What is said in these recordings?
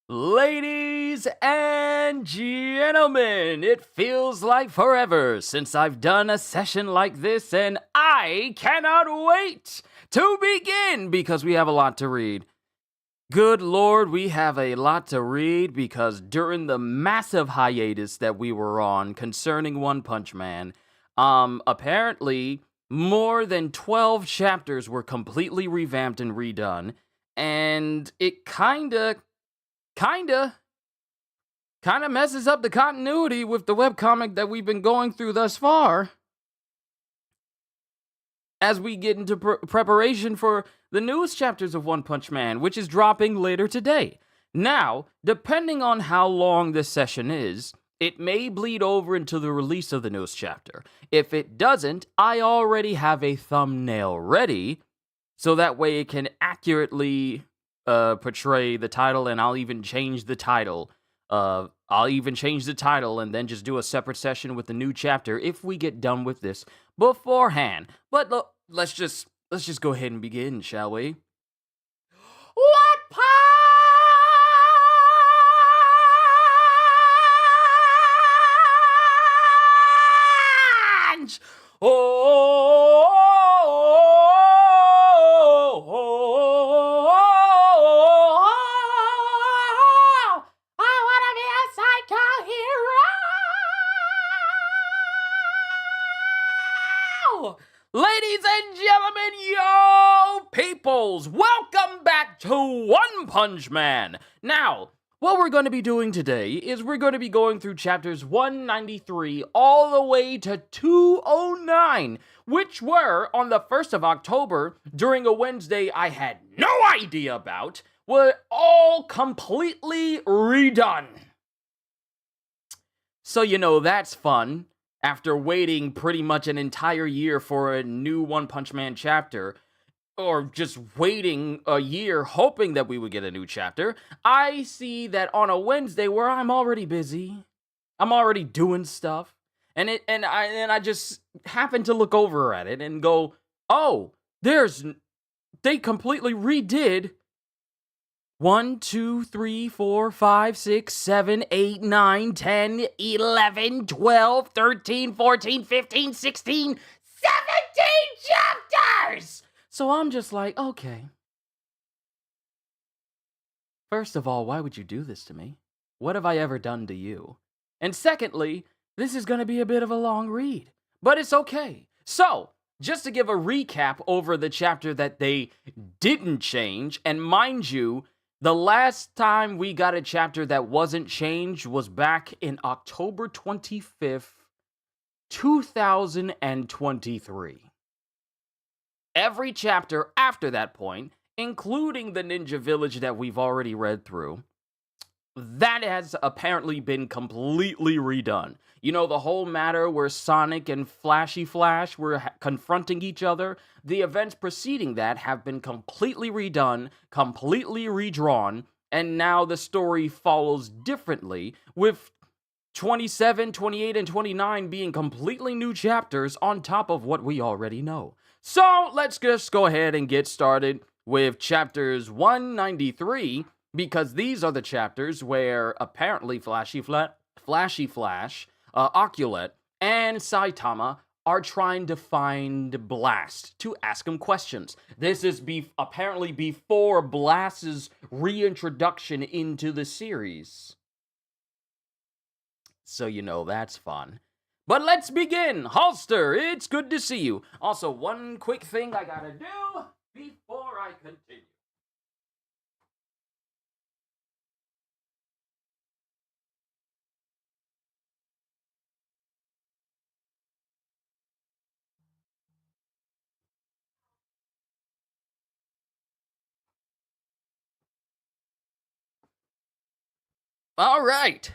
Ladies and gentlemen, it feels like forever since I've done a session like this, and I cannot wait to begin because we have a lot to read. Good Lord, we have a lot to read because during the massive hiatus that we were on concerning One Punch Man, apparently more than 12 chapters were completely revamped and redone, and it kinda messes up the continuity with the webcomic that we've been going through thus far as we get into preparation for the newest chapters of One Punch Man, which is dropping later today. Now, depending on how long this session is, it may bleed over into the release of the newest chapter. If it doesn't, I already have a thumbnail ready, so that way it can accurately portray the title, and I'll even change the title. And then just do a separate session with the new chapter if we get done with this beforehand. But let's just go ahead and begin, shall we? What punch? Ladies and gentlemen, yo peoples, welcome back to One Punch Man. Now, what we're going to be doing today is we're going to be going through chapters 193 all the way to 209, which were on the 1st of October during a Wednesday I had no idea about, were all completely redone. So, that's fun. After waiting pretty much an entire year for a new One Punch Man chapter, or just waiting a year hoping that we would get a new chapter, I see that on a Wednesday where I'm already busy, I'm already doing stuff, and I just happen to look over at it and go, oh, they completely redid 1, 2, 3, 4, 5, 6, 7, 8, 9, 10, 11, 12, 13, 14, 15, 16, 17 chapters! So I'm just like, okay. First of all, why would you do this to me? What have I ever done to you? And secondly, this is going to be a bit of a long read, but it's okay. So, just to give a recap over the chapter that they didn't change, and mind you, the last time we got a chapter that wasn't changed was back in October 25th, 2023. Every chapter after that point, including the Ninja Village that we've already read through, that has apparently been completely redone. You know, the whole matter where Sonic and Flashy Flash were confronting each other, the events preceding that have been completely redone, completely redrawn, and now the story follows differently, with 27, 28, and 29 being completely new chapters on top of what we already know. So, let's just go ahead and get started with chapters 193, because these are the chapters where apparently Flashy Flash, Oculate, and Saitama are trying to find Blast to ask him questions. This is apparently before Blast's reintroduction into the series. So that's fun. But let's begin! Holster, it's good to see you. Also, one quick thing I gotta do before I continue. All right.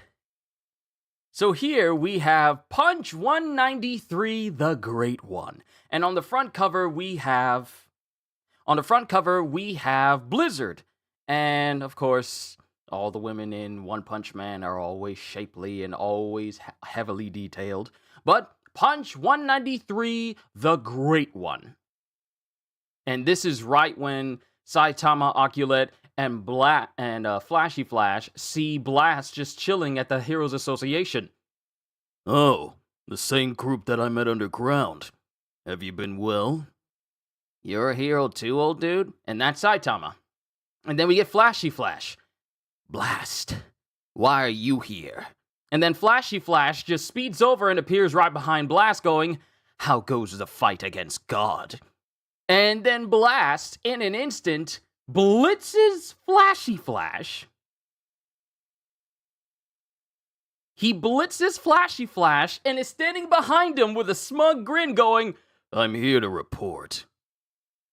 So here we have Punch 193, the Great One. And on the front cover we have Blizzard. And of course, all the women in One Punch Man are always shapely and always heavily detailed. But Punch 193, the Great One. And this is right when Saitama, Oculate, and Flashy Flash see Blast just chilling at the Heroes Association. Oh, the same group that I met underground. Have you been well? You're a hero too, old dude? And that's Saitama. And then we get Flashy Flash. Blast, why are you here? And then Flashy Flash just speeds over and appears right behind Blast going, how goes the fight against God? And then Blast, in an instant, blitzes Flashy Flash. He blitzes Flashy Flash and is standing behind him with a smug grin going, I'm here to report.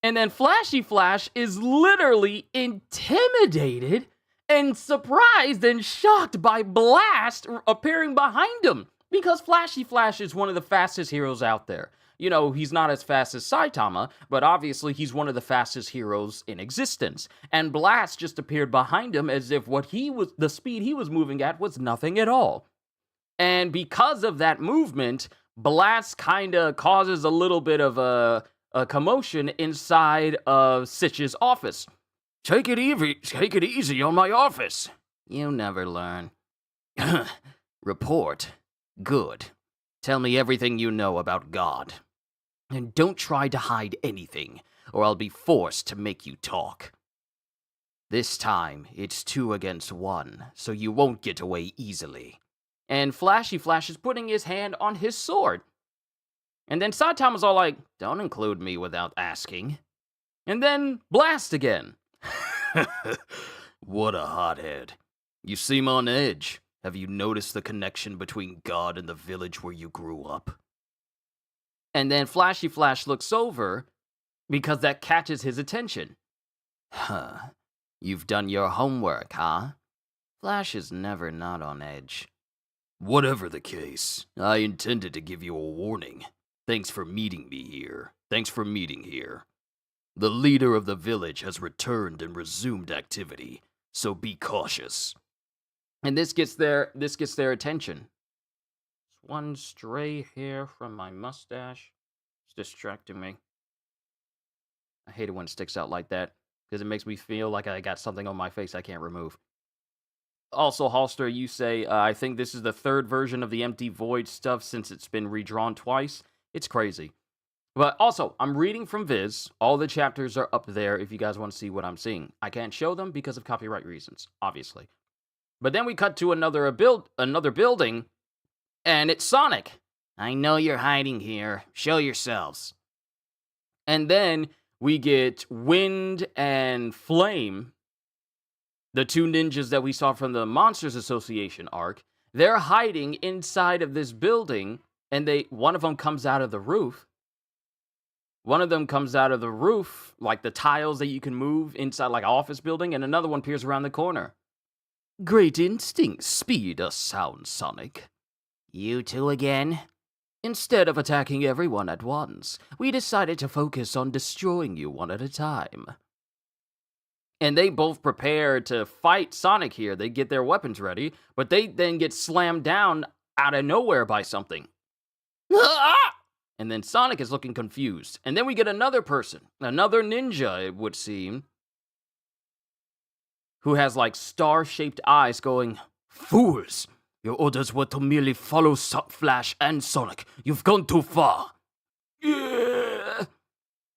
And then Flashy Flash is literally intimidated and surprised and shocked by Blast appearing behind him. Because Flashy Flash is one of the fastest heroes out there. You know, he's not as fast as Saitama, but obviously he's one of the fastest heroes in existence. And Blast just appeared behind him as if the speed he was moving at was nothing at all. And because of that movement, Blast kinda causes a little bit of a commotion inside of Sitch's office. Take it easy on my office. You never learn. Report. Good. Tell me everything you know about God. And don't try to hide anything, or I'll be forced to make you talk. This time, it's 2 against 1, so you won't get away easily. And Flashy Flash is putting his hand on his sword. And then Saitama's all like, don't include me without asking. And then Blast again. What a hothead. You seem on edge. Have you noticed the connection between God and the village where you grew up? And then Flashy Flash looks over because that catches his attention. Huh. You've done your homework, huh? Flash is never not on edge. Whatever the case, I intended to give you a warning. Thanks for meeting me here. Thanks for meeting here. The leader of the village has returned and resumed activity, so be cautious. And this gets their attention. One stray hair from my mustache. It's distracting me. I hate it when it sticks out like that, because it makes me feel like I got something on my face I can't remove. Also, Halster, you say, I think this is the 3rd version of the Empty Void stuff since it's been redrawn twice. It's crazy. But also, I'm reading from Viz. All the chapters are up there if you guys want to see what I'm seeing. I can't show them because of copyright reasons, obviously. But then we cut to another building, and it's Sonic. I know you're hiding here. Show yourselves. And then we get Wind and Flame, the 2 ninjas that we saw from the Monsters Association arc. They're hiding inside of this building, and one of them comes out of the roof. One of them comes out of the roof, like the tiles that you can move inside like an office building, and another one peers around the corner. Great instincts, speed us sound, Sonic. You two again? Instead of attacking everyone at once, we decided to focus on destroying you one at a time. And they both prepare to fight Sonic here. They get their weapons ready, but they then get slammed down out of nowhere by something. And then Sonic is looking confused. And then we get another person, another ninja, it would seem, who has like star-shaped eyes going, Fools! Your orders were to merely follow Flash and Sonic. You've gone too far.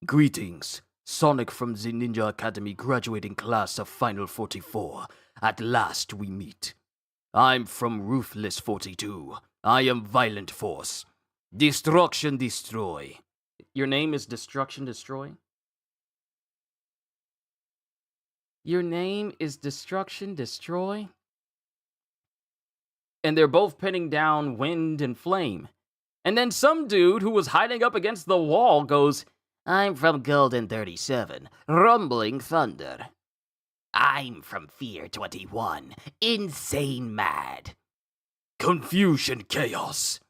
Greetings. Sonic from the Ninja Academy graduating class of Final 44. At last we meet. I'm from Ruthless 42. I am Violent Force. Destruction Destroy. Your name is Destruction Destroy? Your name is Destruction Destroy? And they're both pinning down Wind and Flame. And then some dude who was hiding up against the wall goes, I'm from Golden 37, Rumbling Thunder. I'm from Fear 21, Insane Mad. Confusion Chaos.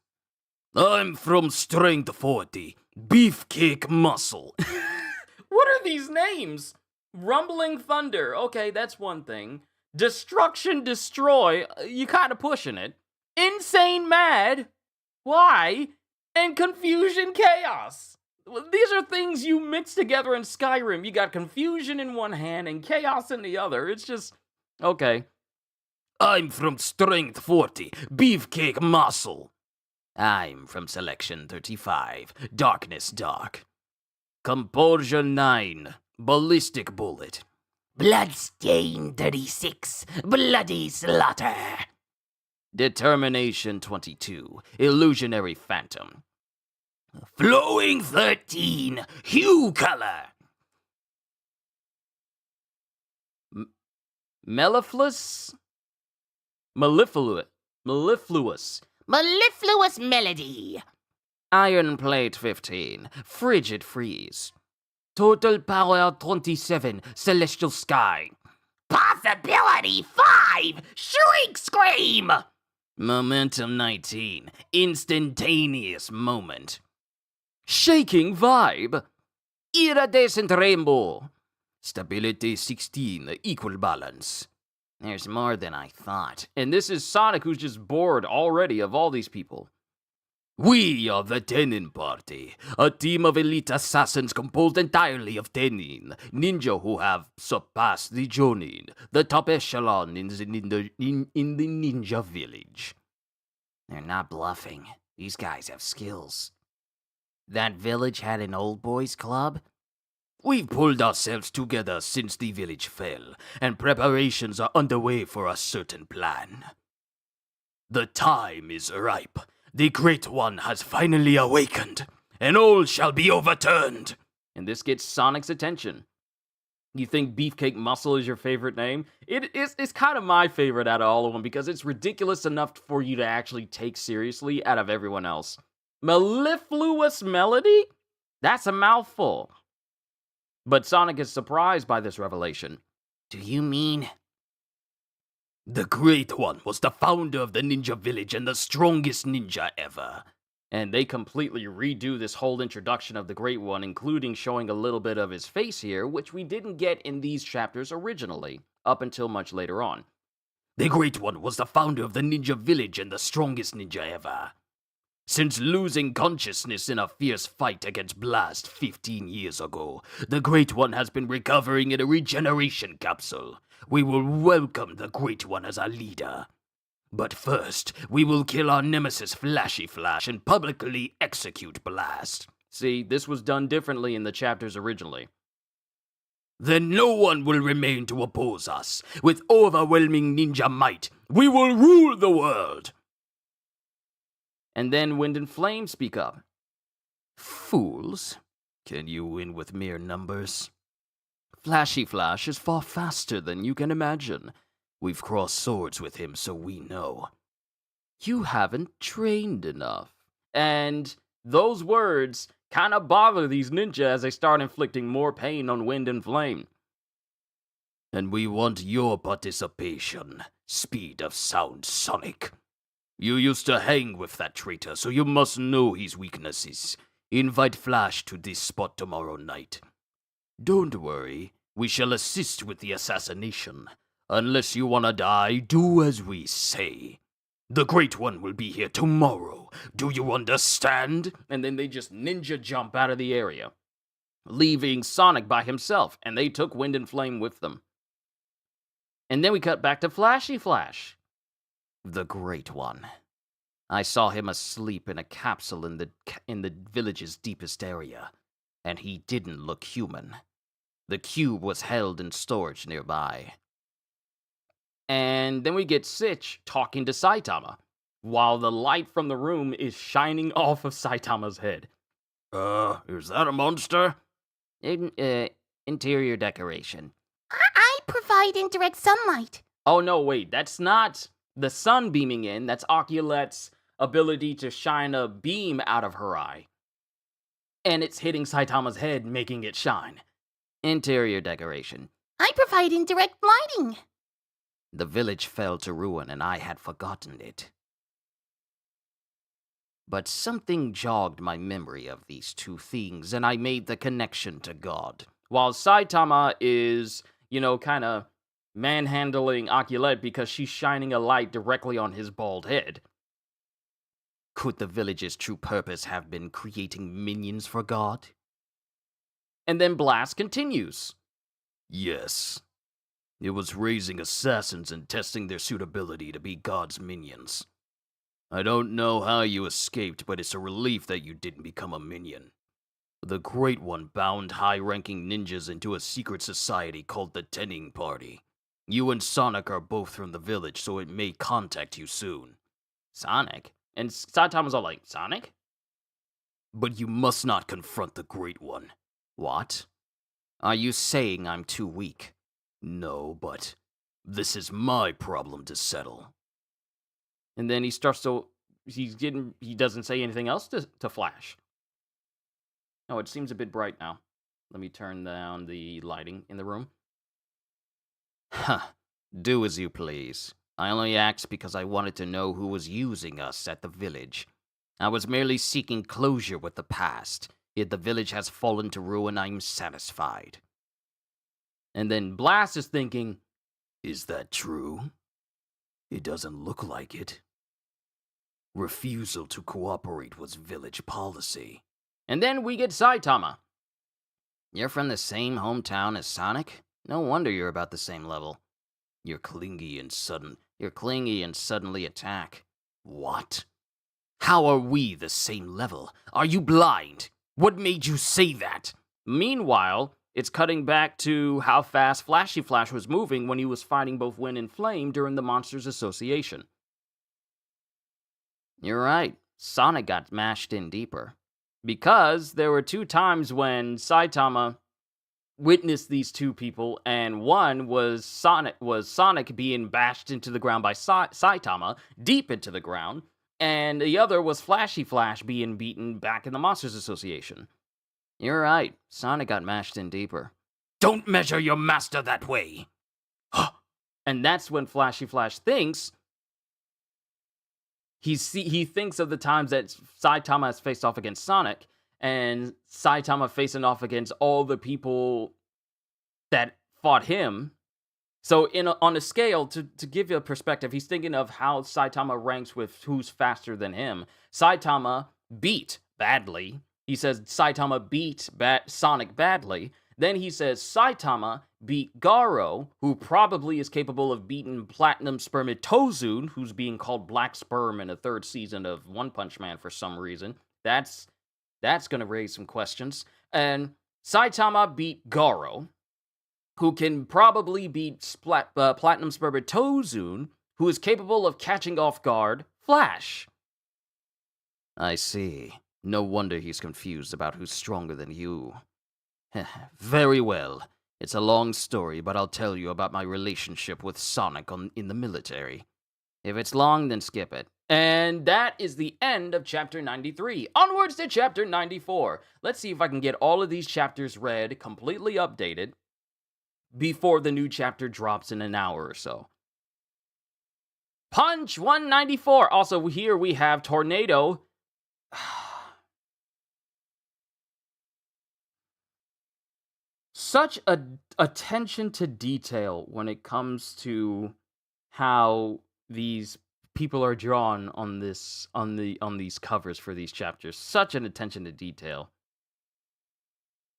I'm from Strength 40, Beefcake Muscle. What are these names? Rumbling Thunder, okay, that's one thing. Destruction Destroy, you kind of pushing it. Insane Mad, why? And Confusion Chaos. These are things you mix together in Skyrim. You got confusion in one hand and chaos in the other. It's just, okay. I'm from Strength 40, Beefcake Muscle. I'm from Selection 35, Darkness Dark. Composure 9, Ballistic Bullet. Bloodstain 36, Bloody Slaughter. Determination 22, Illusionary Phantom. Flowing 13, Hue Color. Mellifluous? Mellifluous. Mellifluous Melody. Iron Plate 15, Frigid Freeze. Total Power 27, Celestial Sky. Possibility 5, Shriek Scream. Momentum 19, Instantaneous Moment. Shaking Vibe. Iridescent Rainbow. Stability 16, Equal Balance. There's more than I thought. And this is Sonic, who's just bored already of all these people. We are the Tenin Party, a team of elite assassins composed entirely of Tenin, ninja who have surpassed the Jonin, the top echelon in the ninja village. They're not bluffing. These guys have skills. That village had an old boys club? We've pulled ourselves together since the village fell, and preparations are underway for a certain plan. The time is ripe. The Great One has finally awakened, and all shall be overturned. And this gets Sonic's attention. You think Beefcake Muscle is your favorite name? It's kind of my favorite out of all of them because it's ridiculous enough for you to actually take seriously out of everyone else. Mellifluous Melody? That's a mouthful. But Sonic is surprised by this revelation. Do you mean... The Great One was the founder of the ninja village and the strongest ninja ever. And they completely redo this whole introduction of the Great One, including showing a little bit of his face here, which we didn't get in these chapters originally, up until much later on. The Great One was the founder of the ninja village and the strongest ninja ever. Since losing consciousness in a fierce fight against Blast 15 years ago, the Great One has been recovering in a regeneration capsule. We will welcome the Great One as our leader. But first, we will kill our nemesis Flashy Flash and publicly execute Blast. See, this was done differently in the chapters originally. Then no one will remain to oppose us. With overwhelming ninja might, we will rule the world. And then Wind and Flame speak up. Fools, can you win with mere numbers? Flashy Flash is far faster than you can imagine. We've crossed swords with him, so we know. You haven't trained enough. And those words kind of bother these ninja as they start inflicting more pain on Wind and Flame. And we want your participation, Speed of Sound Sonic. You used to hang with that traitor, so you must know his weaknesses. Invite Flash to this spot tomorrow night. Don't worry, we shall assist with the assassination. Unless you wanna die, do as we say. The Great One will be here tomorrow. Do you understand? And then they just ninja jump out of the area, leaving Sonic by himself, and they took Wind and Flame with them. And then we cut back to Flashy Flash. The Great One. I saw him asleep in a capsule in the village's deepest area, and he didn't look human. The cube was held in storage nearby. And then we get Sitch talking to Saitama, while the light from the room is shining off of Saitama's head. Is that a monster? Interior decoration. I provide indirect sunlight. Oh no, wait, that's not the sun beaming in, that's Oculette's ability to shine a beam out of her eye. And it's hitting Saitama's head, making it shine. Interior decoration. I provide indirect lighting. The village fell to ruin and I had forgotten it. But something jogged my memory of these two things, and I made the connection to God. While Saitama is, kind of manhandling Oculette because she's shining a light directly on his bald head. Could the village's true purpose have been creating minions for God? And then Blast continues. Yes. It was raising assassins and testing their suitability to be God's minions. I don't know how you escaped, but it's a relief that you didn't become a minion. The Great One bound high-ranking ninjas into a secret society called the Tenning Party. You and Sonic are both from the village, so it may contact you soon. Sonic? And Saitama's all like, Sonic? But you must not confront the Great One. What? Are you saying I'm too weak? No, but this is my problem to settle. And then he starts to... He doesn't say anything else to Flash. Oh, it seems a bit bright now. Let me turn down the lighting in the room. Huh. Do as you please. I only asked because I wanted to know who was using us at the village. I was merely seeking closure with the past. Yet the village has fallen to ruin, I'm satisfied. And then Blast is thinking, is that true? It doesn't look like it. Refusal to cooperate was village policy. And then we get Saitama. You're from the same hometown as Sonic? No wonder you're about the same level. You're clingy and suddenly attack. What? How are we the same level? Are you blind? What made you say that? Meanwhile, it's cutting back to how fast Flashy Flash was moving when he was fighting both Wind and Flame during the Monsters Association. You're right. Sonic got mashed in deeper. Because there were 2 times when Saitama witnessed these 2 people, and one was Sonic being bashed into the ground by Saitama, deep into the ground, and the other was Flashy Flash being beaten back in the Monsters Association. You're right. Sonic got mashed in deeper. Don't measure your master that way! And that's when Flashy Flash thinks... He thinks of the times that Saitama has faced off against Sonic, and Saitama facing off against all the people that fought him. So on a scale, to give you a perspective, he's thinking of how Saitama ranks with who's faster than him. Saitama beat badly. He says Saitama beat Sonic badly. Then he says Saitama beat Garo, who probably is capable of beating Platinum Spermatozoon, who's being called Black Sperm in a 3rd season of One Punch Man for some reason. That's going to raise some questions. And Saitama beat Garo, who can probably beat Platinum Spermatozoon, who is capable of catching off guard Flash. I see. No wonder he's confused about who's stronger than you. Very well. It's a long story, but I'll tell you about my relationship with Sonic in the military. If it's long, then skip it. And that is the end of Chapter 93. Onwards to Chapter 94. Let's see if I can get all of these chapters read, completely updated, before the new chapter drops in an hour or so. Punch 194. Also, here we have Tornado. Such a attention to detail when it comes to how these people are drawn on these covers for these chapters. Such an attention to detail.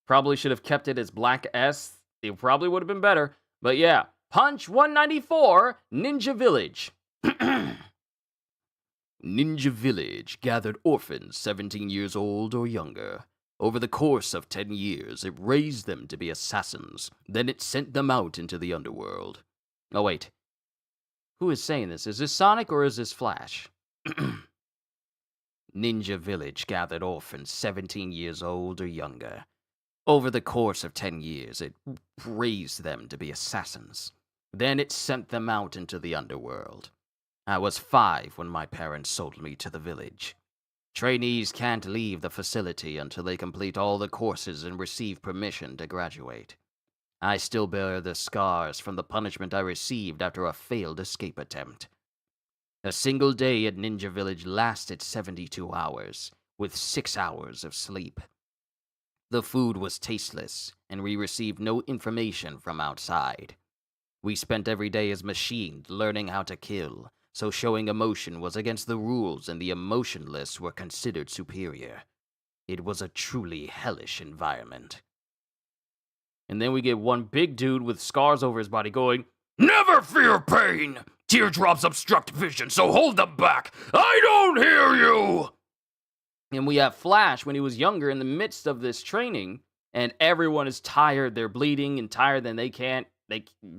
Probably should have kept it as Black S. It probably would have been better. But yeah, Punch 194, Ninja Village. Ninja Village gathered orphans 17 years old or younger. Over the course of 10 years, it raised them to be assassins. Then it sent them out into the underworld. Oh, wait. Who is saying this? Is this Sonic or is this Flash? Ninja Village gathered orphans 17 years old or younger. Over the course of 10 years, it raised them to be assassins. Then it sent them out into the underworld. I was 5 when my parents sold me to the village. Trainees can't leave the facility until they complete all the courses and receive permission to graduate. I still bear the scars from the punishment I received after a failed escape attempt. A single day at Ninja Village lasted 72 hours, with 6 hours of sleep. The food was tasteless, and we received no information from outside. We spent every day as machines learning how to kill, so showing emotion was against the rules and the emotionless were considered superior. It was a truly hellish environment. And then we get one big dude with scars over his body going, "Never fear pain! Teardrops obstruct vision, so hold them back! I don't hear you!" and we have Flash when he was younger in the midst of this training, and everyone is tired. They're bleeding and tired, and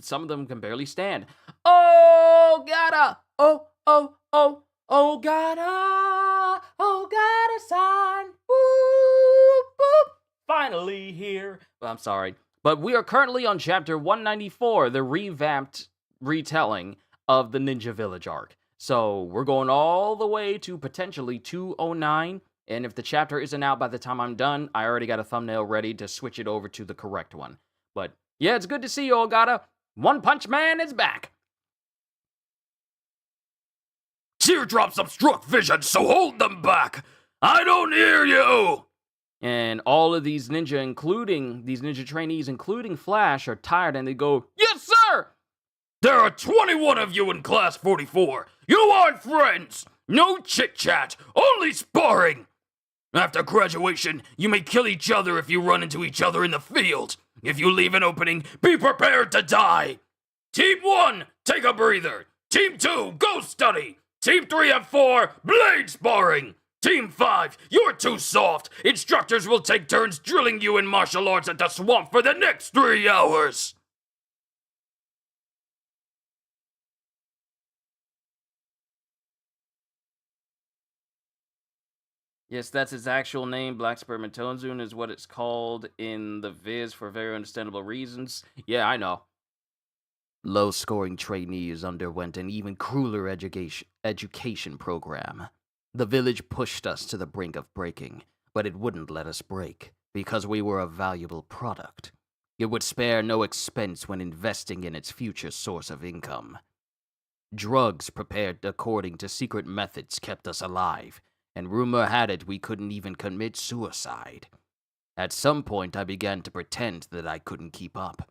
some of them can barely stand. Oh, gotta, oh, gotta sign. Boop, boop. Finally here. Well, I'm sorry. But we are currently on chapter 194, the revamped retelling of the Ninja Village arc. So we're going all the way to potentially 209. And if the chapter isn't out by the time I'm done, I already got a thumbnail ready to switch it over to the correct one. But yeah, it's good to see you, Ogata. One Punch Man is back. Teardrops obstruct vision, so hold them back! I don't hear you! And all of these ninja trainees, including Flash, are tired and they go, "Yes, sir!" "There are 21 of you in Class 44. You aren't friends! No chit-chat, only sparring! After graduation, you may kill each other if you run into each other in the field. If you leave an opening, be prepared to die! Team 1, take a breather! Team 2, go study! Team 3 and 4, blade sparring! Team 5, you're too soft! Instructors will take turns drilling you in martial arts at the swamp for the next 3 hours! Yes, that's its actual name. Black Spermatozoon is what it's called in the Viz for very understandable reasons. Yeah, I know. Low-scoring trainees underwent an even crueler education program. The village pushed us to the brink of breaking, but it wouldn't let us break, because we were a valuable product. It would spare no expense when investing in its future source of income. Drugs prepared according to secret methods kept us alive, and rumor had it we couldn't even commit suicide. At some point, I began to pretend that I couldn't keep up.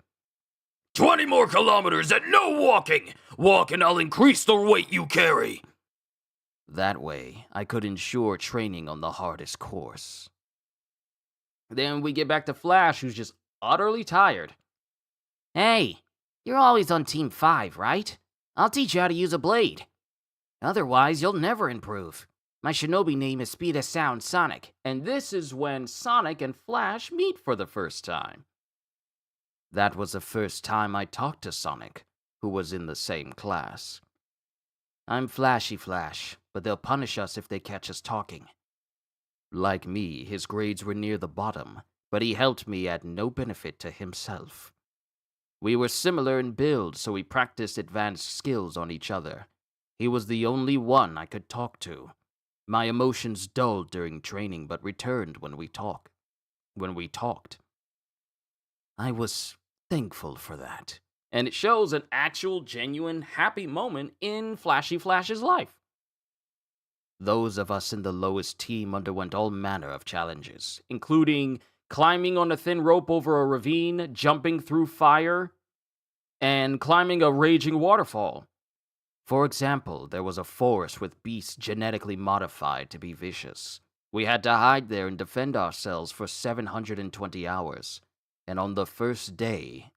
20 more kilometers and no walking! Walk and I'll increase the weight you carry! That way, I could ensure training on the hardest course. Then we get back to Flash, who's just utterly tired. Hey, you're always on Team 5, right? I'll teach you how to use a blade. Otherwise, you'll never improve. My shinobi name is Speed of Sound Sonic. And this is when Sonic and Flash meet for the first time. That was the first time I talked to Sonic, who was in the same class. I'm Flashy Flash, but they'll punish us if they catch us talking. Like me, his grades were near the bottom, but he helped me at no benefit to himself. We were similar in build, so we practiced advanced skills on each other. He was the only one I could talk to. My emotions dulled during training, but returned when we talked. I was thankful for that. And it shows an actual, genuine, happy moment in Flashy Flash's life. Those of us in the lowest team underwent all manner of challenges, including climbing on a thin rope over a ravine, jumping through fire, and climbing a raging waterfall. For example, there was a forest with beasts genetically modified to be vicious. We had to hide there and defend ourselves for 720 hours. And on the first day,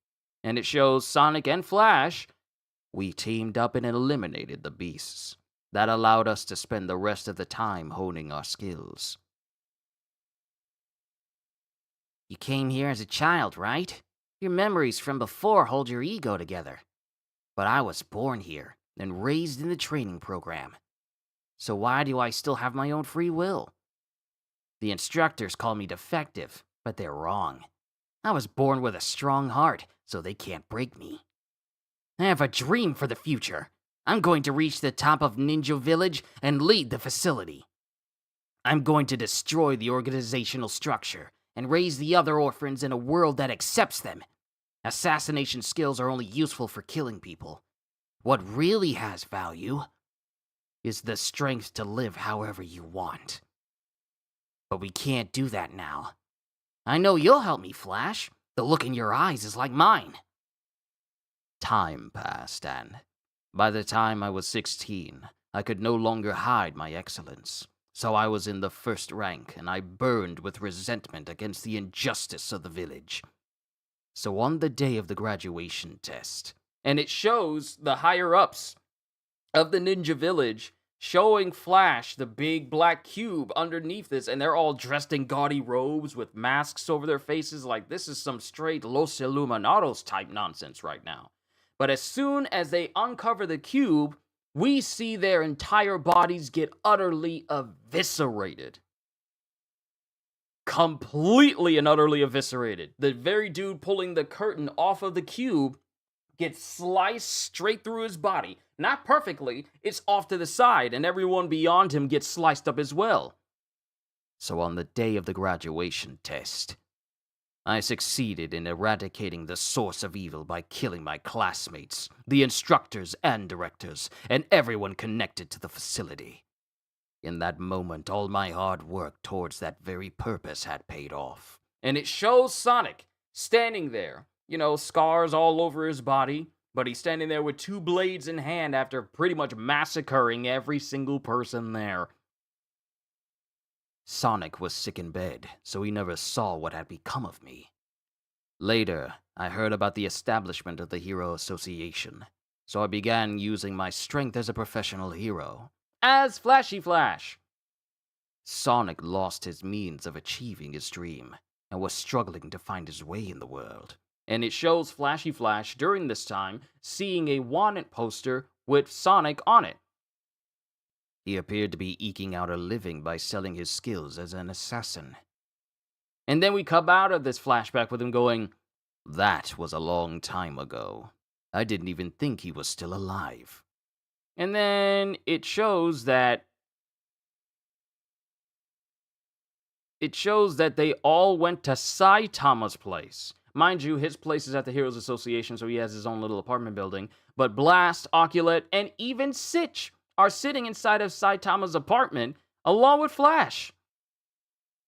and it shows Sonic and Flash, we teamed up and eliminated the beasts. That allowed us to spend the rest of the time honing our skills. You came here as a child, right? Your memories from before hold your ego together. But I was born here and raised in the training program. So why do I still have my own free will? The instructors call me defective, but they're wrong. I was born with a strong heart, so they can't break me. I have a dream for the future. I'm going to reach the top of Ninja Village and lead the facility. I'm going to destroy the organizational structure and raise the other orphans in a world that accepts them. Assassination skills are only useful for killing people. What really has value is the strength to live however you want. But we can't do that now. I know you'll help me, Flash. The look in your eyes is like mine. Time passed, and by the time I was 16, I could no longer hide my excellence. So I was in the first rank, and I burned with resentment against the injustice of the village. So on the day of the graduation test, And it shows the higher-ups of the ninja village showing Flash the big black cube underneath this, and they're all dressed in gaudy robes with masks over their faces like this is some straight Los Illuminados type nonsense right now. But as soon as they uncover the cube, we see their entire bodies get utterly eviscerated. Completely and utterly eviscerated. The very dude pulling the curtain off of the cube gets sliced straight through his body. Not perfectly, it's off to the side, and everyone beyond him gets sliced up as well. so on the day of the graduation test, I succeeded in eradicating the source of evil by killing my classmates, the instructors and directors, and everyone connected to the facility. In that moment, all my hard work towards that very purpose had paid off. And it shows Sonic standing there, scars all over his body, but he's standing there with two blades in hand after pretty much massacring every single person there. Sonic was sick in bed, so he never saw what had become of me. Later, I heard about the establishment of the Hero Association, so I began using my strength as a professional hero. As Flashy Flash. Sonic lost his means of achieving his dream, and was struggling to find his way in the world. And it shows Flashy Flash during this time seeing a wanted poster with Sonic on it. He appeared to be eking out a living by selling his skills as an assassin. And then we come out of this flashback with him going, That was a long time ago. I didn't even think he was still alive. and then it shows that they all went to Saitama's place. Mind you, his place is at the Heroes Association, so he has his own little apartment building. But Blast, Oculate, and even Sitch are sitting inside of Saitama's apartment, along with Flash.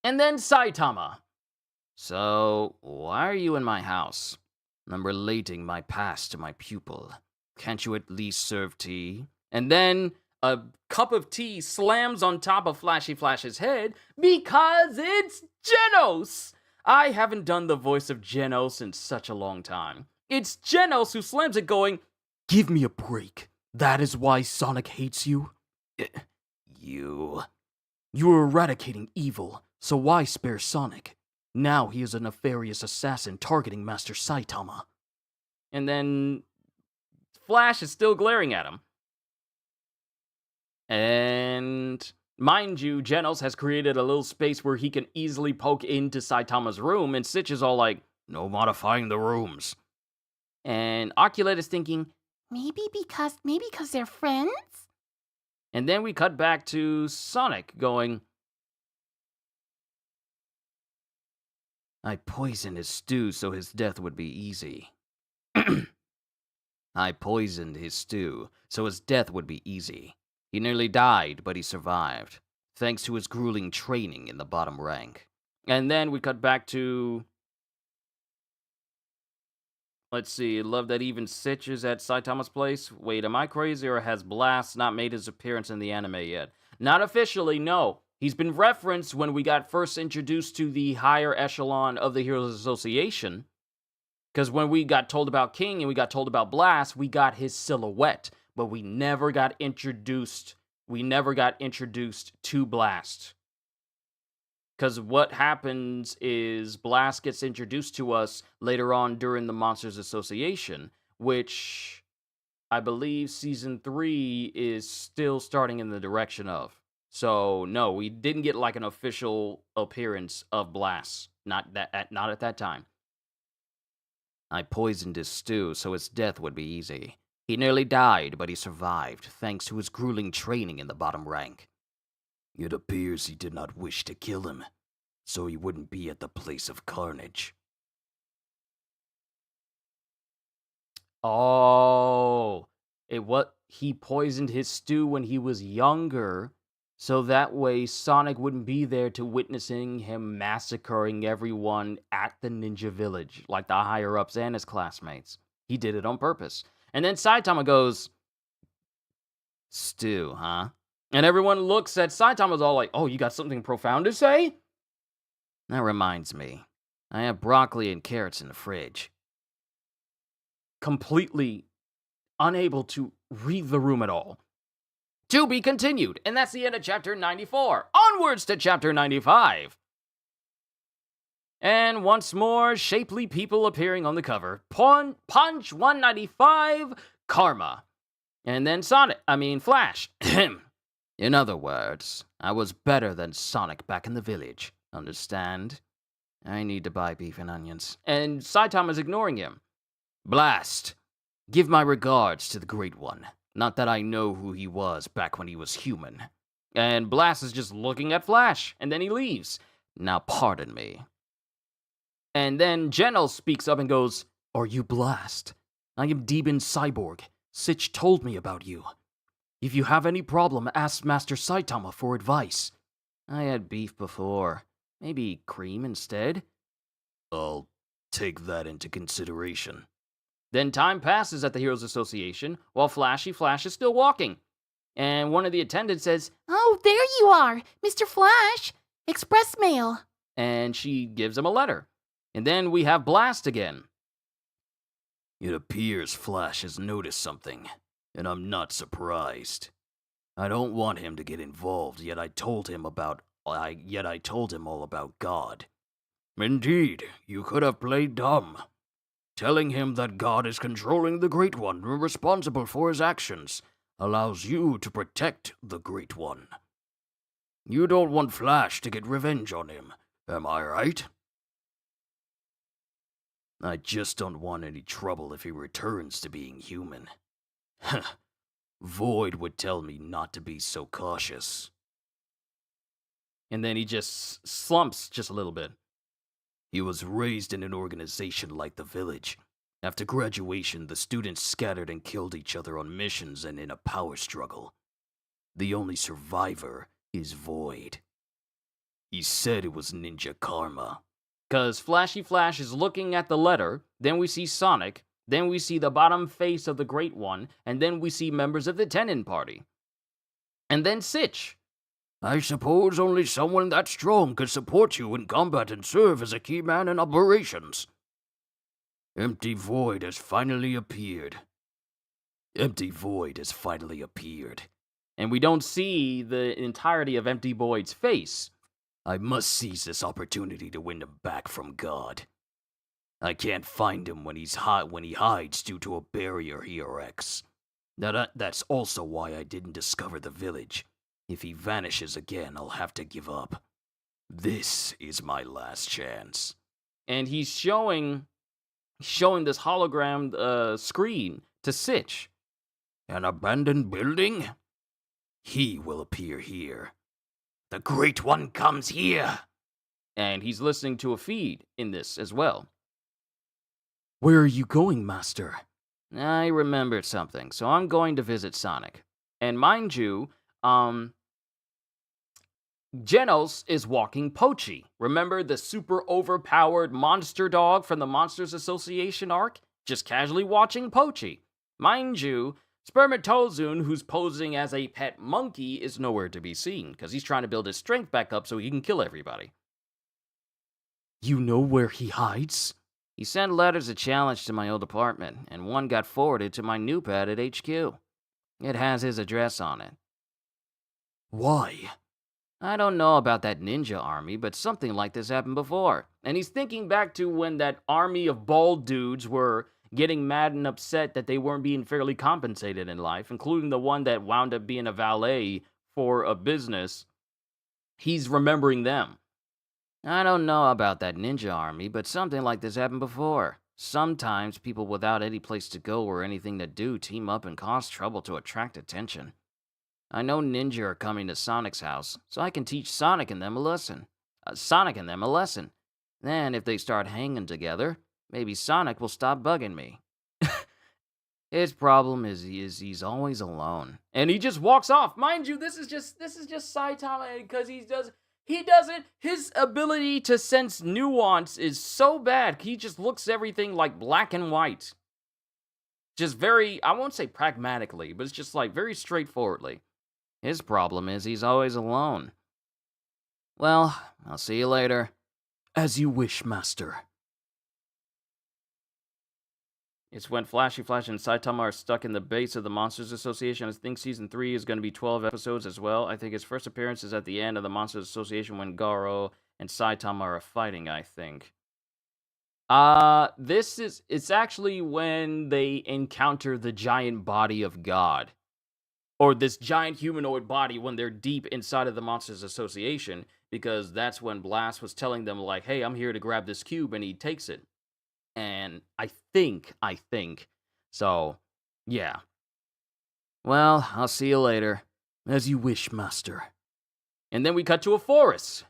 And then Saitama. So, why are you in my house? I'm relating my past to my pupil. Can't you at least serve tea? And then a cup of tea slams on top of Flashy Flash's head because it's Genos! I haven't done the voice of Genos in such a long time. It's Genos who slams it going, Give me a break. That is why Sonic hates you? You are eradicating evil, so why spare Sonic? Now he is a nefarious assassin targeting Master Saitama. and then Flash is still glaring at him. And mind you, Genos has created a little space where he can easily poke into Saitama's room, and Sitch is all like, No modifying the rooms. and Oculate is thinking, Maybe because they're friends? and then we cut back to Sonic going, I poisoned his stew so his death would be easy. I poisoned his stew so his death would be easy. He nearly died, but he survived, thanks to his grueling training in the bottom rank. and then we cut back to, let's see, love that even Sitch is at Saitama's place. Wait, am I crazy, or has Blast not made his appearance in the anime yet? Not officially, no. He's been referenced when we got first introduced to the higher echelon of the Heroes Association. Because when we got told about King and we got told about Blast, we got his silhouette, but we never got introduced. We never got introduced to Blast. Because what happens is Blast gets introduced to us later on during the Monsters Association, which I believe Season 3 is still starting in the direction of. So, no, we didn't get like an official appearance of Blast. Not at that time. I poisoned his stew so his death would be easy. He nearly died, but he survived, thanks to his grueling training in the bottom rank. It appears he did not wish to kill him, so he wouldn't be at the place of carnage. Oh, he poisoned his stew when he was younger, so that way Sonic wouldn't be there to witnessing him massacring everyone at the Ninja Village, like the higher-ups and his classmates. He did it on purpose. And then Saitama goes, Stew, huh? and everyone looks at Saitama's all like, oh, you got something profound to say? That reminds me. I have broccoli and carrots in the fridge. completely unable to read the room at all. To be continued, and that's the end of chapter 94. Onwards to chapter 95. And once more, shapely people appearing on the cover. Punch 195, Karma. And then Flash. In other words, I was better than Sonic back in the village. Understand? I need to buy beef and onions. And Saitama's ignoring him. Blast. Give my regards to the Great One. Not that I know who he was back when he was human. And Blast is just looking at Flash, and then he leaves. Now pardon me. And then Geno speaks up and goes, Are you Blast? I am Demon Cyborg. Sitch told me about you. If you have any problem, ask Master Saitama for advice. I had beef before. Maybe cream instead? I'll take that into consideration. Then time passes at the Heroes Association while Flashy Flash is still walking. And one of the attendants says, Oh, there you are, Mr. Flash. Express mail. And she gives him a letter. And then we have Blast again. It appears Flash has noticed something, and I'm not surprised. I don't want him to get involved, yet I told him all about God. Indeed, you could have played dumb. Telling him that God is controlling the Great One and responsible for his actions allows you to protect the Great One. You don't want Flash to get revenge on him, am I right? I just don't want any trouble if he returns to being human. Void would tell me not to be so cautious. And then he just slumps just a little bit. He was raised in an organization like the village. After graduation, the students scattered and killed each other on missions and in a power struggle. The only survivor is Void. He said it was Ninja Karma. Because Flashy Flash is looking at the letter, then we see Sonic, then we see the bottom face of the Great One, and then we see members of the Tenon Party. And then Sitch. I suppose only someone that strong could support you in combat and serve as a key man in operations. Empty Void has finally appeared. And we don't see the entirety of Empty Void's face. I must seize this opportunity to win him back from God. I can't find him when he hides due to a barrier he erects. That's also why I didn't discover the village. If he vanishes again, I'll have to give up. This is my last chance. And he's showing this hologram screen to Sitch. An abandoned building? He will appear here. The Great One comes here. And he's listening to a feed in this as well. Where are you going, Master? I remembered something, so I'm going to visit Sonic. And mind you, Genos is walking Pochi. Remember the super overpowered monster dog from the Monsters Association arc? Just casually watching Pochi. Mind you, Spermatozune, who's posing as a pet monkey, is nowhere to be seen, because he's trying to build his strength back up so he can kill everybody. You know where he hides? He sent letters of challenge to my old apartment, and one got forwarded to my new pad at HQ. It has his address on it. Why? I don't know about that ninja army, but something like this happened before. And he's thinking back to when that army of bald dudes were getting mad and upset that they weren't being fairly compensated in life, including the one that wound up being a valet for a business. He's remembering them. I don't know about that ninja army, but something like this happened before. Sometimes people without any place to go or anything to do team up and cause trouble to attract attention. I know ninja are coming to Sonic's house, so I can teach Sonic and them a lesson. Then, if they start hanging together, maybe Sonic will stop bugging me. His problem is he's always alone. And he just walks off. Mind you, this is just Saitama, because his ability to sense nuance is so bad. He just looks everything like black and white. Just very, I won't say pragmatically, but it's just like very straightforwardly. His problem is he's always alone. Well, I'll see you later. As you wish, Master. It's when Flashy Flash and Saitama are stuck in the base of the Monsters Association. I think Season 3 is going to be 12 episodes as well. I think his first appearance is at the end of the Monsters Association when Garo and Saitama are fighting, I think. It's actually when they encounter the giant body of God. Or this giant humanoid body when they're deep inside of the Monsters Association, because that's when Blast was telling them, like, hey, I'm here to grab this cube, and he takes it. And I think. So, yeah. Well, I'll see you later. As you wish, master. And then we cut to a forest.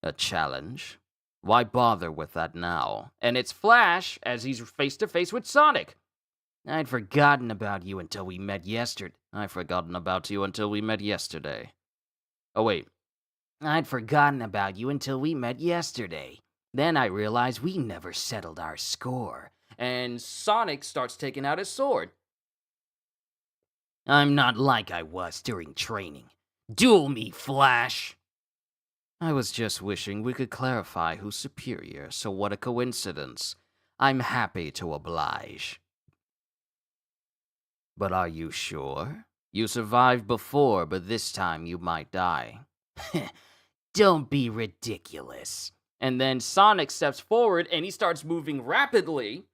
A challenge? Why bother with that now? And it's Flash as he's face to face with Sonic. I'd forgotten about you until we met yesterday. I've forgotten about you until we met yesterday. Oh, wait. I'd forgotten about you until we met yesterday. Then I realized we never settled our score. And Sonic starts taking out his sword. I'm not like I was during training. Duel me, Flash! I was just wishing we could clarify who's superior, so what a coincidence. I'm happy to oblige. But are you sure? You survived before, but this time you might die. Don't be ridiculous. And then Sonic steps forward and he starts moving rapidly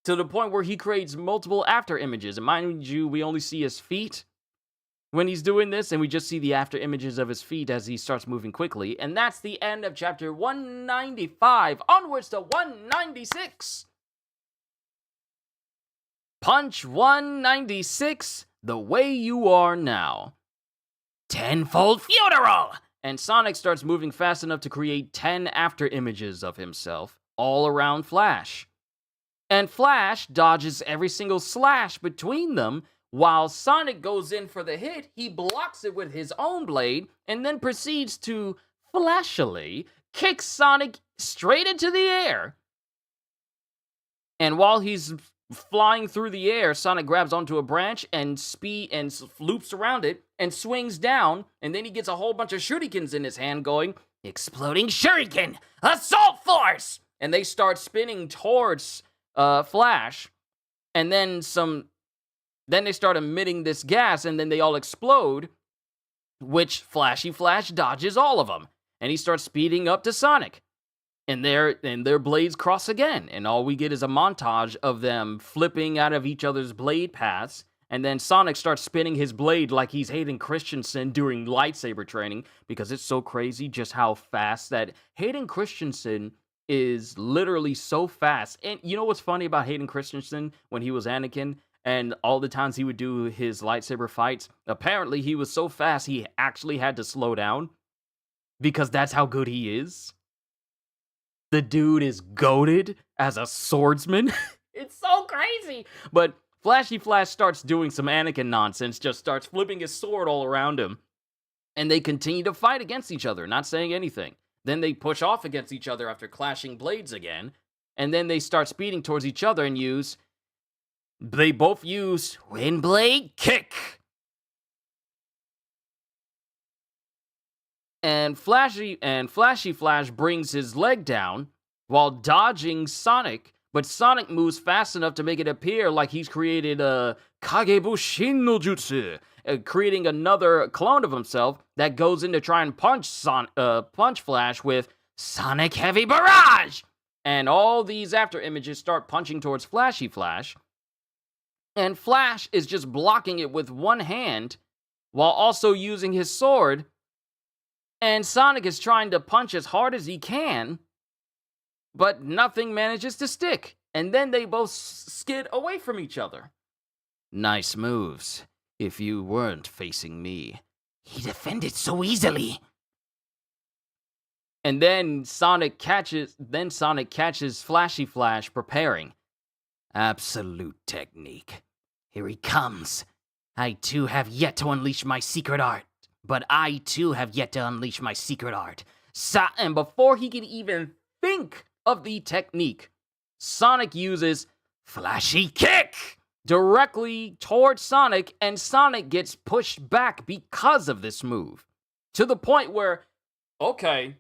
to the point where he creates multiple after images. And mind you, we only see his feet when he's doing this, and we just see the after images of his feet as he starts moving quickly. And that's the end of chapter 195. Onwards to 196. Punch 196, the way you are now. Tenfold funeral! And Sonic starts moving fast enough to create 10 after images of himself all around Flash. And Flash dodges every single slash between them. While Sonic goes in for the hit, he blocks it with his own blade and then proceeds to flashily kick Sonic straight into the air. And while he's flying through the air, Sonic grabs onto a branch and loops around it and swings down, and then he gets a whole bunch of shurikens in his hand going, Exploding Shuriken! Assault Force! And they start spinning towards Flash, and then they start emitting this gas, and then they all explode, which Flashy Flash dodges all of them, and he starts speeding up to Sonic. And their blades cross again, and all we get is a montage of them flipping out of each other's blade paths, and then Sonic starts spinning his blade like he's Hayden Christensen during lightsaber training, because it's so crazy just how fast that Hayden Christensen is literally so fast. And you know what's funny about Hayden Christensen when he was Anakin, and all the times he would do his lightsaber fights? Apparently he was so fast he actually had to slow down, because that's how good he is. The dude is goated as a swordsman. It's so crazy. But Flashy Flash starts doing some Anakin nonsense, just starts flipping his sword all around him. And they continue to fight against each other, not saying anything. Then they push off against each other after clashing blades again. And then they start speeding towards each other and they both use Wind Blade Kick. And Flashy Flash brings his leg down while dodging Sonic, but Sonic moves fast enough to make it appear like he's created a Kagebushin no Jutsu, creating another clone of himself that goes in to try and punch Flash with Sonic Heavy Barrage. And all these after images start punching towards Flashy Flash. And Flash is just blocking it with one hand while also using his sword. And Sonic is trying to punch as hard as he can, but nothing manages to stick. And then they both skid away from each other. Nice moves. If you weren't facing me. He defended so easily. And then Sonic catches Flashy Flash preparing. Absolute technique. Here he comes. I too have yet to unleash my secret art. But I too have yet to unleash my secret art. And before he can even think of the technique, Sonic uses Flashy Kick directly towards Sonic, and Sonic gets pushed back because of this move. To the point where, okay,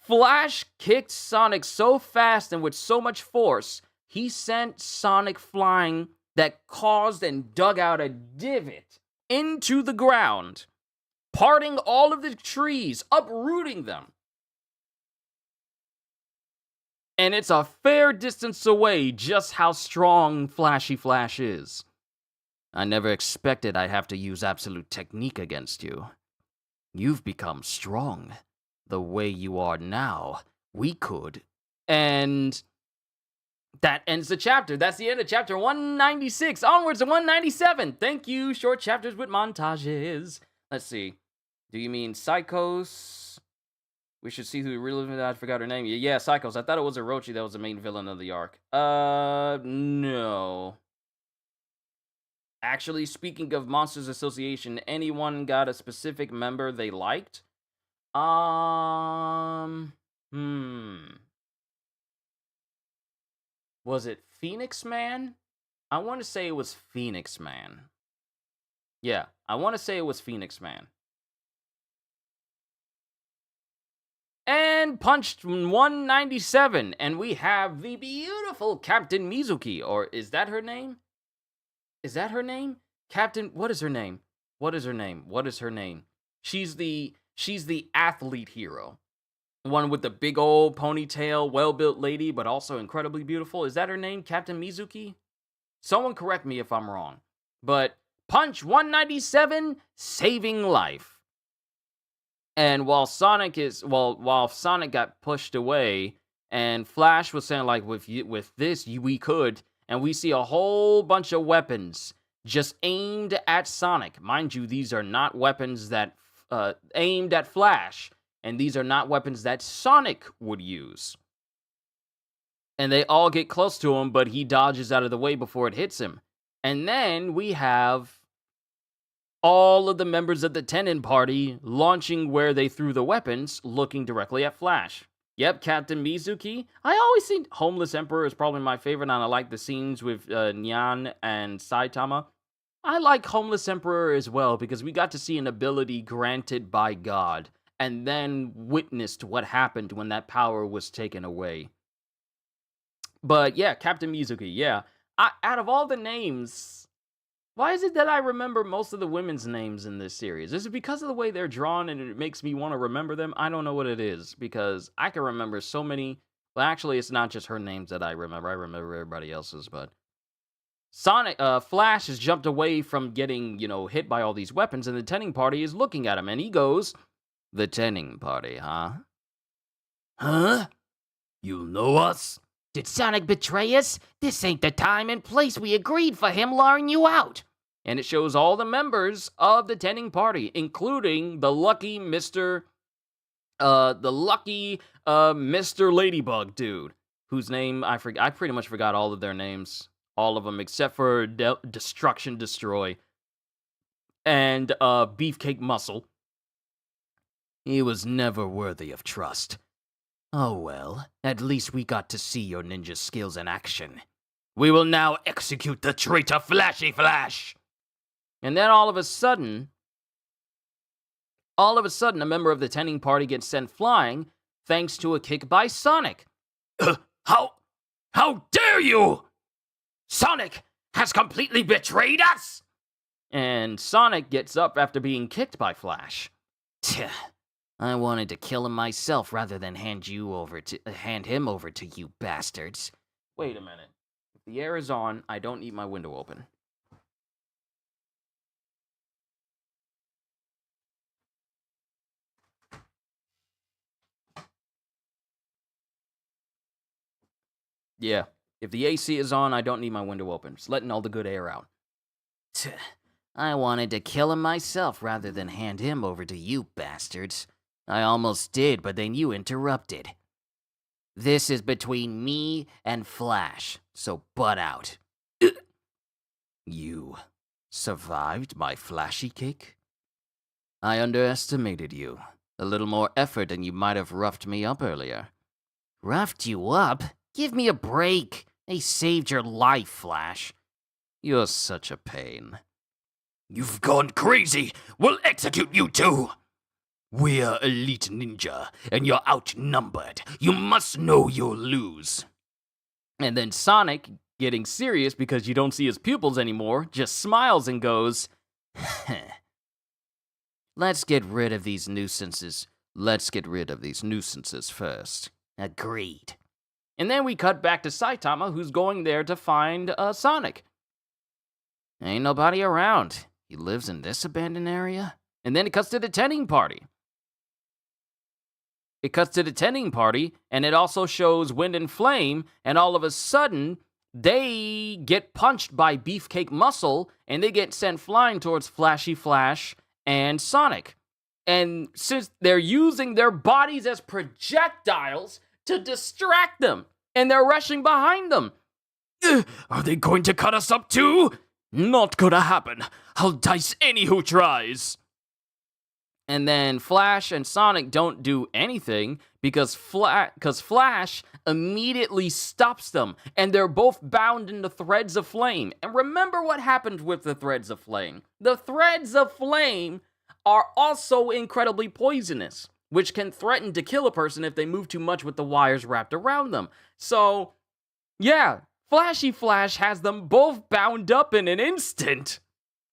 Flash kicked Sonic so fast and with so much force, he sent Sonic flying that caused and dug out a divot into the ground, parting all of the trees, uprooting them. And it's a fair distance away just how strong Flashy Flash is. I never expected I'd have to use absolute technique against you. You've become strong. The way you are now, we could. And that ends the chapter. That's the end of chapter 196. Onwards to 197. Thank you. Short chapters with montages. Let's see. Do you mean Psychos? We should see who really... I forgot her name. Yeah, Psychos. I thought it was Orochi that was the main villain of the arc. No. Actually, speaking of Monsters Association, anyone got a specific member they liked? Was it Phoenix Man? I want to say it was Phoenix Man. Yeah, I want to say it was Phoenix Man. And punched 197, and we have the beautiful Captain Mizuki, or is that her name? Is that her name? Captain, what is her name? What is her name? What is her name? She's the athlete hero. One with the big old ponytail, well-built lady, but also incredibly beautiful. Is that her name, Captain Mizuki? Someone correct me if I'm wrong. But punch 197, saving life. And while Sonic got pushed away, and Flash was saying like, with this we could, and we see a whole bunch of weapons just aimed at Sonic. Mind you, these are not weapons that aimed at Flash, and these are not weapons that Sonic would use. And they all get close to him, but he dodges out of the way before it hits him. And then we have all of the members of the Tenon party launching where they threw the weapons, looking directly at Flash. Yep, Captain Mizuki. I always think Homeless Emperor is probably my favorite, and I like the scenes with Nyan and Saitama. I like Homeless Emperor as well, because we got to see an ability granted by God, and then witnessed what happened when that power was taken away. But yeah, Captain Mizuki, yeah. Out of all the names... Why is it that I remember most of the women's names in this series? Is it because of the way they're drawn and it makes me want to remember them? I don't know what it is, because I can remember so many... Well, actually, it's not just her names that I remember everybody else's, but... Flash has jumped away from getting, hit by all these weapons, and the Tenon party is looking at him, and he goes, "The Tenon party, huh? Huh? You know us? Did Sonic betray us? This ain't the time and place we agreed for him luring you out." And it shows all the members of the Tenon party, including the lucky Mr. Ladybug dude, whose name I forgot. I pretty much forgot all of their names, all of them except for Destruction Destroy and Beefcake Muscle. He was never worthy of trust. Oh well, at least we got to see your ninja skills in action. We will now execute the traitor Flashy Flash! And then all of a sudden, a member of the Tenon party gets sent flying thanks to a kick by Sonic. How dare you! Sonic has completely betrayed us! And Sonic gets up after being kicked by Flash. I wanted to kill him myself rather than hand him over to you bastards. Wait a minute. If the air is on, I don't need my window open. Yeah. If the AC is on, I don't need my window open. It's letting all the good air out. I wanted to kill him myself rather than hand him over to you bastards. I almost did, but then you interrupted. This is between me and Flash, so butt out. You survived my flashy kick? I underestimated you. A little more effort and you might have roughed me up earlier. Roughed you up? Give me a break. They saved your life, Flash. You're such a pain. You've gone crazy! We'll execute you too! We're elite ninja, and you're outnumbered. You must know you'll lose. And then Sonic, getting serious because you don't see his pupils anymore, just smiles and goes, Let's get rid of these nuisances. Let's get rid of these nuisances first. Agreed. And then we cut back to Saitama, who's going there to find Sonic. Ain't nobody around. He lives in this abandoned area? And then it cuts to the tending party. And it also shows Wind and Flame, and all of a sudden, they get punched by Beefcake Muscle, and they get sent flying towards Flashy Flash and Sonic. And since they're using their bodies as projectiles to distract them, and they're rushing behind them. Are they going to cut us up too? Not gonna happen. I'll dice any who tries. And then Flash and Sonic don't do anything because Flash immediately stops them, and they're both bound in the threads of flame. And remember what happened with the threads of flame. The threads of flame are also incredibly poisonous, which can threaten to kill a person if they move too much with the wires wrapped around them. So, yeah, Flashy Flash has them both bound up in an instant.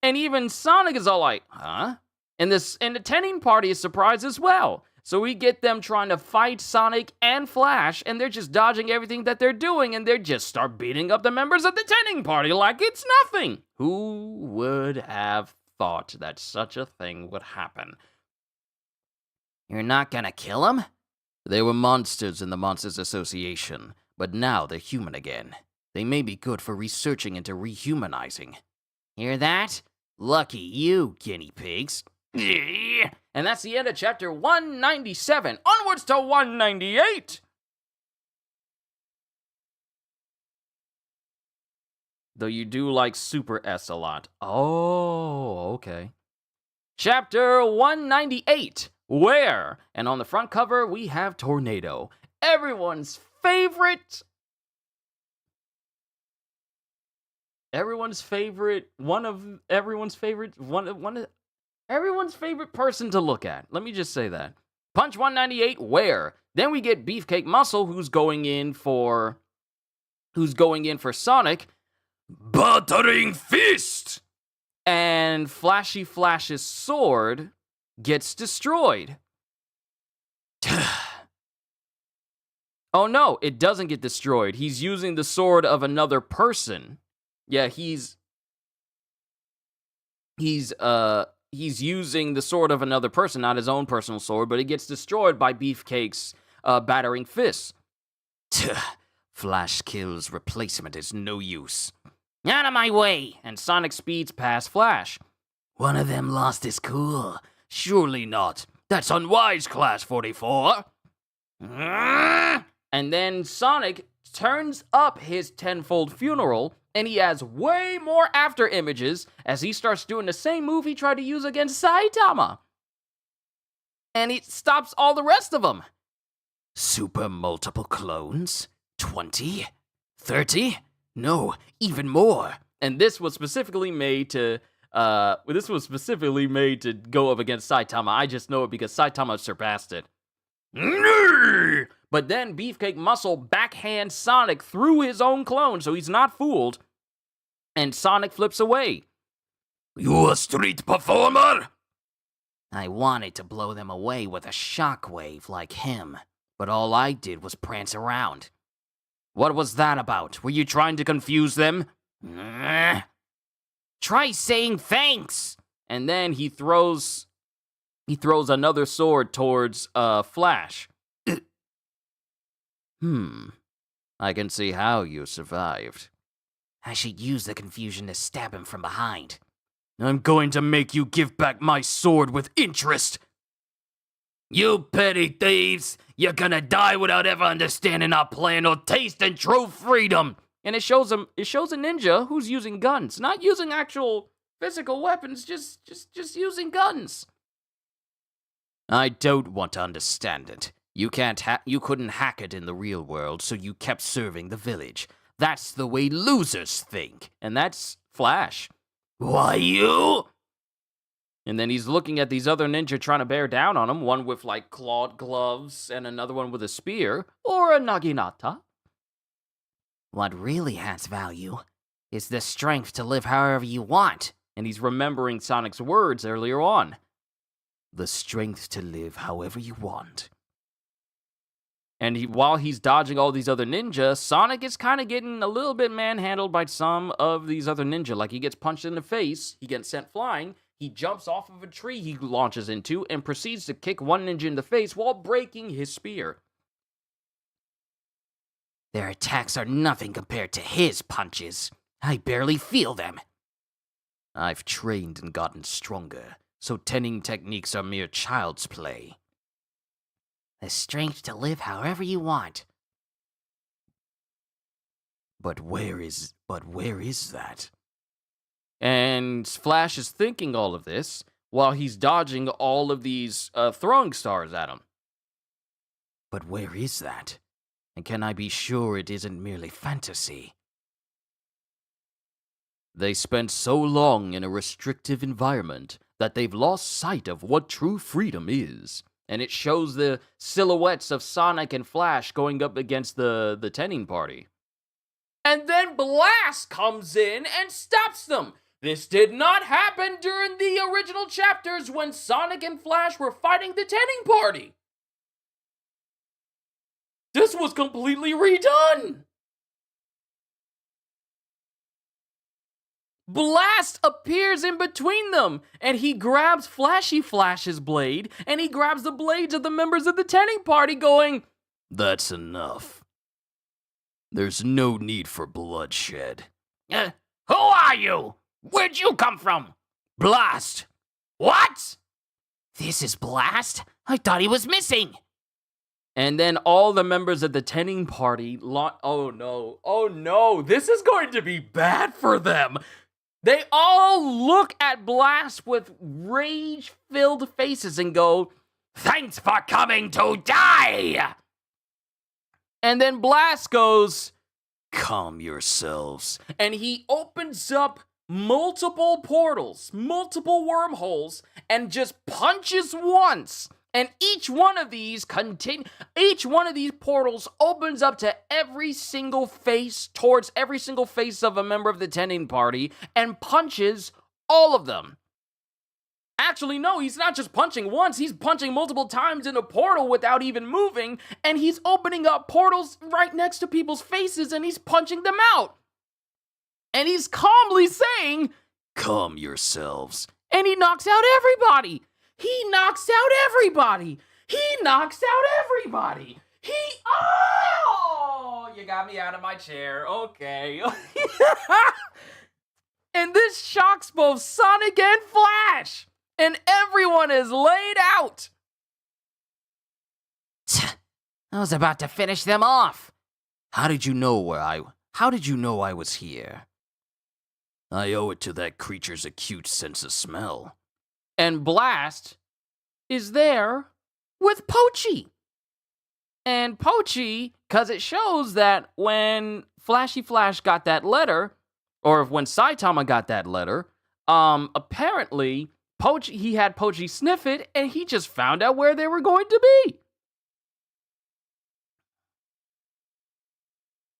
And even Sonic is all like, huh? And the tending party is surprised as well. So we get them trying to fight Sonic and Flash, and they're just dodging everything that they're doing, and they just start beating up the members of the tending party like it's nothing. Who would have thought that such a thing would happen? You're not gonna kill him? They were monsters in the Monsters Association, but now they're human again. They may be good for researching into rehumanizing. Hear that? Lucky you, guinea pigs. And that's the end of chapter 197. Onwards to 198. Though you do like Super S a lot. Oh, okay. Chapter 198. Where? And on the front cover, we have Tornado. Everyone's favorite. Everyone's favorite person to look at. Let me just say that. Punch 198, where? Then we get Beefcake Muscle, who's going in for Sonic. Battering Fist! And Flashy Flash's sword gets destroyed. Oh no, it doesn't get destroyed. He's using the sword of another person. Yeah, he's using the sword of another person, not his own personal sword, but it gets destroyed by Beefcake's battering fists. Flash Kill's replacement is no use. Out of my way! And Sonic speeds past Flash. One of them lost his cool. Surely not. That's unwise, Class 44. And then Sonic turns up his tenfold funeral, and he has way more after images as he starts doing the same move he tried to use against Saitama. And he stops all the rest of them. Super multiple clones? 20? 30? No, even more. And this was specifically made to go up against Saitama. I just know it because Saitama surpassed it. But then Beefcake Muscle backhands Sonic through his own clone, so he's not fooled. And Sonic flips away. You a street performer? I wanted to blow them away with a shockwave like him, but all I did was prance around. What was that about? Were you trying to confuse them? Try saying thanks! And then he throws another sword towards Flash. I can see how you survived. I should use the confusion to stab him from behind. I'm going to make you give back my sword with interest. You petty thieves! You're gonna die without ever understanding our plan or tasting true freedom! And it shows a ninja who's using guns. Not using actual physical weapons, just using guns. I don't want to understand it. You couldn't hack it in the real world, so you kept serving the village. That's the way losers think. And that's Flash. Why you? And then he's looking at these other ninja trying to bear down on him, one with like clawed gloves and another one with a spear or a naginata. What really has value is the strength to live however you want. And he's remembering Sonic's words earlier on. The strength to live however you want. And while he's dodging all these other ninja, Sonic is kind of getting a little bit manhandled by some of these other ninja. Like he gets punched in the face, he gets sent flying, he jumps off of a tree he launches into, and proceeds to kick one ninja in the face while breaking his spear. Their attacks are nothing compared to his punches. I barely feel them. I've trained and gotten stronger, so tending techniques are mere child's play. The strength to live however you want. But where is that? And Flash is thinking all of this while he's dodging all of these throwing stars at him. But where is that? And can I be sure it isn't merely fantasy? They spent so long in a restrictive environment that they've lost sight of what true freedom is. And it shows the silhouettes of Sonic and Flash going up against the tending party. And then Blast comes in and stops them. This did not happen during the original chapters when Sonic and Flash were fighting the tending party. This was completely redone. Blast appears in between them, and he grabs Flashy Flash's blade, and he grabs the blades of the members of the tending party going, "That's enough. There's no need for bloodshed." Who are you? Where'd you come from? Blast! What? This is Blast? I thought he was missing. And then all the members of the tending party, oh no, this is going to be bad for them. They all look at Blast with rage-filled faces and go, "Thanks for coming to die!" And then Blast goes, "Calm yourselves." And he opens up multiple portals, multiple wormholes, and just punches once. And each one of these portals opens up to every single face, towards every single face of a member of the tending party, and punches all of them. Actually, no, he's not just punching once, he's punching multiple times in a portal without even moving, and he's opening up portals right next to people's faces, and he's punching them out. And he's calmly saying, "Calm yourselves." And he knocks out everybody. He knocks out everybody. Oh, you got me out of my chair. Okay. And this shocks both Sonic and Flash. And everyone is laid out. I was about to finish them off. How did you know I was here? I owe it to that creature's acute sense of smell. And Blast is there with Pochi. And Pochi, because it shows that when Flashy Flash got that letter, or when Saitama got that letter, apparently he had Pochi sniff it, and he just found out where they were going to be.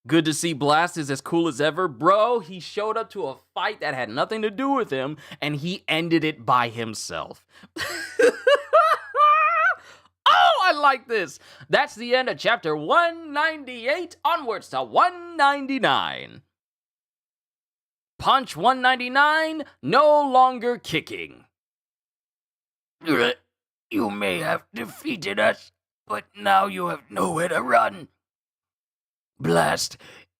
Good to see Blast is as cool as ever. Bro, he showed up to a fight that had nothing to do with him, and he ended it by himself. Oh, I like this. That's the end of chapter 198, onwards to 199. Punch 199, no longer kicking. You may have defeated us, but now you have nowhere to run. Blast,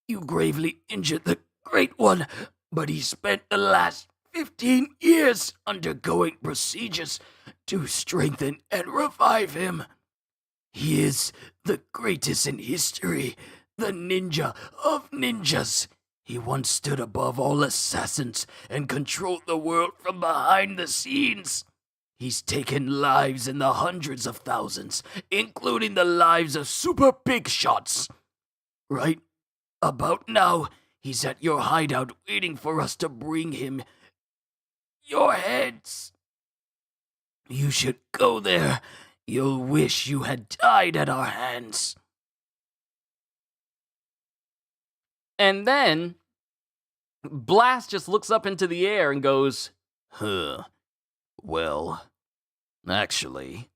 you gravely injured the Great One, but he spent the last 15 years undergoing procedures to strengthen and revive him. He is the greatest in history, the ninja of ninjas. He once stood above all assassins and controlled the world from behind the scenes. He's taken lives in the hundreds of thousands, including the lives of super big shots. Right about now, he's at your hideout waiting for us to bring him your heads. You should go there. You'll wish you had died at our hands. And then Blast just looks up into the air and goes, Well, actually,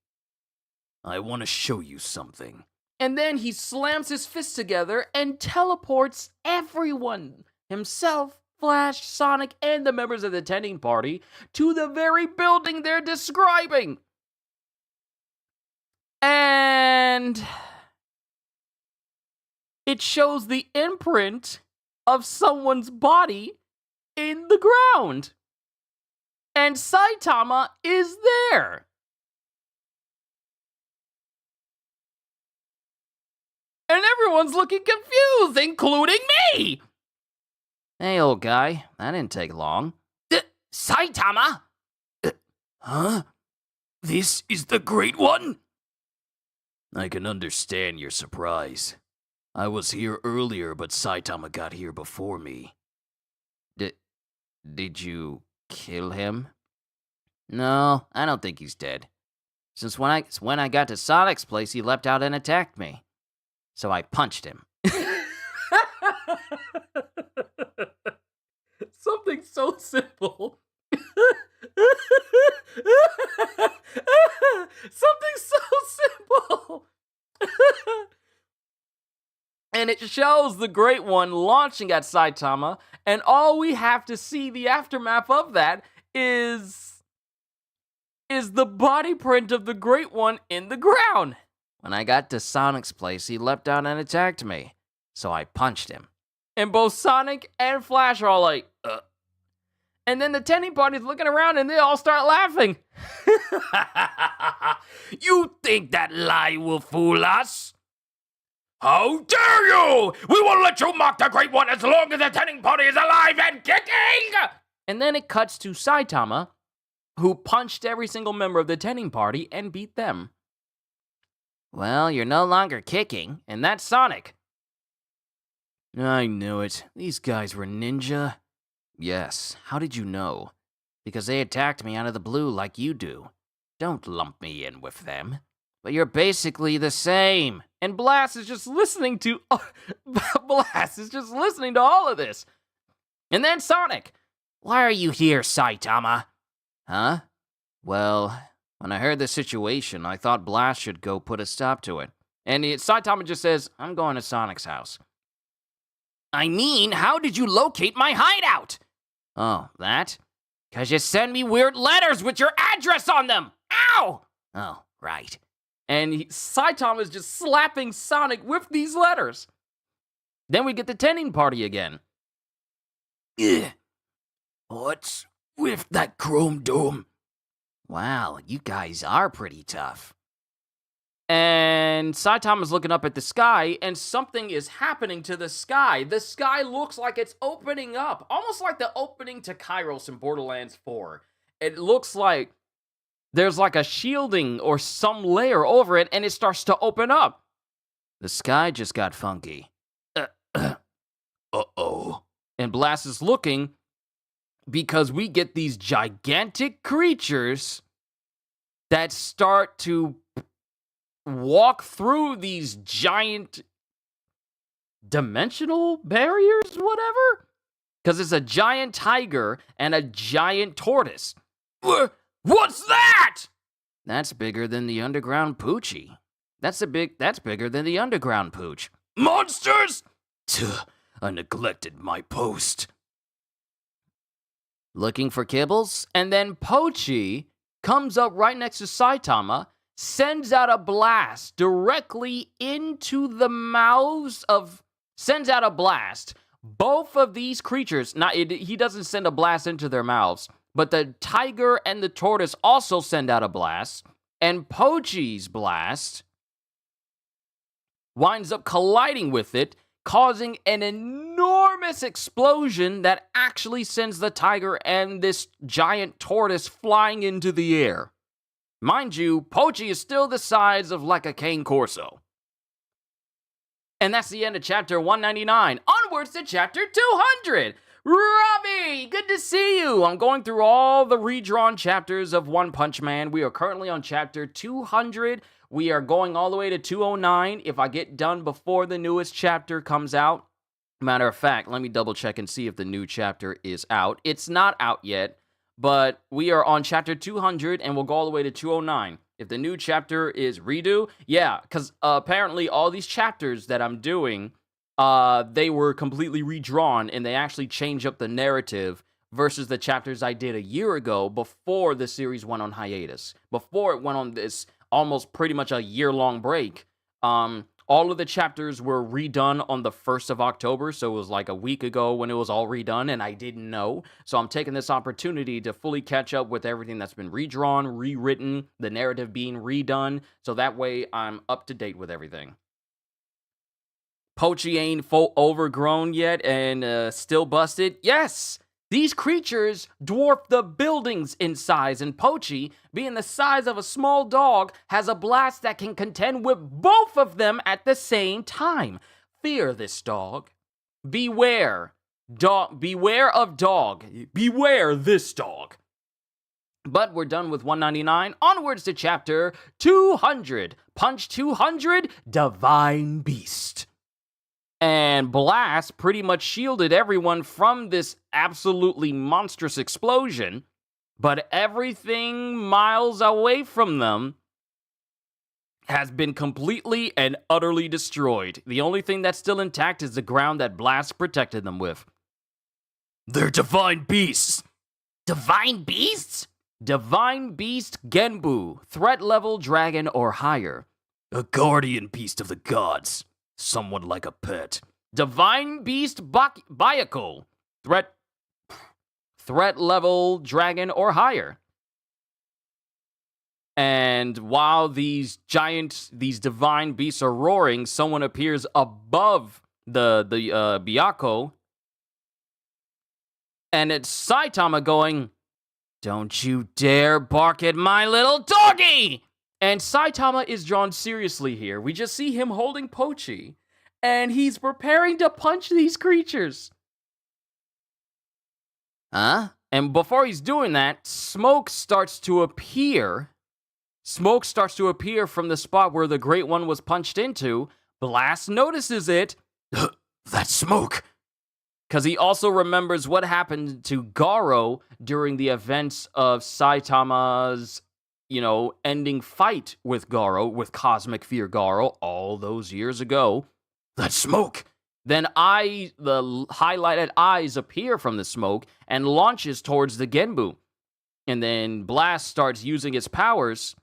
I want to show you something. and then he slams his fists together and teleports everyone, himself, Flash, Sonic, and the members of the attending party, to the very building they're describing. And it shows the imprint of someone's body in the ground. And Saitama is there. And everyone's looking confused, including me. Hey, old guy, that didn't take long. Saitama? Huh? This is the Great One? I can understand your surprise. I was here earlier, but Saitama got here before me. Did you kill him? No, I don't think he's dead. Since when I got to Sonic's place, he leapt out and attacked me. So I punched him. Something so simple. Something so simple. And it shows the Great One launching at Saitama, and all we have to see the aftermath of that is the body print of the Great One in the ground. When I got to Sonic's place, he leapt out and attacked me. So I punched him. And both Sonic and Flash are all like, And then the attending party's looking around and they all start laughing. You think that lie will fool us? How dare you! We will let you mock the Great One as long as the attending party is alive and kicking! And then it cuts to Saitama, who punched every single member of the attending party and beat them. Well, you're no longer kicking, and that's Sonic. I knew it. These guys were ninja. Yes, how did you know? Because they attacked me out of the blue like you do. Don't lump me in with them. But you're basically the same. And Blast is just listening to all of this. And then Sonic. Why are you here, Saitama? Huh? Well, when I heard the situation, I thought Blast should go put a stop to it. And Saitama just says, I'm going to Sonic's house. I mean, how did you locate my hideout? Oh, that? 'Cause you send me weird letters with your address on them. Ow! Oh, right. And Saitama is just slapping Sonic with these letters. Then we get the attending party again. Ugh. What's with that chrome dome? Wow, you guys are pretty tough. And Saitama's looking up at the sky, and something is happening to the sky. The sky looks like it's opening up, almost like the opening to Kairos in Borderlands 4. It looks like there's like a shielding or some layer over it, and it starts to open up. The sky just got funky. Uh-oh. And Blast is looking because we get these gigantic creatures that start to walk through these giant dimensional barriers, whatever. Because it's a giant tiger and a giant tortoise. What's that? That's bigger than the underground Poochie. That's bigger than the underground Pooch. Monsters? I neglected my post. Looking for kibbles? And then Pochi comes up right next to Saitama, sends out a blast directly into the mouths of... Sends out a blast. Both of these creatures... he doesn't send a blast into their mouths, but the tiger and the tortoise also send out a blast. And Pochi's blast winds up colliding with it, causing an enormous explosion that actually sends the tiger and this giant tortoise flying into the air. Mind you, Pochi is still the size of like a cane corso. And that's the end of chapter 199. Onwards to chapter 200. Ravi, good good to see you. I'm going through all the redrawn chapters of One Punch Man. We are currently on chapter 200. We are going all the way to 209 if I get done before the newest chapter comes out. Matter of fact, let me double check and see if the new chapter is out. It's not out yet, but we are on chapter 200 and we'll go all the way to 209. If the new chapter is redo, yeah, because apparently all these chapters that I'm doing, they were completely redrawn and they actually change up the narrative versus the chapters I did a year ago before the series went on hiatus. Before it went on this almost pretty much a year-long break. All of the chapters were redone on the 1st of October, so it was like a week ago when it was all redone, and I didn't know. So I'm taking this opportunity to fully catch up with everything that's been redrawn, rewritten, the narrative being redone, so that way I'm up to date with everything. Pochi ain't overgrown yet and still busted? Yes! These creatures dwarf the buildings in size, and Pochi, being the size of a small dog, has a blast that can contend with both of them at the same time. Fear this dog. Beware. Beware of dog. Beware this dog. But we're done with 199. Onwards to chapter 200. Punch 200, Divine Beast. And Blast pretty much shielded everyone from this absolutely monstrous explosion, but everything miles away from them has been completely and utterly destroyed. The only thing that's still intact is the ground that Blast protected them with. They're divine beasts! Divine beasts? Divine Beast Genbu, threat level dragon or higher. A guardian beast of the gods. Someone like a pet. Divine Beast Byakul, threat level dragon or higher. And while these divine beasts are roaring, someone appears above the Byakul, and it's Saitama going, "Don't you dare bark at my little doggy!" And Saitama is drawn seriously here. We just see him holding Pochi, and he's preparing to punch these creatures. Huh? And before he's doing that, smoke starts to appear. Smoke starts to appear from the spot where the Great One was punched into. Blast notices it. That's smoke! Because he also remembers what happened to Garo during the events of Saitama's ending fight with Garo, with Cosmic Fear Garo, all those years ago. That's smoke! Then the highlighted eyes appear from the smoke and launches towards the Genbu. And then Blast starts using its powers.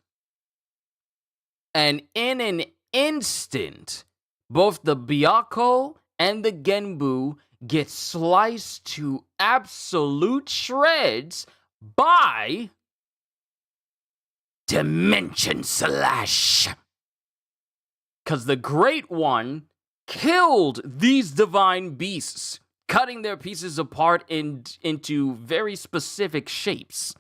And in an instant, both the Byakko and the Genbu get sliced to absolute shreds by Dimension Slash. Because the Great One killed these divine beasts, cutting their pieces apart into very specific shapes.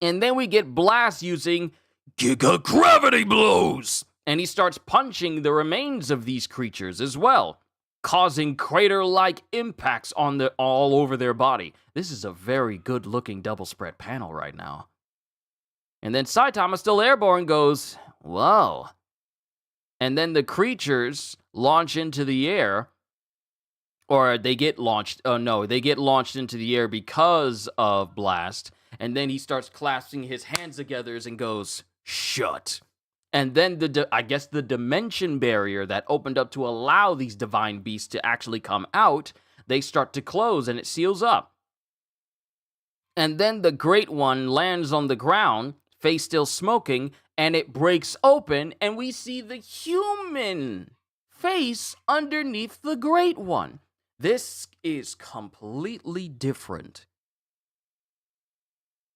And then we get Blast using Giga Gravity Blows! And he starts punching the remains of these creatures as well, causing crater-like impacts all over their body. This is a very good-looking double-spread panel right now. And then Saitama, still airborne, goes, "Whoa." And then the creatures launch into the air, or they get launched. Oh no, they get launched into the air because of Blast. And then he starts clasping his hands together and goes, "Shut." And then the dimension barrier that opened up to allow these divine beasts to actually come out, they start to close and it seals up. And then the Great One lands on the ground, face still smoking, and it breaks open, and we see the human face underneath the Great One. This is completely different.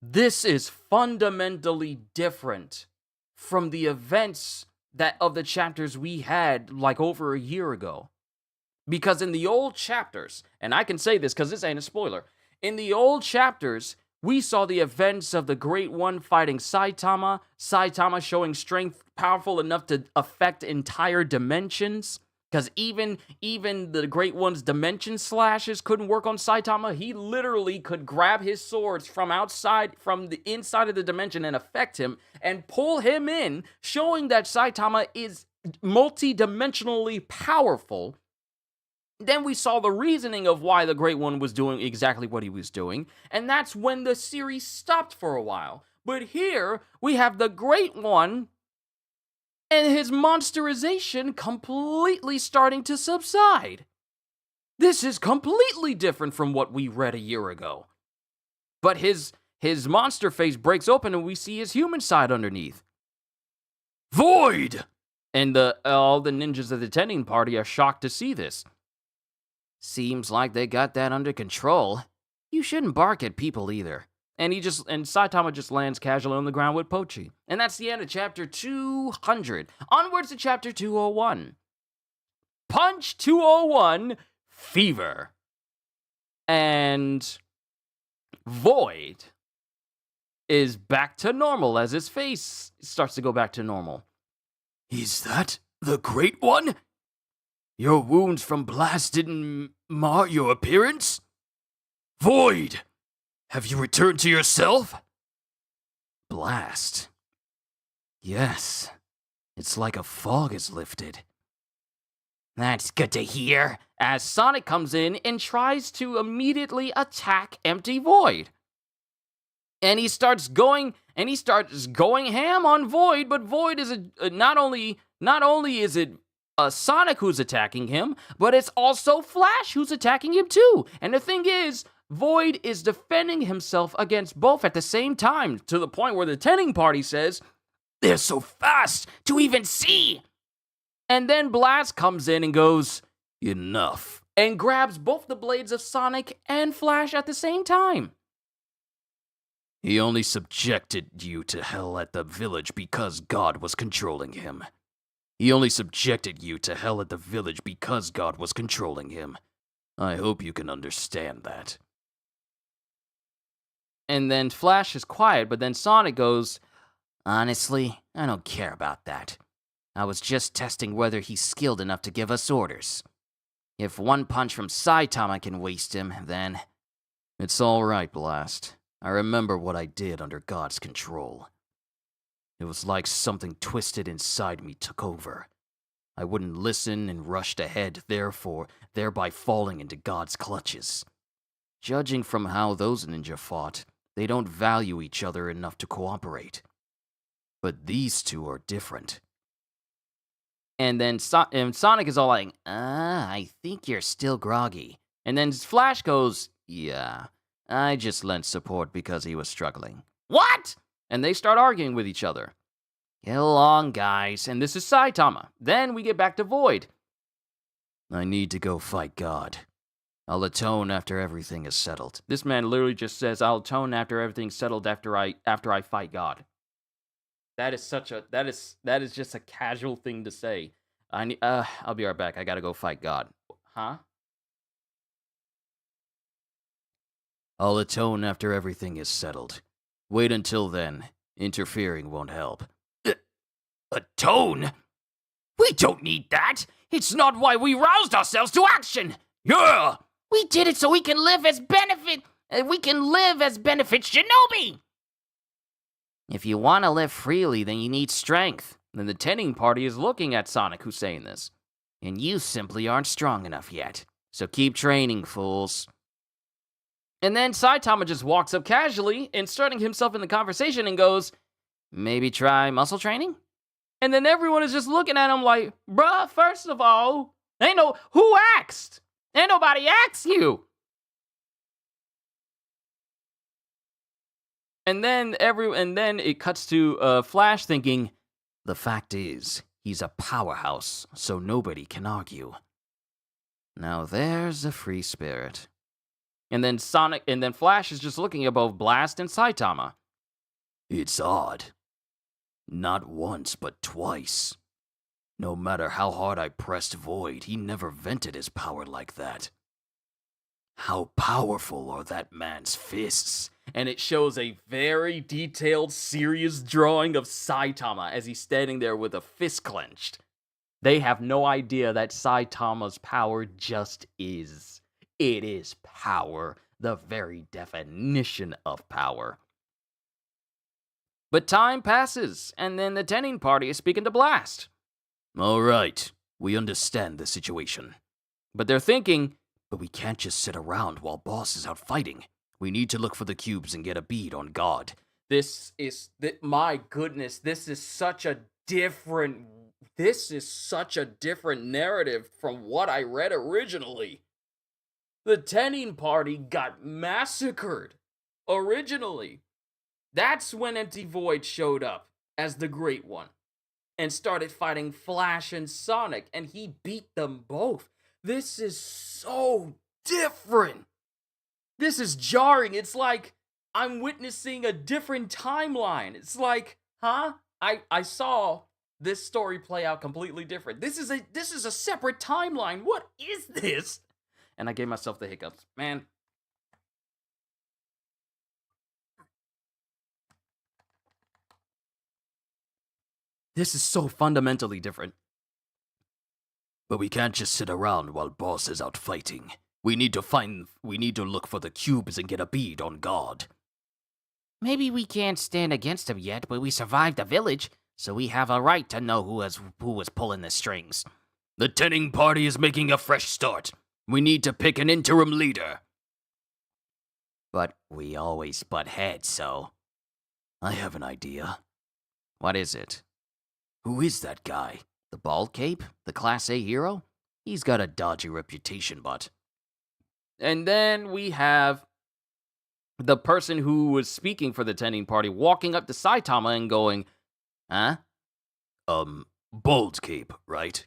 This is fundamentally different from the events of the chapters we had like over a year ago. Because in the old chapters, and I can say this because this ain't a spoiler, in the old chapters, we saw the events of the Great One fighting Saitama showing strength powerful enough to affect entire dimensions, Because even the Great One's dimension slashes couldn't work on Saitama. He literally could grab his swords from the inside of the dimension and affect him and pull him in, showing that Saitama is multi-dimensionally powerful. Then we saw the reasoning of why the Great One was doing exactly what he was doing, and that's when the series stopped for a while. But here, we have the Great One and his monsterization completely starting to subside. This is completely different from what we read a year ago. But his monster face breaks open and we see his human side underneath. Void! And all the ninjas of the tending party are shocked to see this. Seems like they got that under control. You shouldn't bark at people either. And Saitama just lands casually on the ground with Pochi. And that's the end of chapter 200. Onwards to chapter 201. Punch 201, Fever. And Void is back to normal as his face starts to go back to normal. Is that the Great One? Your wounds from blast didn't mar your appearance? Void! Have you returned to yourself? Blast. Yes. It's like a fog has lifted. That's good to hear, as Sonic comes in and tries to immediately attack Empty Void. And he starts going ham on Void, but Void is not only is it Sonic who's attacking him, but it's also Flash who's attacking him too. And the thing is, Void is defending himself against both at the same time, to the point where the tending party says, "They're so fast to even see!" And then Blast comes in and goes, "Enough," and grabs both the blades of Sonic and Flash at the same time. He only subjected you to hell at the village because God was controlling him. He only subjected you to hell at the village because God was controlling him. I hope you can understand that. And then Flash is quiet, but then Sonic goes, Honestly, I don't care about that. I was just testing whether he's skilled enough to give us orders. If one punch from Saitama can waste him, then... It's all right, Blast. I remember what I did under God's control. It was like something twisted inside me took over. I wouldn't listen and rushed ahead, thereby falling into God's clutches. Judging from how those ninja fought, they don't value each other enough to cooperate. But these two are different. And then Sonic is all like, I think you're still groggy. And then Flash goes, Yeah, I just lent support because he was struggling. What? And they start arguing with each other. Get along, guys. And this is Saitama. Then we get back to Void. I need to go fight God. I'll atone after everything is settled. This man literally just says, I'll atone after everything's settled after I fight God. That is just a casual thing to say. I'll be right back. I gotta go fight God. Huh? I'll atone after everything is settled. Wait until then. Interfering won't help. Atone? We don't need that. It's not why we roused ourselves to action. Yeah! We did it so we can live as benefit Shinobi! If you want to live freely, then you need strength. Then the tending party is looking at Sonic, who's saying this. And you simply aren't strong enough yet. So keep training, fools. And then Saitama just walks up casually, inserting himself in the conversation and goes, Maybe try muscle training? And then everyone is just looking at him like, bruh, first of all, who asked? Ain't nobody asked you. And then it cuts to Flash thinking, the fact is, he's a powerhouse, so nobody can argue. Now there's a free spirit. And then Flash is just looking at both Blast and Saitama. It's odd. Not once, but twice. No matter how hard I pressed Void, he never vented his power like that. How powerful are that man's fists? And it shows a very detailed, serious drawing of Saitama as he's standing there with a fist clenched. They have no idea that Saitama's power just is. It is power, the very definition of power. But time passes, and then the Tenin party is speaking to Blast. All right, we understand the situation. But they're thinking, But we can't just sit around while Boss is out fighting. We need to look for the cubes and get a bead on God. my goodness, this is such a different narrative from what I read originally. The Tenin party got massacred originally. That's when Empty Void showed up as the Great One and started fighting Flash and Sonic, and he beat them both. This is so different. This is jarring. It's like I'm witnessing a different timeline. It's like, huh? I saw this story play out completely different. This is a separate timeline. What is this? And I gave myself the hiccups. Man. This is so fundamentally different. But we can't just sit around while Boss is out fighting. We need to look for the cubes and get a bead on God. Maybe we can't stand against him yet, but we survived the village, so we have a right to know who was pulling the strings. The Tenin party is making a fresh start. We need to pick an interim leader. But we always butt heads, so... I have an idea. What is it? Who is that guy? The bald cape? The Class A hero? He's got a dodgy reputation, but... And then we have the person who was speaking for the Tenin party walking up to Saitama and going, huh? Bald cape, right?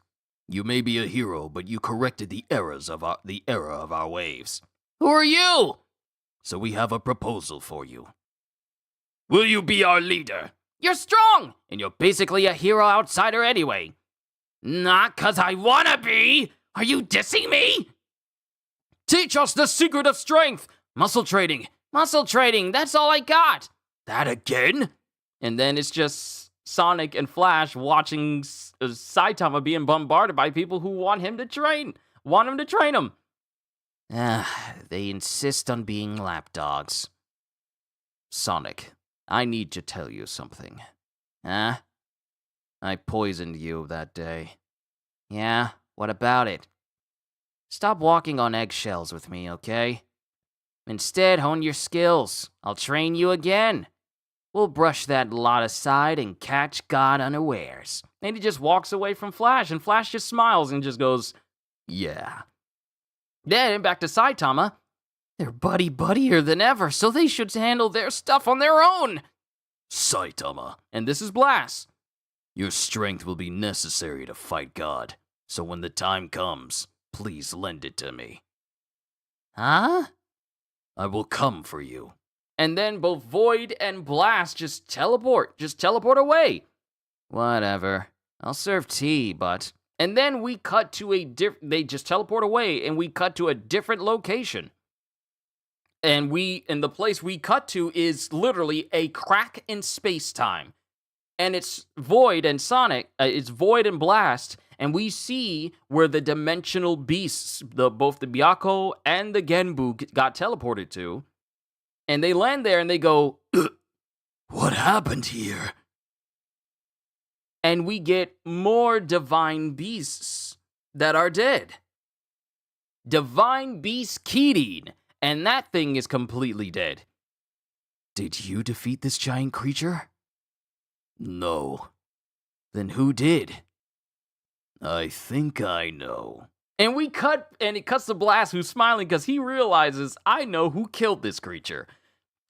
You may be a hero, but you corrected the error of our waves. Who are you? So we have a proposal for you. Will you be our leader? You're strong, and you're basically a hero outsider anyway. Not 'cause I wanna be! Are you dissing me? Teach us the secret of strength! Muscle trading! Muscle trading, that's all I got! That again? And then it's just Sonic and Flash watching Saitama being bombarded by people who want him to train him. They insist on being lapdogs. Sonic, I need to tell you something. Huh? I poisoned you that day. Yeah, what about it? Stop walking on eggshells with me, okay? Instead, hone your skills. I'll train you again. We'll brush that lot aside and catch God unawares. And he just walks away from Flash, and Flash just smiles and just goes, yeah. Then back to Saitama. They're buddier than ever, so they should handle their stuff on their own. Saitama. And this is Blast. Your strength will be necessary to fight God, so when the time comes, please lend it to me. Huh? I will come for you. And then both Void and Blast just teleport away. Whatever. I'll serve tea, but... And then we cut to they just teleport away, and we cut to a different location. And the place we cut to is literally a crack in space-time. And it's Void and Sonic, it's Void and Blast, and we see where the dimensional beasts, both the Byakko and the Genbu got teleported to. And they land there and they go, what happened here? And we get more divine beasts that are dead. Divine Beast Keating, and that thing is completely dead. Did you defeat this giant creature? No. Then who did? I think I know. And it cuts to Blast, who's smiling because he realizes, I know who killed this creature.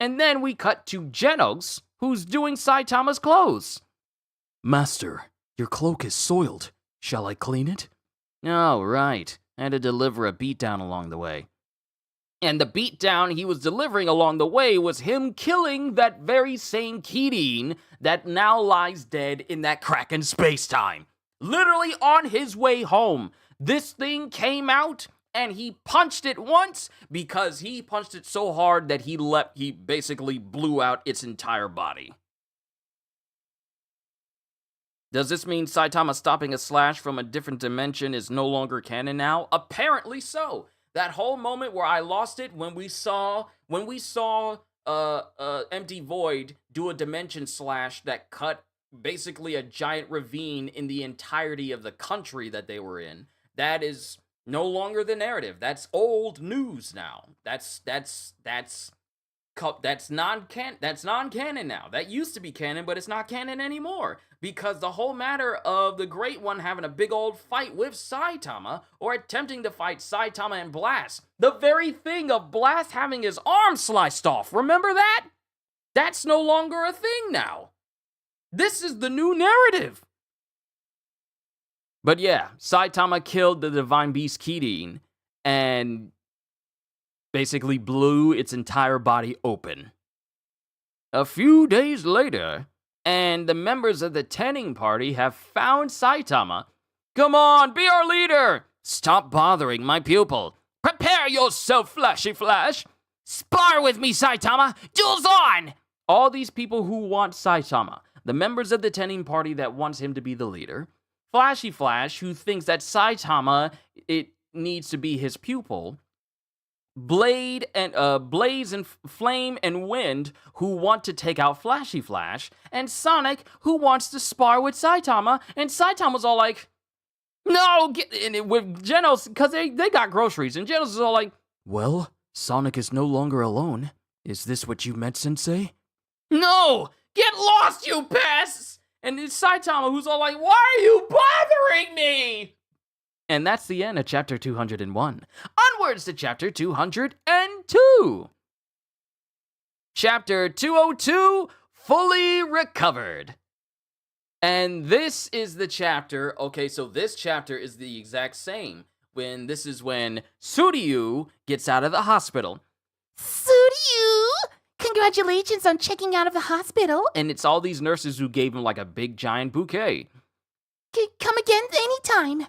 And then we cut to Genos, who's doing Saitama's clothes. Master, your cloak is soiled. Shall I clean it? Oh, right. I had to deliver a beatdown along the way. And the beatdown he was delivering along the way was him killing that very same Keating that now lies dead in that crack in space-time. Literally on his way home. This thing came out and he punched it once because he punched it so hard that he basically blew out its entire body. Does this mean Saitama stopping a slash from a different dimension is no longer canon now? Apparently so. That whole moment where I lost it when we saw Empty Void do a dimension slash that cut basically a giant ravine in the entirety of the country that they were in. That is no longer the narrative. That's old news now. That's non-canon now. That used to be canon, but it's not canon anymore. Because the whole matter of the Great One having a big old fight with Saitama, or attempting to fight Saitama and Blast, the very thing of Blast having his arm sliced off, remember that? That's no longer a thing now. This is the new narrative. But yeah, Saitama killed the Divine Beast Kirin, and basically blew its entire body open. A few days later, and the members of the Tenning Party have found Saitama. Come on, be our leader! Stop bothering my pupil. Prepare yourself, Flashy Flash! Spar with me, Saitama! Duels on! All these people who want Saitama. The members of the Tenning Party that wants him to be the leader. Flashy Flash, who thinks that Saitama, it needs to be his pupil. Blaze and Flame and Wind, who want to take out Flashy Flash, and Sonic, who wants to spar with Saitama, and Saitama's all like, no, with Genos, because they got groceries, and Genos is all like, Well, Sonic is no longer alone. Is this what you meant, Sensei? no, get lost, you pests! And it's Saitama who's all like, why are you bothering me? And that's the end of chapter 201. Onwards to chapter 202. Chapter 202, Fully Recovered. And this is the chapter, okay, so this chapter is the exact same. This is when Suryu gets out of the hospital. Suryu! Congratulations on checking out of the hospital. And it's all these nurses who gave him like a big giant bouquet. Come again anytime.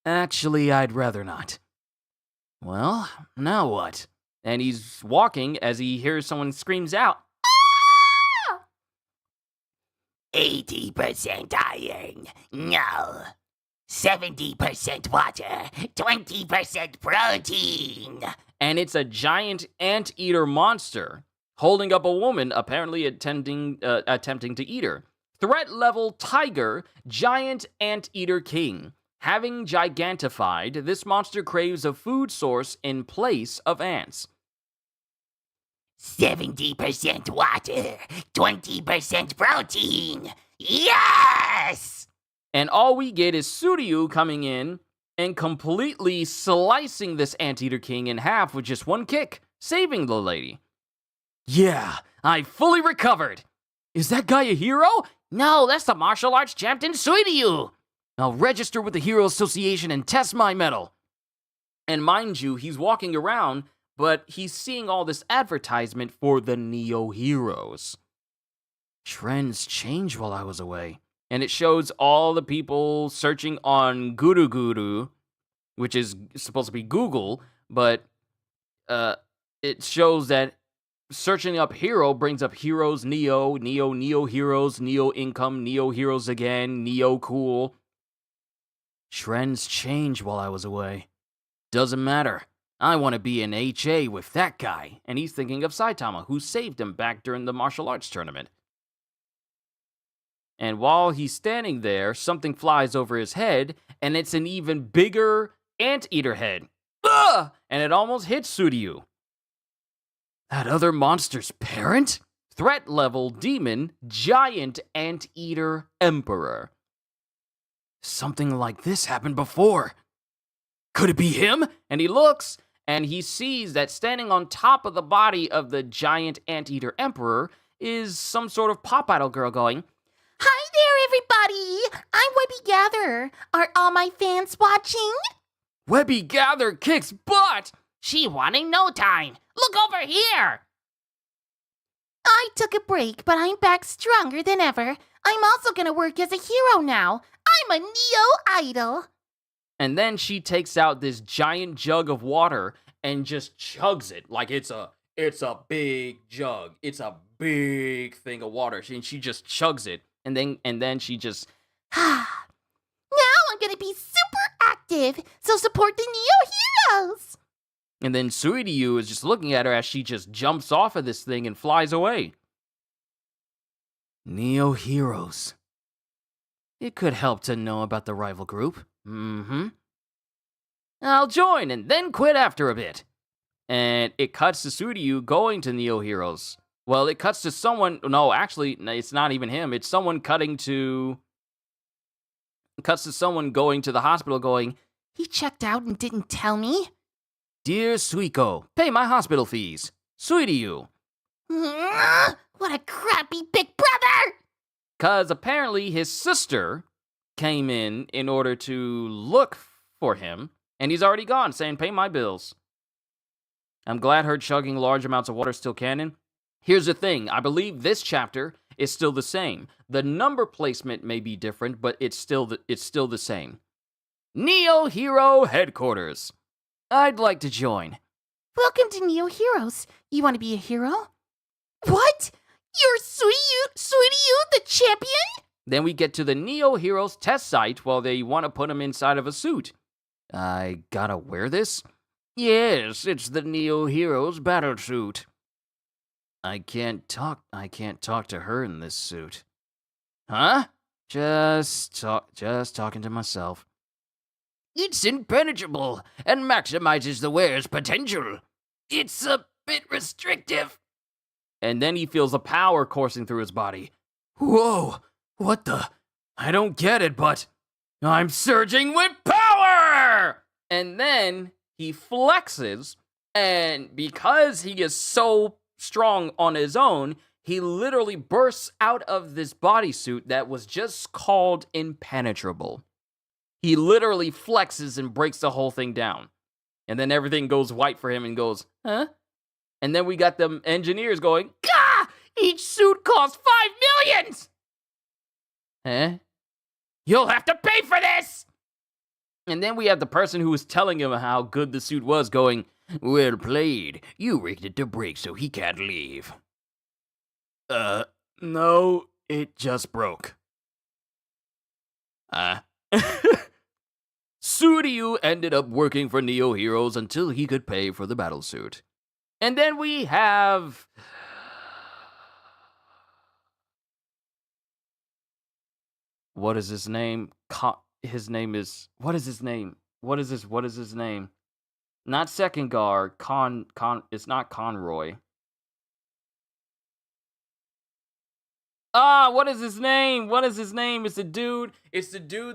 Actually, I'd rather not. Well, now what? And he's walking as he hears someone screams out, 80% iron. No. 70% water. 20% protein. and it's a giant anteater monster holding up a woman, apparently attempting to eat her. Threat level Tiger, giant anteater king. Having gigantified, this monster craves a food source in place of ants. 70% water, 20% protein. Yes! And all we get is Suryu coming in and completely slicing this anteater king in half with just one kick, saving the lady. Yeah, I fully recovered. Is that guy a hero? No, that's the martial arts champion Suryu. I'll register with the Hero Association and test my medal. And mind you, he's walking around, but he's seeing all this advertisement for the Neo Heroes. Trends change while I was away. And it shows all the people searching on Guru Guru, which is supposed to be Google, but it shows that searching up hero brings up heroes, Neo heroes, Neo income, Neo heroes again, Neo cool. Trends change while I was away. Doesn't matter. I want to be an HA with that guy. And he's thinking of Saitama, who saved him back during the martial arts tournament. And while he's standing there, something flies over his head, and it's an even bigger anteater head. Ugh! And it almost hits Suryu. That other monster's parent? Threat level demon, giant anteater emperor. Something like this happened before. Could it be him? And he looks, and he sees that standing on top of the body of the giant anteater emperor is some sort of pop idol girl going, Hi there, everybody! I'm Webby Gather. Are all my fans watching? Webby Gather kicks butt! She won in no time. Look over here. I took a break, but I'm back stronger than ever. I'm also gonna work as a hero now. I'm a Neo Idol. And then she takes out this giant jug of water and just chugs it like it's a big jug. It's a big thing of water. And she just chugs it. And then she just Now I'm gonna be super active, so support the Neo Heroes! And then Suiryu is just looking at her as she just jumps off of this thing and flies away. Neo Heroes. It could help to know about the rival group. I'll join and then quit after a bit. And it cuts to Suiryu going to Neo Heroes. Well, it cuts to someone... No, actually, it's not even him. It's someone cutting to... It cuts to someone going to the hospital going, He checked out and didn't tell me? Dear Suiko, pay my hospital fees. Suiryu. What a crappy big brother! Because apparently his sister came in order to look for him, and he's already gone, saying, pay my bills. I'm glad her chugging large amounts of water is still canon. Here's the thing, I believe this chapter is still the same. The number placement may be different, but it's still the same. Neo Hero Headquarters. I'd like to join. Welcome to Neo Heroes. You want to be a hero? What? You're Suiryu, the champion? Then we get to the Neo Heroes test site while they want to put him inside of a suit. I gotta wear this? Yes, it's the Neo Heroes battle suit. I can't talk to her in this suit. Huh? Just talking to myself. It's impenetrable and maximizes the wearer's potential. It's a bit restrictive. And then he feels a power coursing through his body. Whoa! What the? I don't get it, but I'm surging with power! And then he flexes, and because he is so strong on his own, he literally bursts out of this bodysuit that was just called impenetrable. He literally flexes and breaks the whole thing down. And then everything goes white for him and goes, huh? And then we got the engineers going, Gah! Each suit costs 5 million! Huh? You'll have to pay for this! And then we have the person who was telling him how good the suit was going, well played. You rigged it to break so he can't leave. No, it just broke. Suiryu ended up working for Neo Heroes until he could pay for the battlesuit. And then we have... What is his name? His name is... What is his name? What is his name? Not Second Guard. It's not Conroy. What is his name? It's the dude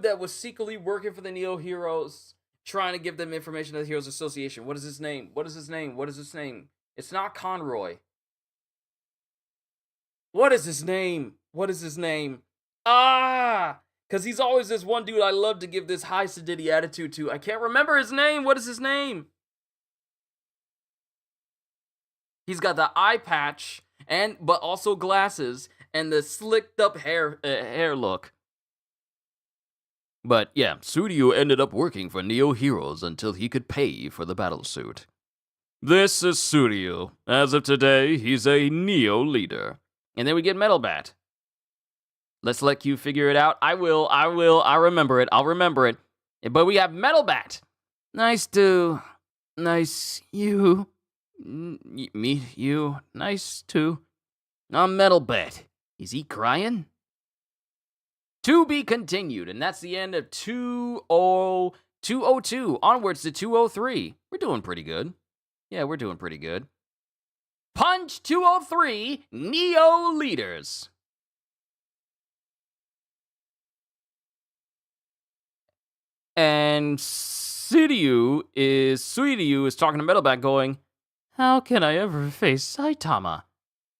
that was secretly working for the Neo Heroes, trying to give them information to the Heroes Association. What is his name? It's not Conroy. What is his name? Because he's always this one dude I love to give this high sedity attitude to. I can't remember his name. What is his name? He's got the eye patch, but also glasses, and the slicked up hair look. But yeah, Suiryu ended up working for Neo Heroes until he could pay for the battlesuit. This is Suiryu. As of today, he's a Neo leader. And then we get Metal Bat. Let's let you figure it out. I will. I'll remember it. But we have Metal Bat. Nice you. Meet you. Nice to. I'm Metal Bat. Is he crying? To be continued, and that's the end of 202. Onwards to 203. We're doing pretty good. Yeah, we're doing pretty good. Punch 203, Neo Leaders. And Suiryu is talking to Metal Bat going, how can I ever face Saitama?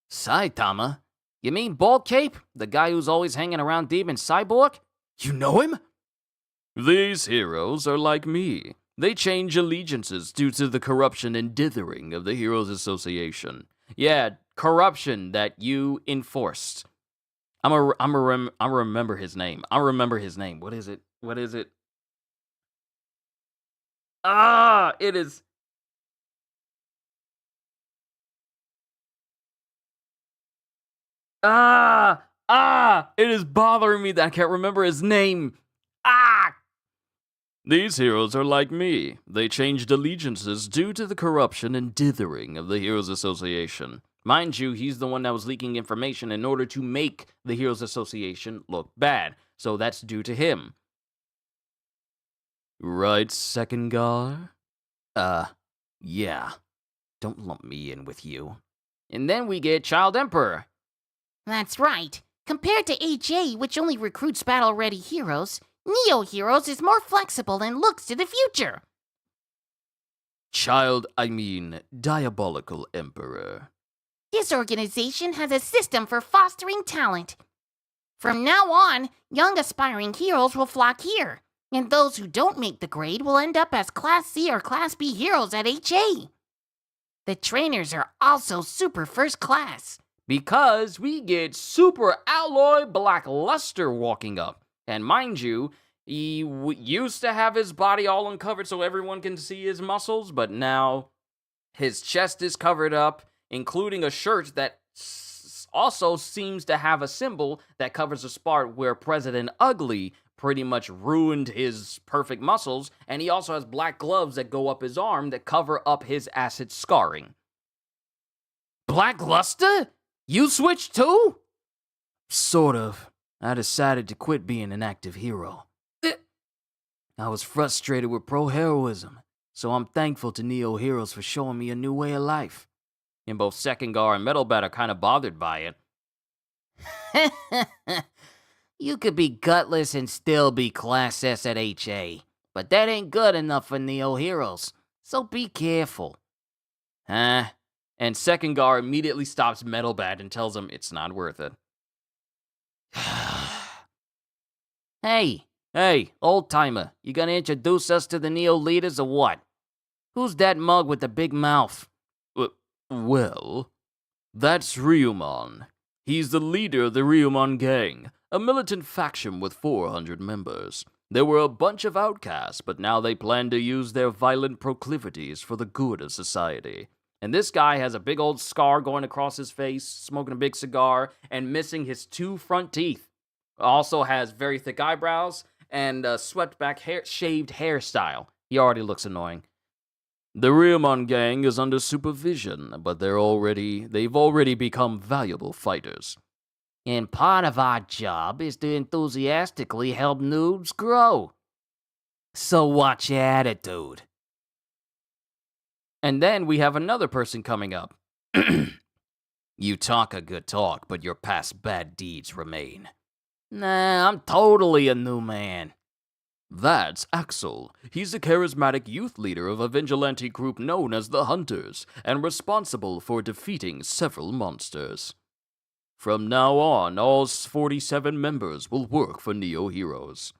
Saitama? You mean Bald Cape? The guy who's always hanging around Demon Cyborg? You know him? These heroes are like me. They change allegiances due to the corruption and dithering of the Heroes Association. Yeah, corruption that you enforced. I'm remember his name. What is it? It is... It is bothering me that I can't remember his name. These heroes are like me. They changed allegiances due to the corruption and dithering of the Heroes Association. Mind you, he's the one that was leaking information in order to make the Heroes Association look bad. So that's due to him. Right, Second Gar? Yeah. Don't lump me in with you. And then we get Child Emperor. That's right. Compared to HA, which only recruits battle-ready heroes, Neo Heroes is more flexible and looks to the future. Diabolical Emperor. This organization has a system for fostering talent. From now on, young aspiring heroes will flock here, and those who don't make the grade will end up as Class C or Class B heroes at HA. The trainers are also super first class. Because we get Super Alloy Blackluster walking up. And mind you, he used to have his body all uncovered so everyone can see his muscles, but now his chest is covered up, including a shirt that also seems to have a symbol that covers a spot where President Ugly pretty much ruined his perfect muscles, and he also has black gloves that go up his arm that cover up his acid scarring. Blackluster? You switched too? Sort of. I decided to quit being an active hero. I was frustrated with pro-heroism, so I'm thankful to Neo Heroes for showing me a new way of life. And both Sekengar and Metalbat are kind of bothered by it. You could be gutless and still be Class S at HA, but that ain't good enough for Neo Heroes, so be careful. And Sekengar immediately stops Metalbat and tells him it's not worth it. Hey, old-timer, you gonna introduce us to the Neo leaders or what? Who's that mug with the big mouth? Well, that's Ryumon. He's the leader of the Ryumon Gang, a militant faction with 400 members. They were a bunch of outcasts, but now they plan to use their violent proclivities for the good of society. And this guy has a big old scar going across his face, smoking a big cigar, and missing his 2 front teeth. Also has very thick eyebrows and a swept back shaved hairstyle. He already looks annoying. The Ryumon Gang is under supervision, but they've already become valuable fighters. And part of our job is to enthusiastically help noobs grow. So watch your attitude. And then we have another person coming up. You talk a good talk, but your past bad deeds remain. Nah, I'm totally a new man. That's Axel. He's a charismatic youth leader of a vigilante group known as the Hunters, and responsible for defeating several monsters. From now on, all 47 members will work for Neo Heroes.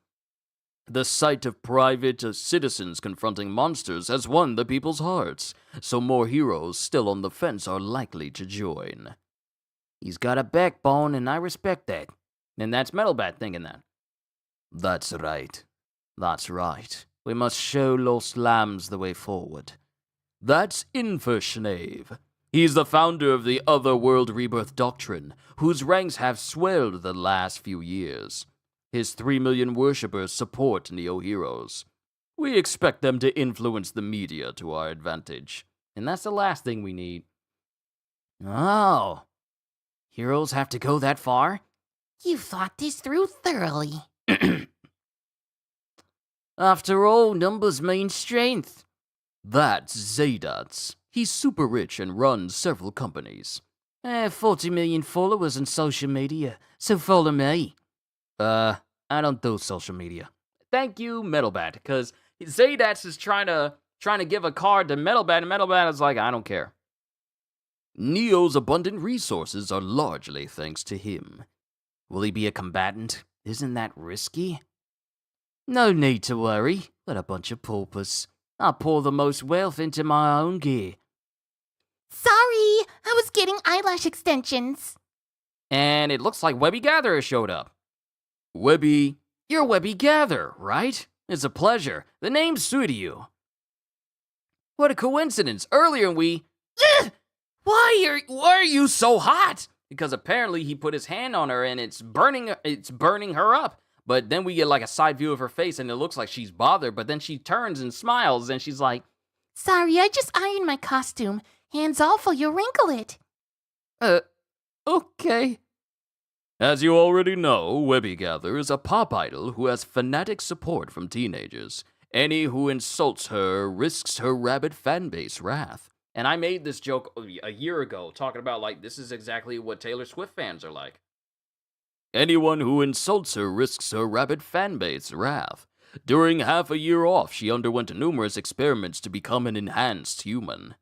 The sight of private citizens confronting monsters has won the people's hearts, so more heroes still on the fence are likely to join. He's got a backbone, and I respect that. And that's Metalbat thinking that. That's right. We must show Los Lambs the way forward. That's Infershnave. He's the founder of the Otherworld Rebirth Doctrine, whose ranks have swelled the last few years. His 3 million worshippers support Neo Heroes. We expect them to influence the media to our advantage. And that's the last thing we need. Oh. Heroes have to go that far? You've thought this through thoroughly. After all, numbers mean strength. That's Zadats. He's super rich and runs several companies. 40 million followers on social media, so follow me. I don't do social media. Thank you, Metalbat, because Zadats is trying to give a card to Metalbat, and Metalbat is like, I don't care. Neo's abundant resources are largely thanks to him. Will he be a combatant? Isn't that risky? No need to worry. What a bunch of paupers. I'll pour the most wealth into my own gear. Sorry, I was getting eyelash extensions. And it looks like Webby Gatherer showed up. Webby, you're Webby Gather, right? It's a pleasure. The name's suited you. What a coincidence. Earlier we... Why are you so hot? because apparently he put his hand on her and it's burning her up. But then we get like a side view of her face and it looks like she's bothered, but then she turns and smiles and she's like, Sorry, I just ironed my costume. Hands off or you'll wrinkle it. Okay. As you already know, Webby Gather is a pop idol who has fanatic support from teenagers. Any who insults her risks her rabid fanbase wrath. And I made this joke a year ago, talking about, like, this is exactly what Taylor Swift fans are like. Anyone who insults her risks her rabid fanbase wrath. During half a year off, she underwent numerous experiments to become an enhanced human.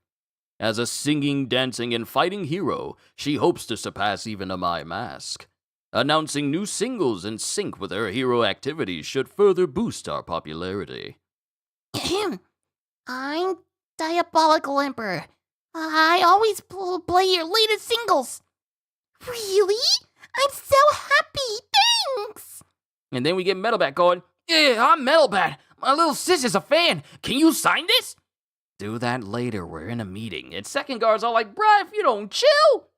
As a singing, dancing, and fighting hero, she hopes to surpass even a My Mask. Announcing new singles in sync with her hero activities should further boost our popularity. I'm Diabolical Emperor. I always play your latest singles. Really? I'm so happy. Thanks. And then we get Metalbat going, yeah, I'm Metalbat. My little sis is a fan. Can you sign this? Do that later. We're in a meeting. And Second Guard's all like, bruh, if you don't chill.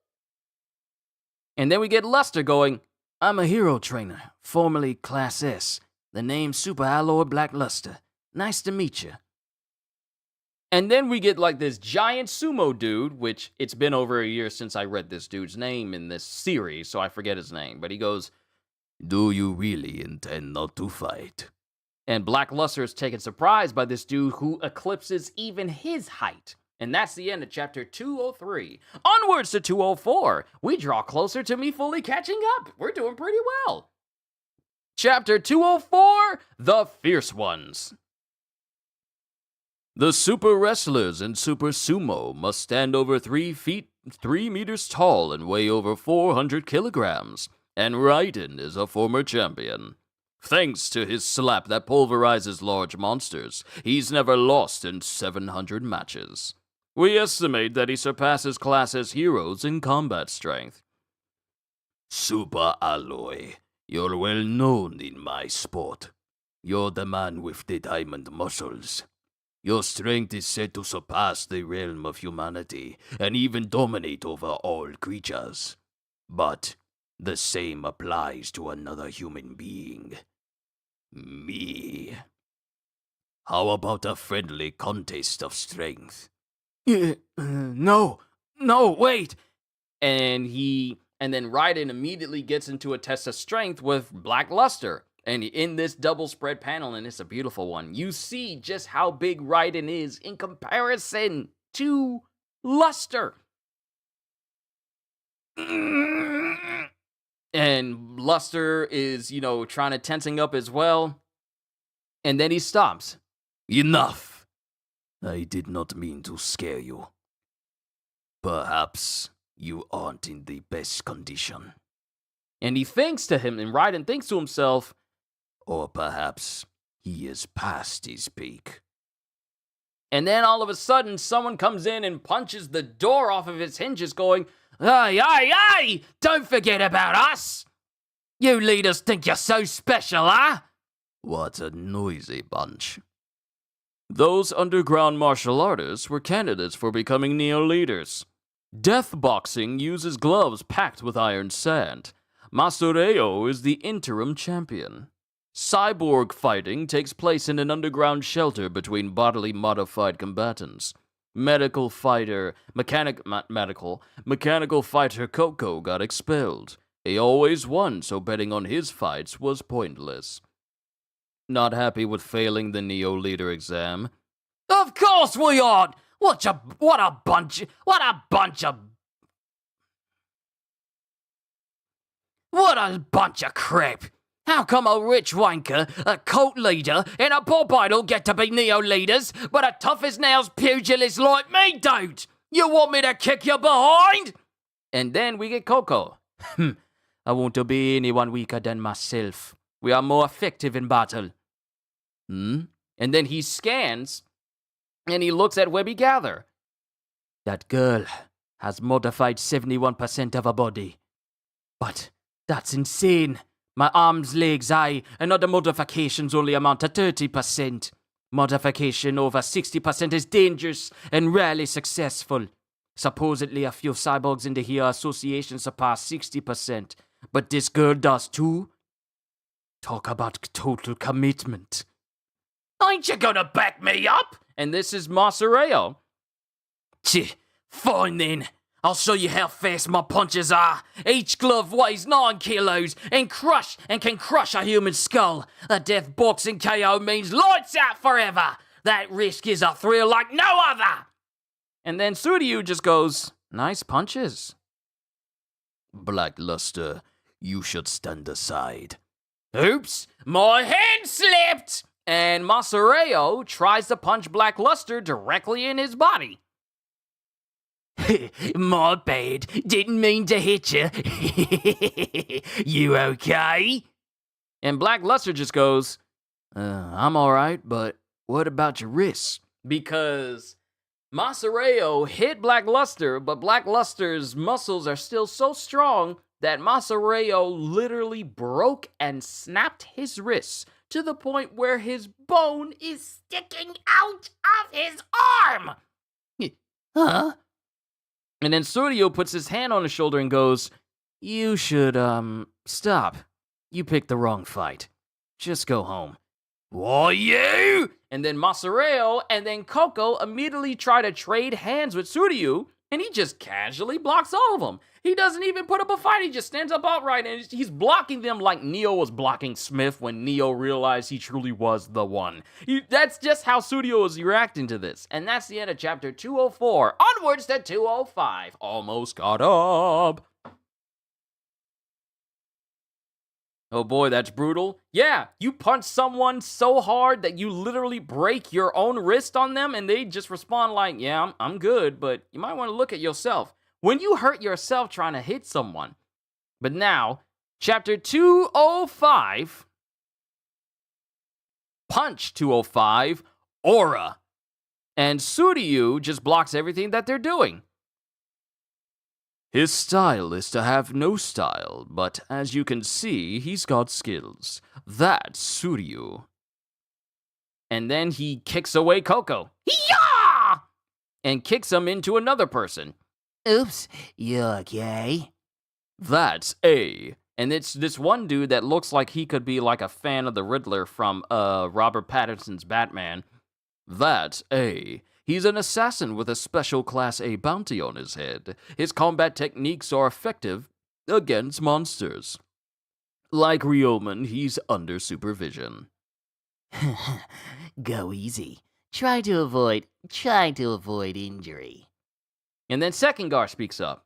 And then we get Luster going, I'm a hero trainer, formerly Class S. The name's Super Alloy Black Luster. Nice to meet you. And then we get like this giant sumo dude, which it's been over a year since I read this dude's name in this series, so I forget his name. But he goes, Do you really intend not to fight? And Black Luster is taken surprised by this dude who eclipses even his height. And that's the end of chapter 203. Onwards to 204. We draw closer to me fully catching up. We're doing pretty well. Chapter 204, The Fierce Ones. The super wrestlers in Super Sumo must stand over 3 feet, 3 meters tall and weigh over 400 kilograms. And Raiden is a former champion. Thanks to his slap that pulverizes large monsters, he's never lost in 700 matches. We estimate that he surpasses Class S heroes in combat strength. Super Alloy, you're well known in my sport. You're the man with the diamond muscles. Your strength is said to surpass the realm of humanity and even dominate over all creatures. But the same applies to another human being. Me. How about a friendly contest of strength? No, wait. And then Raiden immediately gets into a test of strength with Black Luster. And in this double spread panel, and it's a beautiful one, you see just how big Raiden is in comparison to Luster. And Luster is, trying to tensing up as well. And then he stops. Enough! I did not mean to scare you. Perhaps you aren't in the best condition. And he thinks to him, and Raiden thinks to himself, or perhaps he is past his peak. And then all of a sudden, someone comes in and punches the door off of its hinges going, Hey, don't forget about us! You leaders think you're so special, huh? What a noisy bunch. Those underground martial artists were candidates for becoming neo-leaders. Death boxing uses gloves packed with iron sand. Masureo is the interim champion. Cyborg fighting takes place in an underground shelter between bodily modified combatants. Mechanical fighter Coco got expelled. He always won, so betting on his fights was pointless. Not happy with failing the Neo Leader exam? Of course we aren't! What a bunch of crap! How come a rich wanker, a cult leader, and a pop idol get to be neo-leaders, but a tough-as-nails pugilist like me don't? You want me to kick you behind? And then we get Coco. I want to be anyone weaker than myself. We are more effective in battle. And then he scans, and he looks at Webby Gather. That girl has modified 71% of her body. But that's insane. My arms, legs, eye, and other modifications only amount to 30%. Modification over 60% is dangerous and rarely successful. Supposedly a few cyborgs in the here association surpass 60%, but this girl does too? Talk about total commitment. Ain't you gonna back me up? And this is Masareo. Fine then. I'll show you how fast my punches are. Each glove weighs 9 kilos and can crush a human skull. A death boxing KO means lights out forever. That risk is a thrill like no other. And then Suryu just goes, nice punches. Blackluster, you should stand aside. Oops, my hand slipped! And Masareo tries to punch Blackluster directly in his body. My bad. Didn't mean to hit you. You okay? And Blackluster just goes, I'm alright, but what about your wrists? Because Masareo hit Blackluster, but Blackluster's muscles are still so strong that Masareo literally broke and snapped his wrists to the point where his bone is sticking out of his arm. Huh? And then Suryo puts his hand on his shoulder and goes, You should, stop. You picked the wrong fight. Just go home. Why you? And then Masareo and then Coco immediately try to trade hands with Suryu, and he just casually blocks all of them. He doesn't even put up a fight. He just stands up outright, and he's blocking them like Neo was blocking Smith when Neo realized he truly was the one. That's just how Suryu is reacting to this. And that's the end of chapter 204. Onwards to 205. Almost caught up. Oh boy, that's brutal. Yeah, you punch someone so hard that you literally break your own wrist on them, and they just respond like, yeah, I'm good, but you might want to look at yourself. When you hurt yourself trying to hit someone. But now, chapter 205, Punch 205, Aura. And Suryu just blocks everything that they're doing. His style is to have no style, but as you can see, he's got skills. That's Suryu. And then he kicks away Coco. Yeah! And kicks him into another person. Oops, you okay? That's A. And it's this one dude that looks like he could be like a fan of the Riddler from Robert Pattinson's Batman. That's A. He's an assassin with a special Class A bounty on his head. His combat techniques are effective against monsters. Like Ryomen, he's under supervision. Go easy. Try to avoid injury. And then Sekengar speaks up.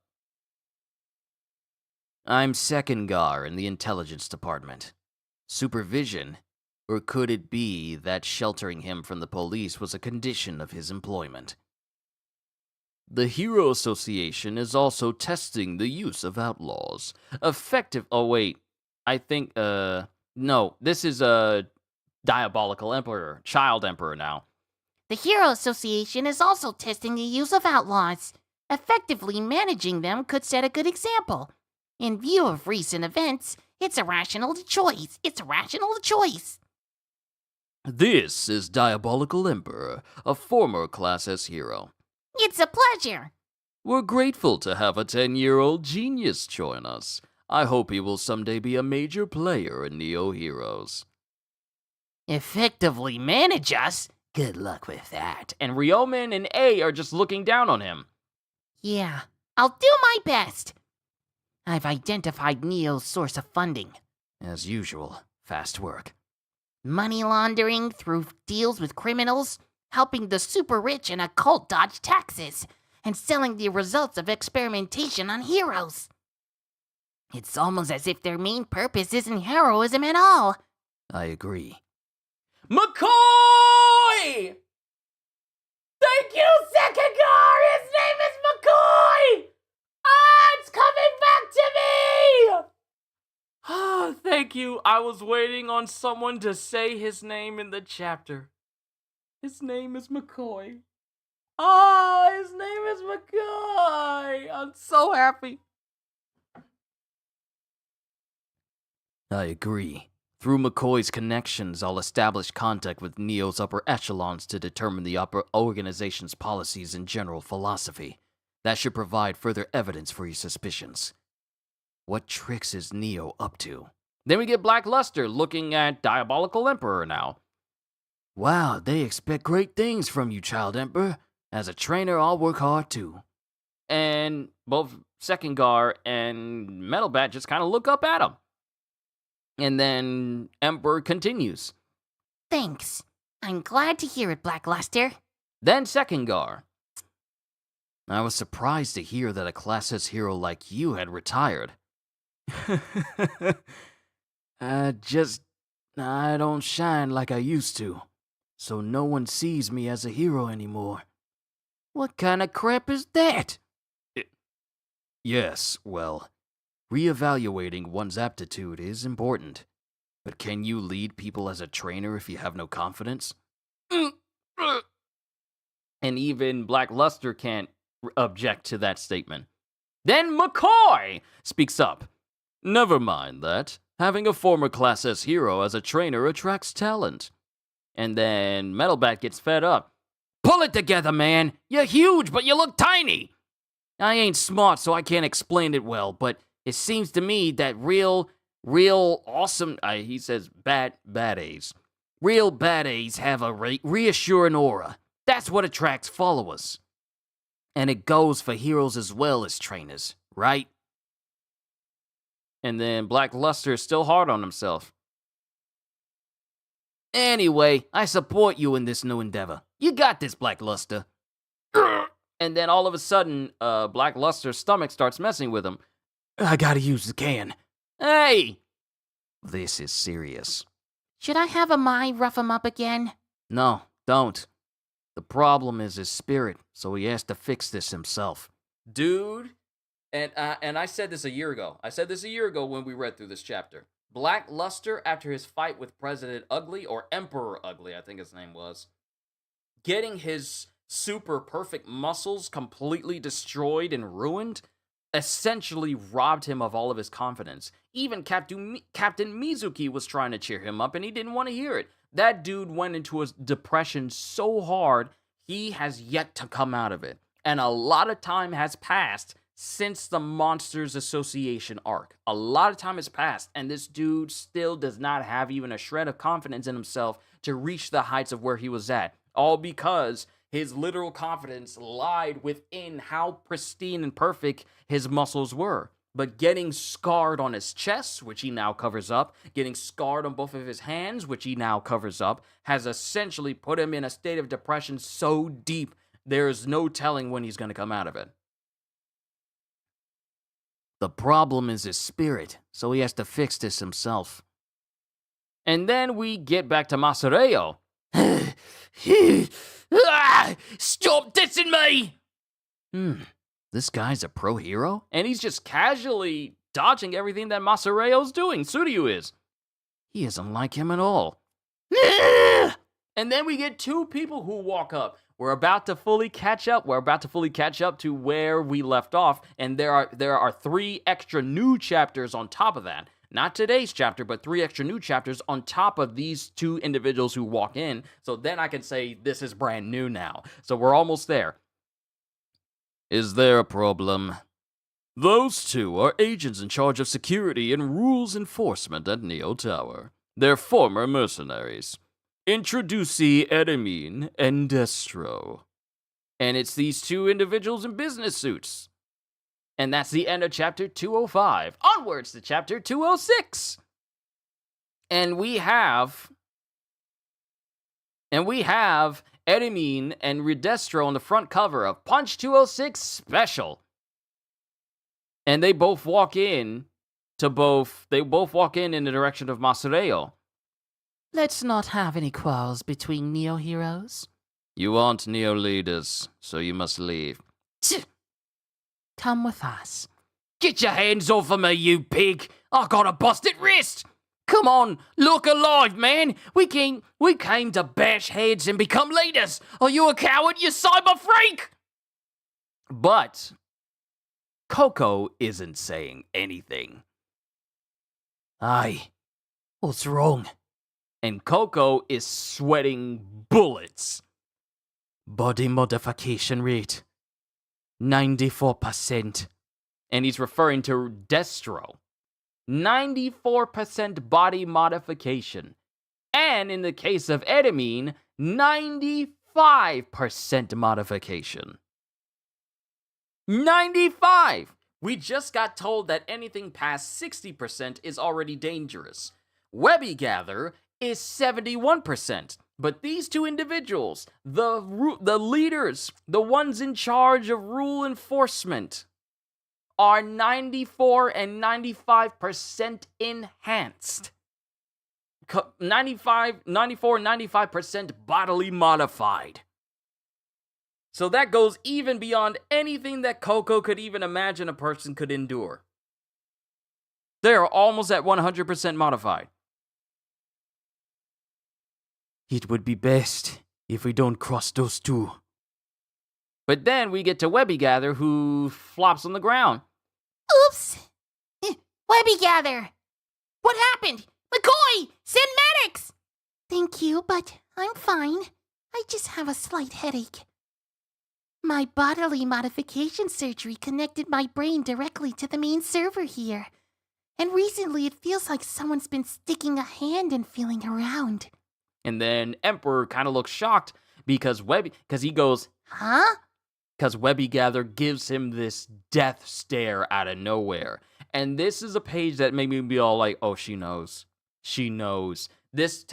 I'm Sekengar in the intelligence department. Supervision? Or could it be that sheltering him from the police was a condition of his employment? The Hero Association is also testing the use of outlaws. Oh wait, I think, no, this is a Diabolical Emperor, Child Emperor now. The Hero Association is also testing the use of outlaws. Effectively managing them could set a good example. In view of recent events, it's a rational choice. This is Diabolical Emperor, a former Class S hero. It's a pleasure. We're grateful to have a 10-year-old genius join us. I hope he will someday be a major player in Neo Heroes. Effectively manage us? Good luck with that. And Ryomen and A are just looking down on him. Yeah, I'll do my best. I've identified Neo's source of funding. As usual, fast work. Money laundering through deals with criminals, helping the super rich and occult dodge taxes, and selling the results of experimentation on heroes. It's almost as if their main purpose isn't heroism at all. I agree. McCoy! Thank you, Sekengar! His name is McCoy! Ah, it's coming back to me! Ah, thank you. I was waiting on someone to say his name in the chapter. His name is McCoy. Ah, his name is McCoy! I'm so happy. I agree. Through McCoy's connections, I'll establish contact with Neo's upper echelons to determine the upper organization's policies and general philosophy. That should provide further evidence for your suspicions. What tricks is Neo up to? Then we get Black Luster looking at Diabolical Emperor now. Wow, they expect great things from you, Child Emperor. As a trainer, I'll work hard too. And both Sekengar and Metalbat just kind of look up at him. And then Emperor continues. Thanks. I'm glad to hear it, Black Luster. Then Sekengar. I was surprised to hear that a Class S hero like you had retired. I don't shine like I used to, so no one sees me as a hero anymore. What kind of crap is that? Yes, well, reevaluating one's aptitude is important. But can you lead people as a trainer if you have no confidence? And even Black Luster can't object to that statement. Then McCoy speaks up. Never mind that. Having a former Class S hero as a trainer attracts talent. And then Metalbat gets fed up. Pull it together, man. You're huge, but you look tiny. I ain't smart, so I can't explain it well, but it seems to me that real awesome, he says bad A's. Real bad A's have a reassuring aura. That's what attracts followers. And it goes for heroes as well as trainers, right? And then Black Luster is still hard on himself. Anyway, I support you in this new endeavor. You got this, Black Luster. And then all of a sudden, Black Luster's stomach starts messing with him. I gotta use the can. Hey! This is serious. Should I have a Mai rough him up again? No, don't. The problem is his spirit, so he has to fix this himself. Dude, and I said this a year ago. I said this a year ago when we read through this chapter. Black Luster, after his fight with President Ugly, or Emperor Ugly, I think his name was, getting his super perfect muscles completely destroyed and ruined, essentially robbed him of all of his confidence. Even Captain Mizuki was trying to cheer him up, and he didn't want to hear it. That dude went into a depression so hard, he has yet to come out of it. And a lot of time has passed since the Monsters Association arc. A lot of time has passed, and this dude still does not have even a shred of confidence in himself to reach the heights of where he was at. All because his literal confidence lied within how pristine and perfect his muscles were. But getting scarred on his chest, which he now covers up, getting scarred on both of his hands, which he now covers up, has essentially put him in a state of depression so deep, there is no telling when he's going to come out of it. The problem is his spirit, so he has to fix this himself. And then we get back to Masureo. Stop dissing me! This guy's a pro hero? And he's just casually dodging everything that Masureo's doing. Tsuryu is. He isn't like him at all. And then we get two people who walk up. We're about to fully catch up. We're about to fully catch up to where we left off. And there are 3 extra new chapters on top of that. Not today's chapter, but 3 extra new chapters on top of these 2 individuals who walk in. So then I can say this is brand new now. So we're almost there. Is there a problem? Those 2 are agents in charge of security and rules enforcement at Neo Tower. They're former mercenaries. Introducee Edamine and Destro. And it's these 2 individuals in business suits. And that's the end of chapter 205. Onwards to chapter 206. And we have Edamine and Redestro on the front cover of Punch 206 Special. And they both walk in in the direction of Masureo. Let's not have any quarrels between Neo heroes. You aren't Neo leaders, so you must leave. Come with us. Get your hands off of me, you pig! I got a busted wrist! Come on, look alive, man! We came to bash heads and become leaders! Are you a coward, you cyber freak? But Coco isn't saying anything. Aye, what's wrong? And Coco is sweating bullets. Body modification rate. 94%. And he's referring to Destro. 94% body modification. And in the case of Edamine, 95% modification. 95! We just got told that anything past 60% is already dangerous. Webby Gather is 71%. But these two individuals, the leaders, the ones in charge of rule enforcement, are 94 and 95% enhanced. 94 and 95% bodily modified. So that goes even beyond anything that Coco could even imagine a person could endure. They are almost at 100% modified. It would be best if we don't cross those two. But then we get to Webby Gather, who flops on the ground. Oops! Webby Gather! What happened? McCoy! Send medics! Thank you, but I'm fine. I just have a slight headache. My bodily modification surgery connected my brain directly to the main server here. And recently it feels like someone's been sticking a hand and feeling around. And then Emperor kind of looks shocked because he goes, Huh? Because Webby Gather gives him this death stare out of nowhere. And this is a page that made me be all like, oh, she knows. She knows. This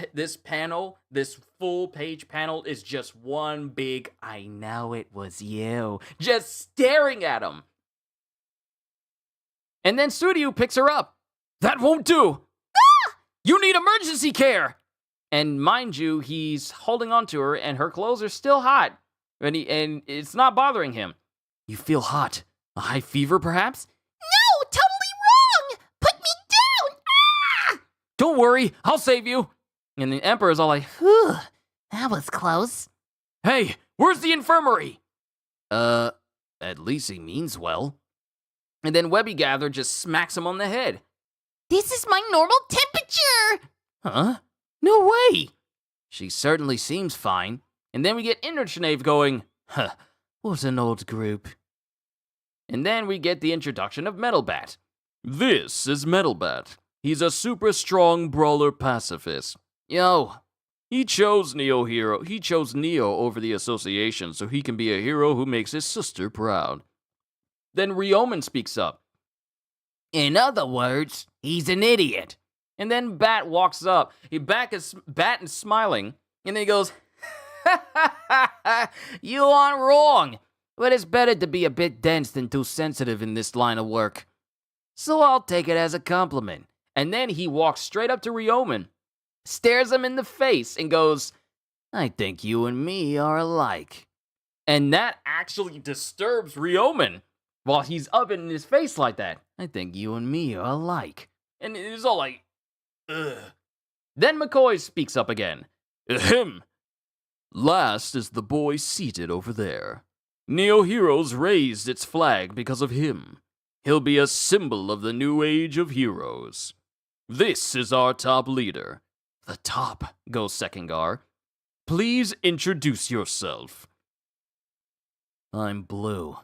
panel, this full page panel is just one big, I know it was you, just staring at him. And then Studio picks her up. That won't do. Ah! You need emergency care. And mind you, he's holding on to her and her clothes are still hot. And it's not bothering him. You feel hot. A high fever, perhaps? No, totally wrong! Put me down! Ah! Don't worry, I'll save you. And the Emperor's all like, Whew, that was close. hey, where's the infirmary? At least he means well. And then Webby Gather just smacks him on the head. This is my normal temperature! Huh? No way! She certainly seems fine. And then we get Interchanave going, Huh, what an old group. and then we get the introduction of Metalbat. This is Metalbat. He's a super strong brawler pacifist. Yo, He chose Neo over the association so he can be a hero who makes his sister proud. Then Ryomen speaks up. In other words, he's an idiot. And then Bat walks up. Bat is smiling. And then he goes, You aren't wrong, but it's better to be a bit dense than too sensitive in this line of work. So I'll take it as a compliment. and then he walks straight up to Ryomen, stares him in the face, and goes, I think you and me are alike. and that actually disturbs Ryomen while he's up in his face like that. I think you and me are alike. And it's all like, ugh. Then McCoy speaks up again. Ahem. Last is the boy seated over there. Neo Heroes raised its flag because of him. He'll be a symbol of the new age of heroes. This is our top leader. The top, goes Sekengar. Please introduce yourself. I'm Blue.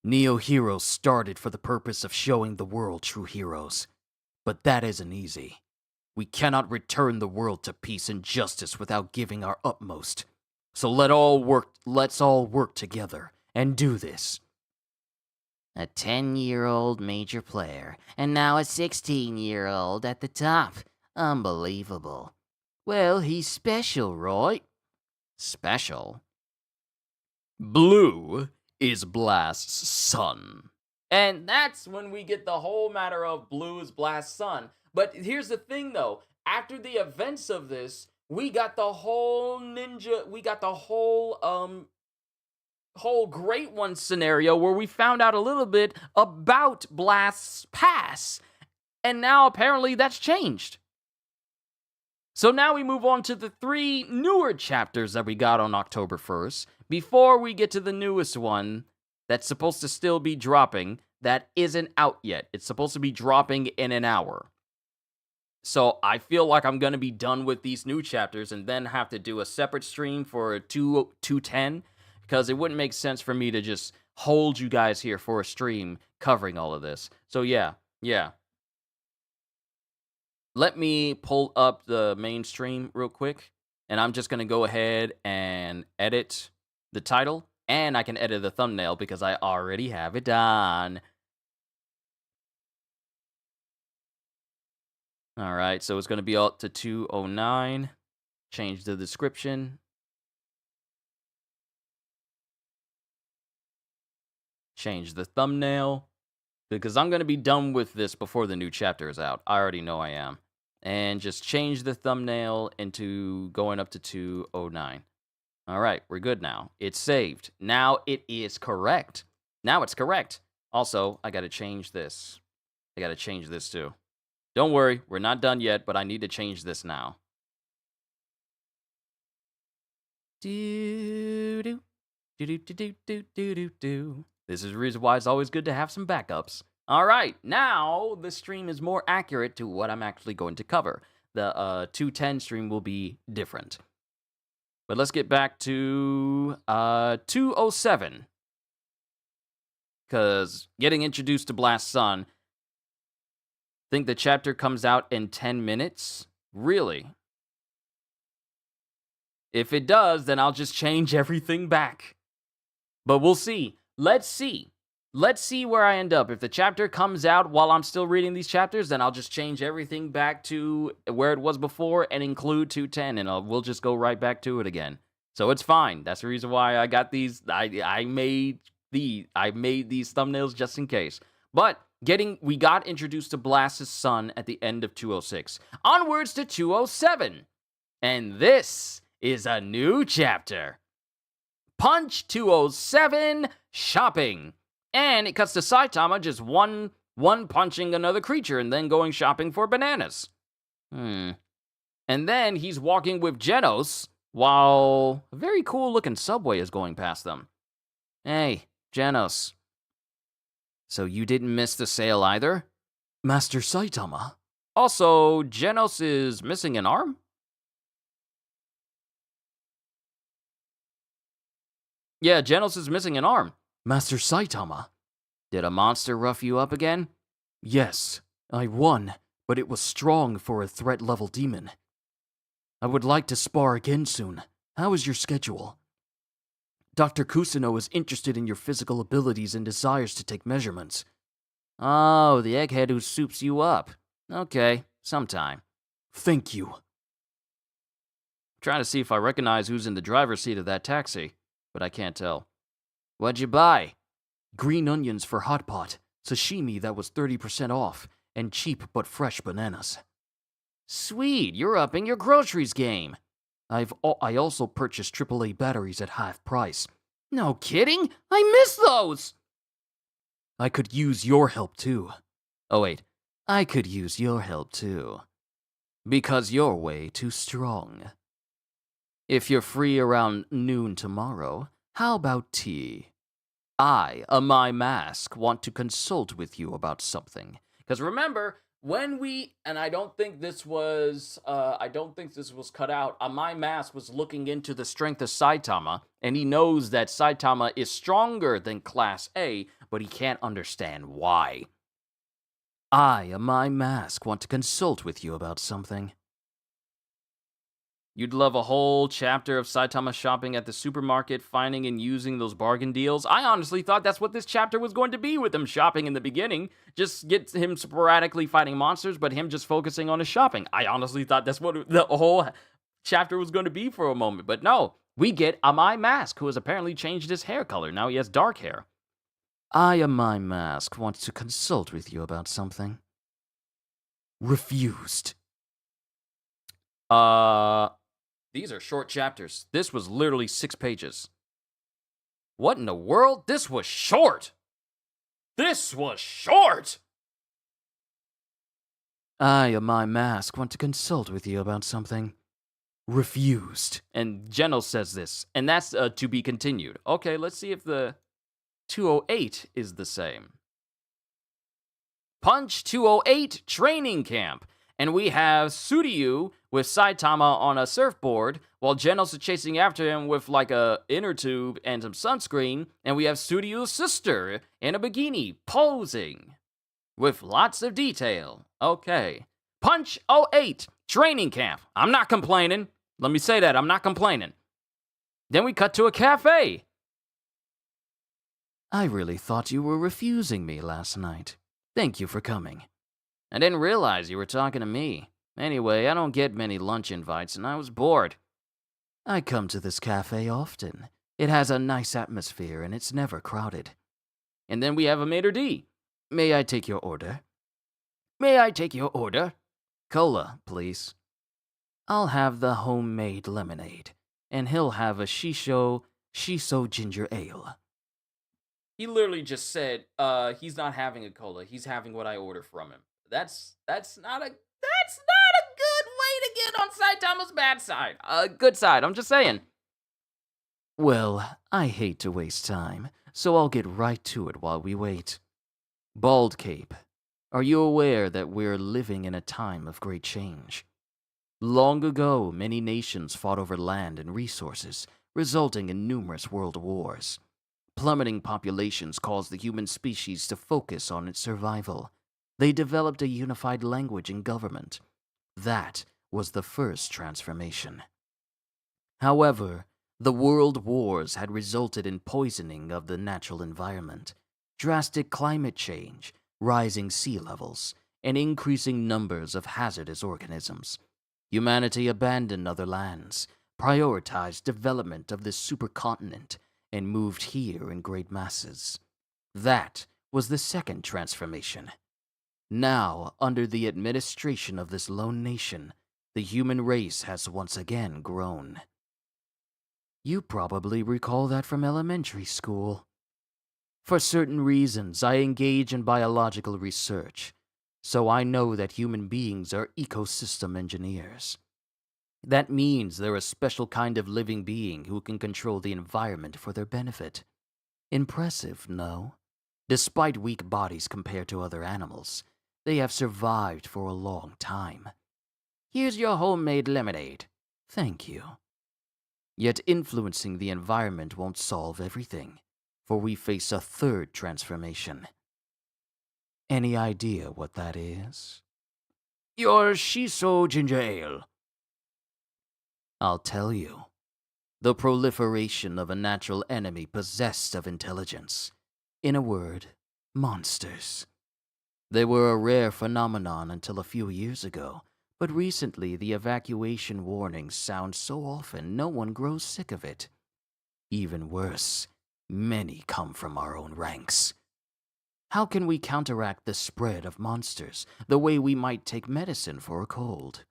Neo Heroes started for the purpose of showing the world true heroes. But that isn't easy. We cannot return the world to peace and justice without giving our utmost. So let's all work together and do this. A 10-year-old major player, and now a 16-year-old at the top. Unbelievable. Well, he's special, right? Special. Blue is Blast's son. And that's when we get the whole matter of Blue is Blast's son. But here's the thing, though. After the events of this, we got the whole whole Great One scenario where we found out a little bit about Blast's past. And now apparently that's changed. So now we move on to the 3 newer chapters that we got on October 1st, before we get to the newest one that's supposed to still be dropping, that isn't out yet. It's supposed to be dropping in an hour. So I feel like I'm going to be done with these new chapters and then have to do a separate stream for 210, because it wouldn't make sense for me to just hold you guys here for a stream covering all of this. So yeah. Let me pull up the main stream real quick, and I'm just going to go ahead and edit the title, and I can edit the thumbnail because I already have it done. All right, so it's going to be up to 209. Change the description. Change the thumbnail. Because I'm going to be done with this before the new chapter is out. I already know I am. And just change the thumbnail into going up to 209. All right, we're good now. It's saved. Now it is correct. Now it's correct. Also, I got to change this. I got to change this too. Don't worry, we're not done yet, but I need to change this now. Do-do. Do-do-do-do-do-do-do. This is the reason why it's always good to have some backups. All right, now the stream is more accurate to what I'm actually going to cover. The 210 stream will be different. But let's get back to 207. Because getting introduced to Blast Sun, think the chapter comes out in 10 minutes? Really? If it does, then I'll just change everything back. But we'll see. Let's see. Let's see where I end up. If the chapter comes out while I'm still reading these chapters, then I'll just change everything back to where it was before and include 210, and we'll just go right back to it again. So it's fine. That's the reason why I got these. I made these thumbnails just in case. But we got introduced to Blast's son at the end of 206. Onwards to 207. And this is a new chapter. Punch 207, shopping. And it cuts to Saitama just one punching another creature and then going shopping for bananas. And then he's walking with Genos while a very cool looking subway is going past them. Hey, Genos. So you didn't miss the sale either? Master Saitama? Also, Genos is missing an arm? Yeah, Genos is missing an arm. Master Saitama? Did a monster rough you up again? Yes, I won, but it was strong for a threat-level demon. I would like to spar again soon. How is your schedule? Dr. Kusano is interested in your physical abilities and desires to take measurements. Oh, the egghead who soups you up. Okay, sometime. Thank you. Trying to see if I recognize who's in the driver's seat of that taxi, but I can't tell. What'd you buy? Green onions for hot pot, sashimi that was 30% off, and cheap but fresh bananas. Sweet, you're upping your groceries game. I also purchased AAA batteries at half price. No kidding? I miss those! I could use your help too. Oh wait, I could use your help too. Because you're way too strong. If you're free around noon tomorrow, how about tea? I, my mask, want to consult with you about something. Because remember, and I don't think this was cut out. My mask was looking into the strength of Saitama, and he knows that Saitama is stronger than Class A, but he can't understand why. I, my mask, want to consult with you about something. You'd love a whole chapter of Saitama shopping at the supermarket, finding and using those bargain deals. I honestly thought that's what this chapter was going to be, with him shopping in the beginning. Just get him sporadically fighting monsters, but him just focusing on his shopping. I honestly thought that's what the whole chapter was going to be for a moment. But no, we get Amai Mask, who has apparently changed his hair color. Now he has dark hair. I, my mask, want to consult with you about something. Refused. These are short chapters. This was literally 6 pages. What in the world? This was short! This was short! I, my mask, want to consult with you about something. Refused. And Genos says this, and that's to be continued. Okay, let's see if the 208 is the same. Punch 208 Training Camp. And we have Suryu with Saitama on a surfboard, while Genos is chasing after him with like a inner tube and some sunscreen, and we have Studio's sister in a bikini posing with lots of detail. Okay. Punch 08, training camp. I'm not complaining. Let me say that, I'm not complaining. Then we cut to a cafe. I really thought you were refusing me last night. Thank you for coming. I didn't realize you were talking to me. Anyway, I don't get many lunch invites, and I was bored. I come to this cafe often. It has a nice atmosphere, and it's never crowded. And then we have a maitre d'. May I take your order? May I take your order? Cola, please. I'll have the homemade lemonade, and he'll have a shiso ginger ale. He literally just said, he's not having a cola. He's having what I order from him. That's not a good way to get on Saitama's bad side. Good side, I'm just saying. Well, I hate to waste time, so I'll get right to it while we wait. Bald Cape, are you aware that we're living in a time of great change? Long ago, many nations fought over land and resources, resulting in numerous world wars. Plummeting populations caused the human species to focus on its survival. They developed a unified language and government. That was the first transformation. However, the world wars had resulted in poisoning of the natural environment, drastic climate change, rising sea levels, and increasing numbers of hazardous organisms. Humanity abandoned other lands, prioritized development of this supercontinent, and moved here in great masses. That was the second transformation. Now, under the administration of this lone nation, the human race has once again grown. You probably recall that from elementary school. For certain reasons, I engage in biological research, so I know that human beings are ecosystem engineers. That means they're a special kind of living being who can control the environment for their benefit. Impressive, no? Despite weak bodies compared to other animals, they have survived for a long time. Here's your homemade lemonade. Thank you. Yet influencing the environment won't solve everything, for we face a third transformation. Any idea what that is? Your shiso ginger ale. I'll tell you. The proliferation of a natural enemy possessed of intelligence. In a word, monsters. They were a rare phenomenon until a few years ago, but recently the evacuation warnings sound so often no one grows sick of it. Even worse, many come from our own ranks. How can we counteract the spread of monsters the way we might take medicine for a cold?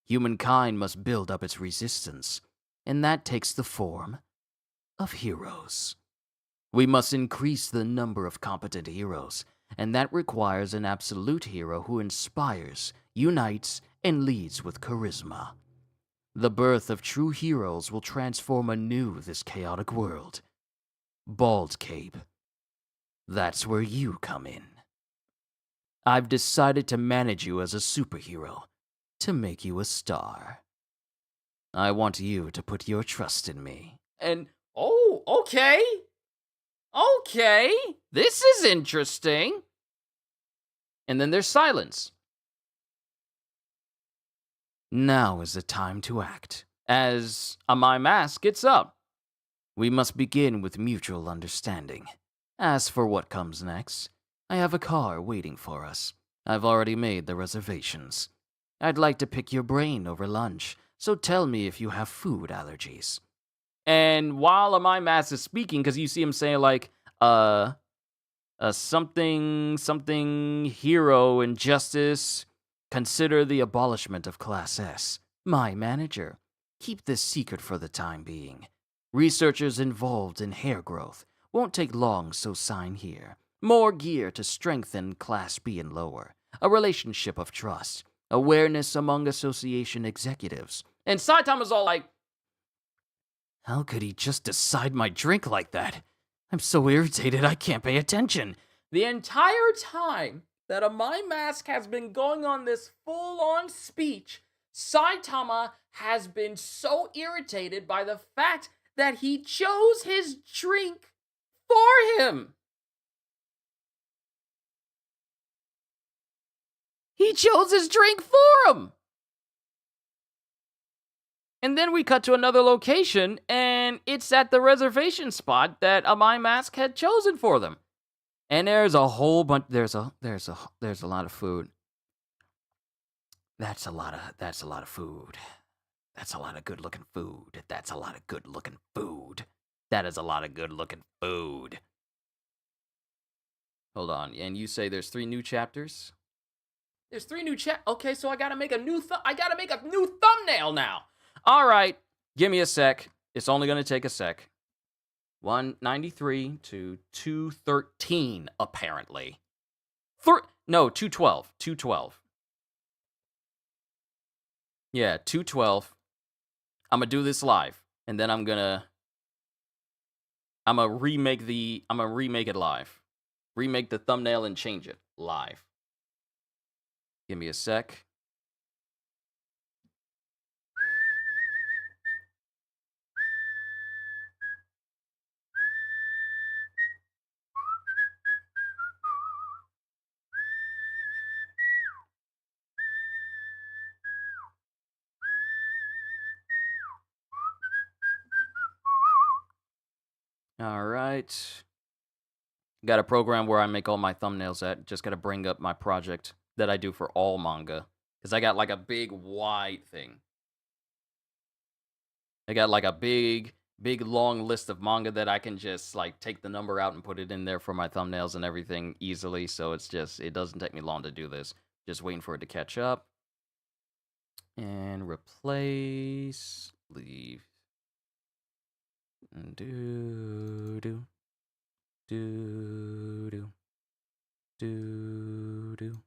Humankind must build up its resistance, and that takes the form of heroes. We must increase the number of competent heroes, and that requires an absolute hero who inspires, unites, and leads with charisma. The birth of true heroes will transform anew this chaotic world. Bald Cape. That's where you come in. I've decided to manage you as a superhero, to make you a star. I want you to put your trust in me. And, oh, okay. Okay, this is interesting. And then there's silence. Now is the time to act. As my mask gets up. We must begin with mutual understanding. As for what comes next, I have a car waiting for us. I've already made the reservations. I'd like to pick your brain over lunch, so tell me if you have food allergies. And while my mask is speaking, because you see him saying like, something hero injustice, consider the abolishment of Class S. My manager. Keep this secret for the time being. Researchers involved in hair growth. Won't take long, so sign here. More gear to strengthen Class B and lower. A relationship of trust. Awareness among association executives. And Saitama's all like, how could he just decide my drink like that? I'm so irritated I can't pay attention. The entire time that my mask has been going on this full-on speech, Saitama has been so irritated by the fact that he chose his drink for him. He chose his drink for him. And then we cut to another location, and it's at the reservation spot that Amai Mask had chosen for them. And there's a whole bunch. There's a lot of food. That's a lot of food. That's a lot of good-looking food. That's a lot of good-looking food. That is a lot of good-looking food. Hold on. And you say there's 3 new chapters? There's 3 new Okay, so I gotta make a new thumbnail now. All right, give me a sec. It's only gonna take a sec. 193 to 213, apparently. 212. 212. Yeah, 212. I'm gonna do this live, and then I'm gonna remake it live. Remake the thumbnail and change it live. Give me a sec. All right. Got a program where I make all my thumbnails at. Just got to bring up my project that I do for all manga. Because I got like a big wide thing. I got like a big long list of manga that I can just like take the number out and put it in there for my thumbnails and everything easily. So it doesn't take me long to do this. Just waiting for it to catch up. And replace, leave. Do do. Do do do do do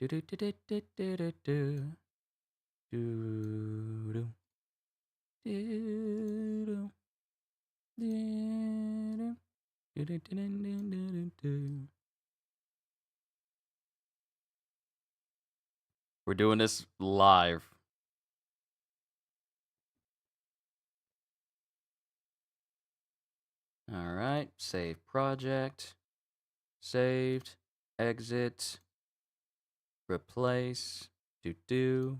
do do do do do do do do. We're doing this live. All right, save project, saved, exit, replace, do.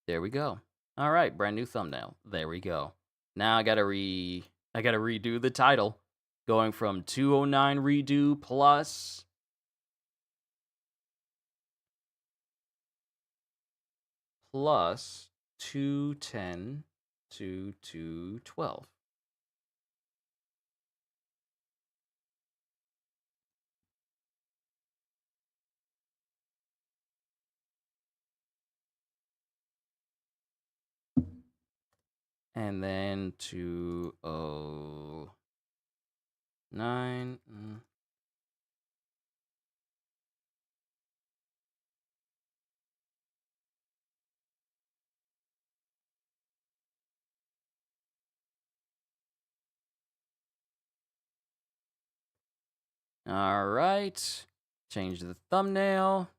There we go. All right, brand new thumbnail. There we go. Now I gotta redo the title, going from 209 redo plus 210 to 212. And then 209. All right. Change the thumbnail.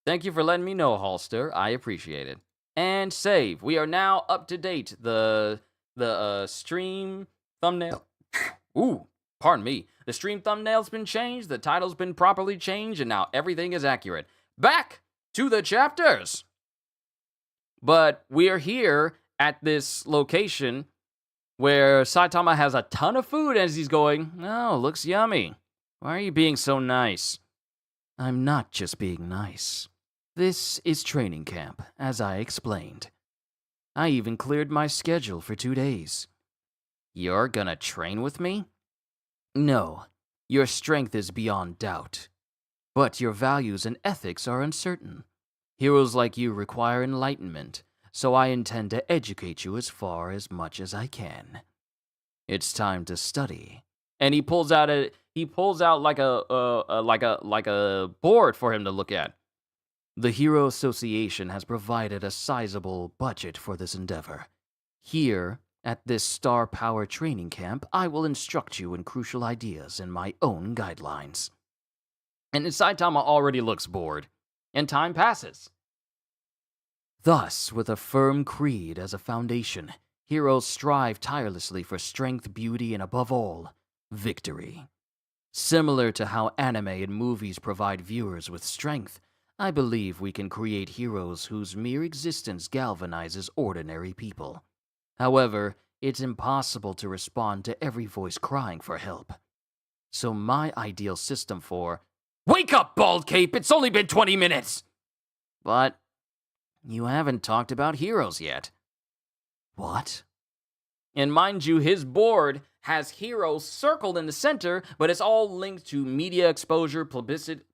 Thank you for letting me know, Halster. I appreciate it. And save. We are now up to date. The stream thumbnail. Ooh, pardon me. The stream thumbnail's been changed. The title's been properly changed, and now everything is accurate. Back to the chapters. But we are here at this location where Saitama has a ton of food as he's going, "Oh, looks yummy. Why are you being so nice?" I'm not just being nice. This is training camp, as I explained. I even cleared my schedule for 2 days. You're gonna train with me? No, your strength is beyond doubt. But your values and ethics are uncertain. Heroes like you require enlightenment, so I intend to educate you as much as I can. It's time to study. And he pulls out like a board for him to look at. The Hero Association has provided a sizable budget for this endeavor. Here, At this Star Power training camp, I will instruct you in crucial ideas and my own guidelines. And Saitama already looks bored. And time passes. Thus, with a firm creed as a foundation, heroes strive tirelessly for strength, beauty, and above all, victory. Similar to how anime and movies provide viewers with strength, I believe we can create heroes whose mere existence galvanizes ordinary people. However, it's impossible to respond to every voice crying for help. So my ideal system for... Wake up, Bald Cape! It's only been 20 minutes! But you haven't talked about heroes yet. What? And mind you, his board has heroes circled in the center, but it's all linked to media exposure, publicity,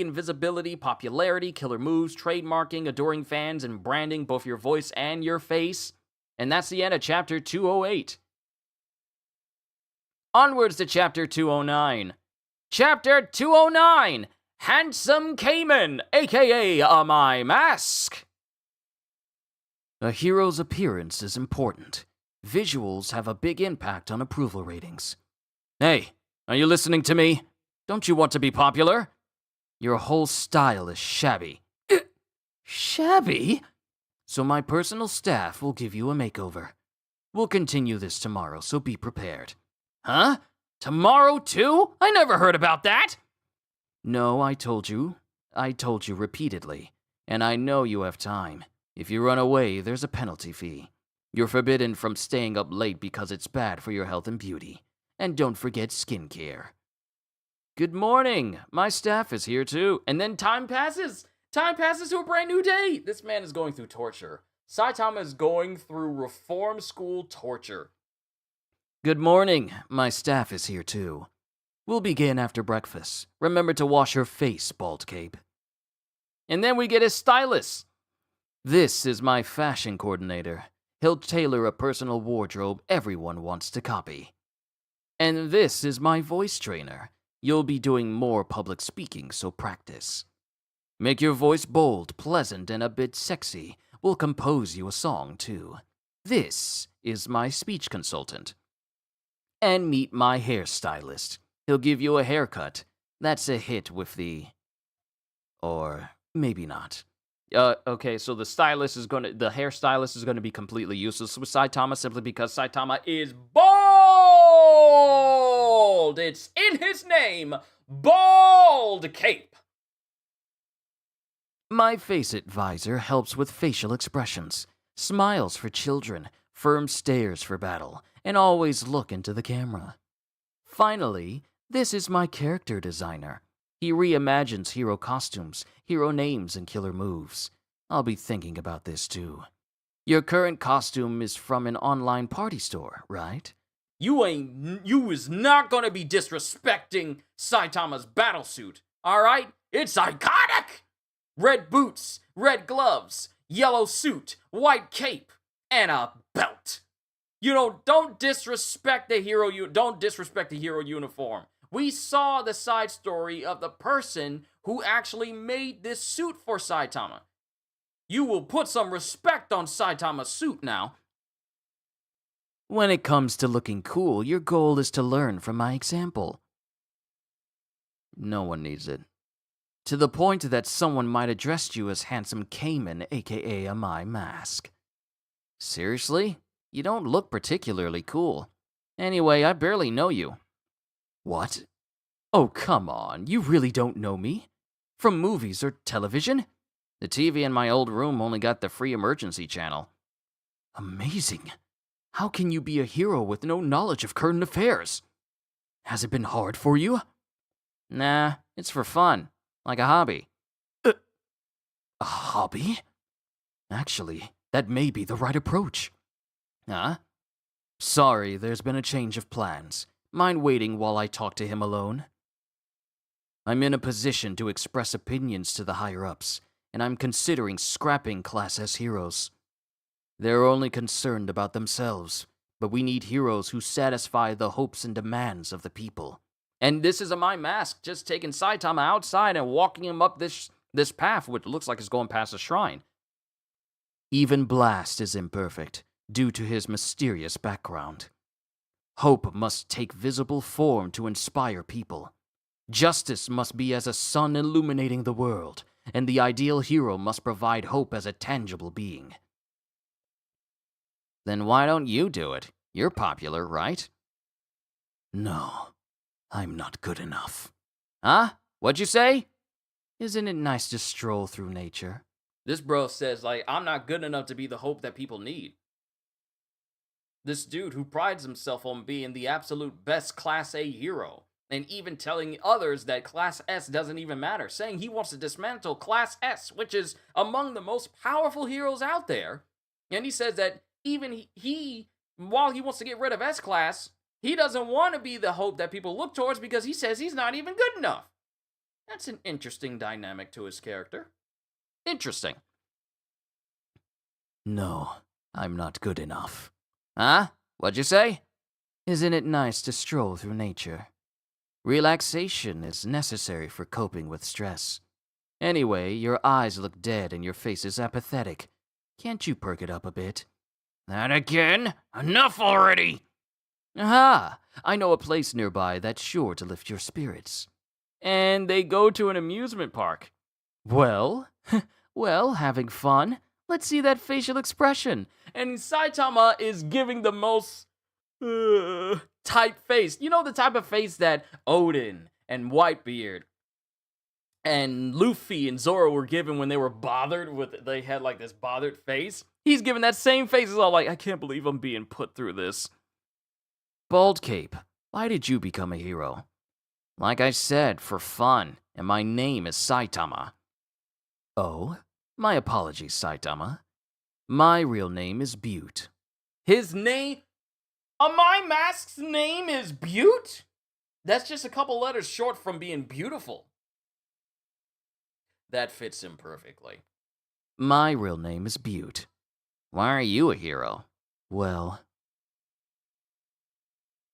invisibility, popularity, killer moves, trademarking, adoring fans, and branding both your voice and your face. And that's the end of chapter 208. Onwards to chapter 209. Chapter 209, Handsome Cayman, aka My Mask. A hero's appearance is important. Visuals have a big impact on approval ratings. Hey, are you listening to me? Don't you want to be popular? Your whole style is shabby. Shabby? So my personal staff will give you a makeover. We'll continue this tomorrow, so be prepared. Huh? Tomorrow too? I never heard about that. No, I told you. I told you repeatedly. And I know you have time. If you run away, there's a penalty fee. You're forbidden from staying up late because it's bad for your health and beauty. And don't forget skincare. Good morning. My staff is here too. And then time passes. Time passes to a brand new day. This man is going through torture. Saitama is going through reform school torture. Good morning. My staff is here too. We'll begin after breakfast. Remember to wash your face, Bald Cape. And then we get his stylist. This is my fashion coordinator. He'll tailor a personal wardrobe everyone wants to copy. And this is my voice trainer. You'll be doing more public speaking, so practice. Make your voice bold, pleasant, and a bit sexy. We'll compose you a song, too. This is my speech consultant. And meet my hairstylist. He'll give you a haircut. That's a hit with the... Or maybe not. Okay, so the hairstylist is gonna be completely useless with Saitama simply because Saitama is bald! It's in his name, Bald Cape! My face advisor helps with facial expressions, smiles for children, firm stares for battle, and always look into the camera. Finally, this is my character designer. He reimagines hero costumes, hero names, and killer moves. I'll be thinking about this too. Your current costume is from an online party store, right? You is not gonna be disrespecting Saitama's battlesuit, alright? It's iconic! Red boots, red gloves, yellow suit, white cape, and a belt. You know, don't disrespect the hero uniform. We saw the side story of the person who actually made this suit for Saitama. You will put some respect on Saitama's suit now. When it comes to looking cool, your goal is to learn from my example. No one needs it. To the point that someone might address you as Handsome Cayman, aka My Mask. Seriously? You don't look particularly cool. Anyway, I barely know you. What? Oh, come on. You really don't know me? From movies or television? The TV in my old room only got the free emergency channel. Amazing. How can you be a hero with no knowledge of current affairs? Has it been hard for you? Nah, it's for fun. Like a hobby. A hobby? Actually, that may be the right approach. Huh? Sorry, there's been a change of plans. Mind waiting while I talk to him alone? I'm in a position to express opinions to the higher-ups, and I'm considering scrapping Class S heroes. They're only concerned about themselves, but we need heroes who satisfy the hopes and demands of the people. And this is My Mask just taking Saitama outside and walking him up this path, which looks like it's going past a shrine. Even Blast is imperfect. due to his mysterious background. Hope must take visible form to inspire people. Justice must be as a sun illuminating the world, and the ideal hero must provide hope as a tangible being. Then why don't you do it? You're popular, right? No, I'm not good enough. Huh? What'd you say? Isn't it nice to stroll through nature? This bro says, like, I'm not good enough to be the hope that people need. This dude who prides himself on being the absolute best Class A hero, and even telling others that Class S doesn't even matter, saying he wants to dismantle Class S, which is among the most powerful heroes out there. And he says that even he while he wants to get rid of S-Class, he doesn't want to be the hope that people look towards because he says he's not even good enough. That's an interesting dynamic to his character. Interesting. No, I'm not good enough. Huh? What'd you say? Isn't it nice to stroll through nature? Relaxation is necessary for coping with stress. Anyway, your eyes look dead and your face is apathetic. Can't you perk it up a bit? That again? Enough already! Aha! I know a place nearby that's sure to lift your spirits. And they go to an amusement park. Well, well, having fun? Let's see that facial expression. And Saitama is giving the most type face. You know, the type of face that Odin and Whitebeard and Luffy and Zoro were given when they were bothered with, they had like this bothered face. He's giving that same face. It's all like, I can't believe I'm being put through this. Bald Cape, why did you become a hero? Like I said, for fun, and my name is Saitama. Oh, my apologies, Saitama. My real name is Butte. His name? My mask's name is Butte? That's just a couple letters short from being beautiful. That fits him perfectly. My real name is Butte. Why are you a hero? Well...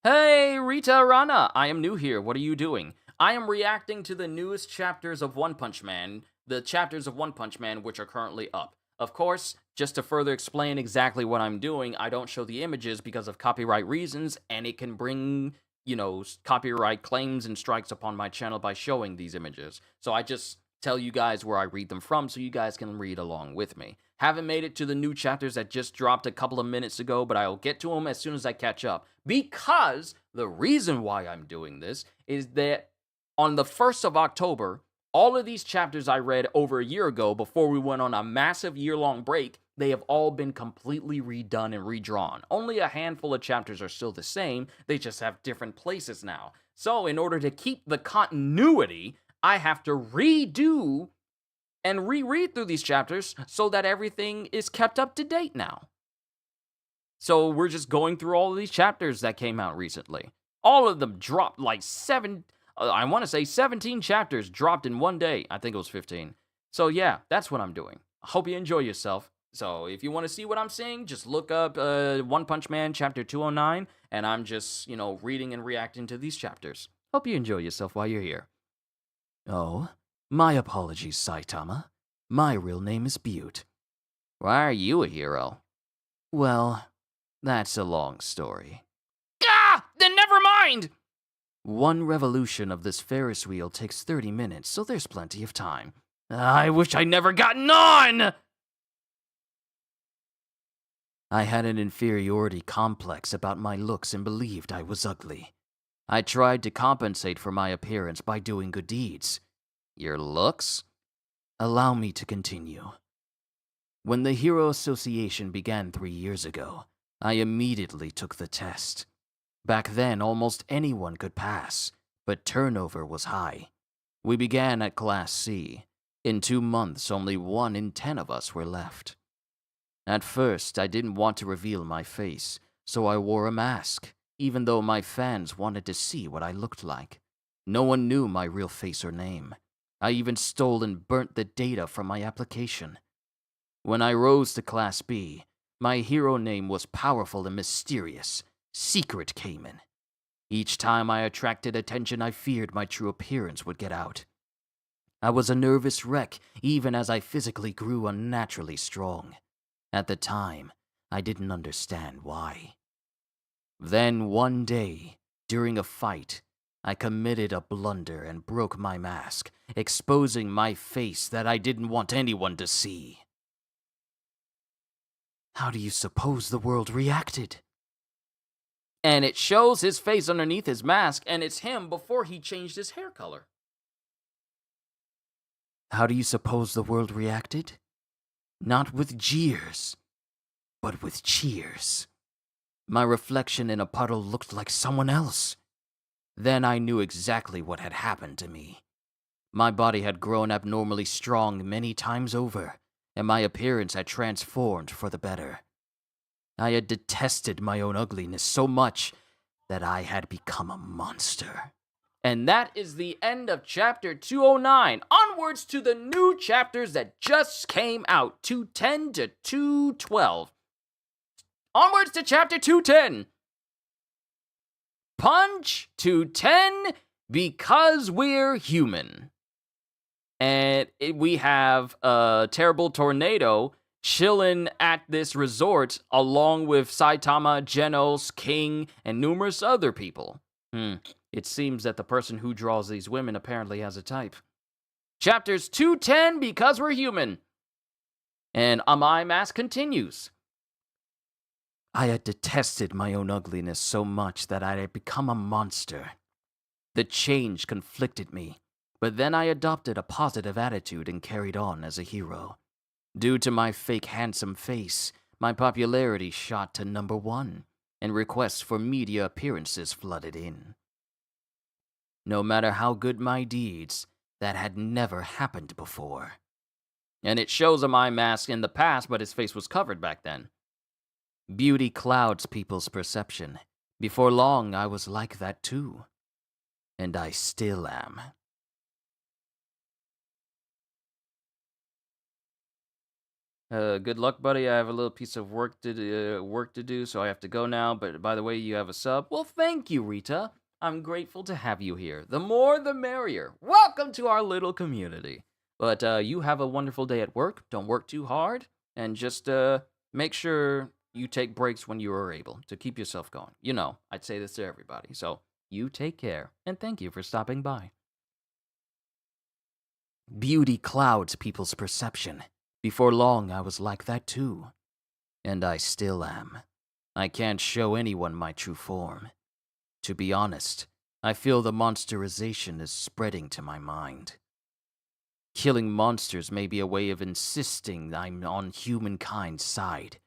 Hey, Rita Rana, I am new here. What are you doing? I am reacting to the newest chapters of One Punch Man, the chapters of One Punch Man which are currently up. Of course, just to further explain exactly what I'm doing, I don't show the images because of copyright reasons, and it can bring, you know, copyright claims and strikes upon my channel by showing these images. So I just tell you guys where I read them from so you guys can read along with me. Haven't made it to the new chapters that just dropped a couple of minutes ago, but I'll get to them as soon as I catch up. Because the reason why I'm doing this is that on the 1st of October, all of these chapters I read over a year ago before we went on a massive year-long break, they have all been completely redone and redrawn. Only a handful of chapters are still the same, they just have different places now. So in order to keep the continuity, I have to redo and reread through these chapters so that everything is kept up to date now. So we're just going through all of these chapters that came out recently. All of them dropped like 17 chapters dropped in one day. I think it was 15. So yeah, that's what I'm doing. I hope you enjoy yourself. So if you want to see what I'm saying, just look up One Punch Man chapter 209, and I'm just, you know, reading and reacting to these chapters. Hope you enjoy yourself while you're here. Oh, my apologies, Saitama. My real name is Butte. Why are you a hero? Well, that's a long story. Ah! Then never mind! One revolution of this Ferris wheel takes 30 minutes, so there's plenty of time. I wish I'd never gotten on! I had an inferiority complex about my looks and believed I was ugly. I tried to compensate for my appearance by doing good deeds. Your looks? Allow me to continue. When the Hero Association began 3 years ago, I immediately took the test. Back then, almost anyone could pass, but turnover was high. We began at Class C. In 2 months, only 1 in 10 of us were left. At first, I didn't want to reveal my face, so I wore a mask, even though my fans wanted to see what I looked like. No one knew my real face or name. I even stole and burnt the data from my application. When I rose to Class B, my hero name was powerful and mysterious, Secret Cayman. Each time I attracted attention, I feared my true appearance would get out. I was a nervous wreck, even as I physically grew unnaturally strong. At the time, I didn't understand why. Then one day, during a fight, I committed a blunder and broke my mask, exposing my face that I didn't want anyone to see. How do you suppose the world reacted? And it shows his face underneath his mask, and it's him before he changed his hair color. How do you suppose the world reacted? Not with jeers, but with cheers. My reflection in a puddle looked like someone else. Then I knew exactly what had happened to me. My body had grown abnormally strong many times over, and my appearance had transformed for the better. I had detested my own ugliness so much that I had become a monster. And that is the end of chapter 209. Onwards to the new chapters that just came out, 210 to 212. Onwards to chapter 210. Punch 210 because we're human. And we have a terrible tornado chilling at this resort along with Saitama, Genos, King, and numerous other people. It seems that the person who draws these women apparently has a type. Chapters 210 because we're human. And Amai Mask continues. I had detested my own ugliness so much that I had become a monster. The change conflicted me, but then I adopted a positive attitude and carried on as a hero. Due to my fake handsome face, my popularity shot to number 1, and requests for media appearances flooded in. No matter how good my deeds, that had never happened before. And it shows Amai Mask in the past, but his face was covered back then. Beauty clouds people's perception. Before long, I was like that too. And I still am. Good luck, buddy. I have a little piece of work to do, so I have to go now. But by the way, you have a sub. Well, thank you, Rita. I'm grateful to have you here. The more, the merrier. Welcome to our little community. But you have a wonderful day at work. Don't work too hard, and just make sure you take breaks when you are able to keep yourself going. You know, I'd say this to everybody. So you take care, and thank you for stopping by. Beauty clouds people's perception. Before long, I was like that too. And I still am. I can't show anyone my true form. To be honest, I feel the monsterization is spreading to my mind. Killing monsters may be a way of insisting I'm on humankind's side.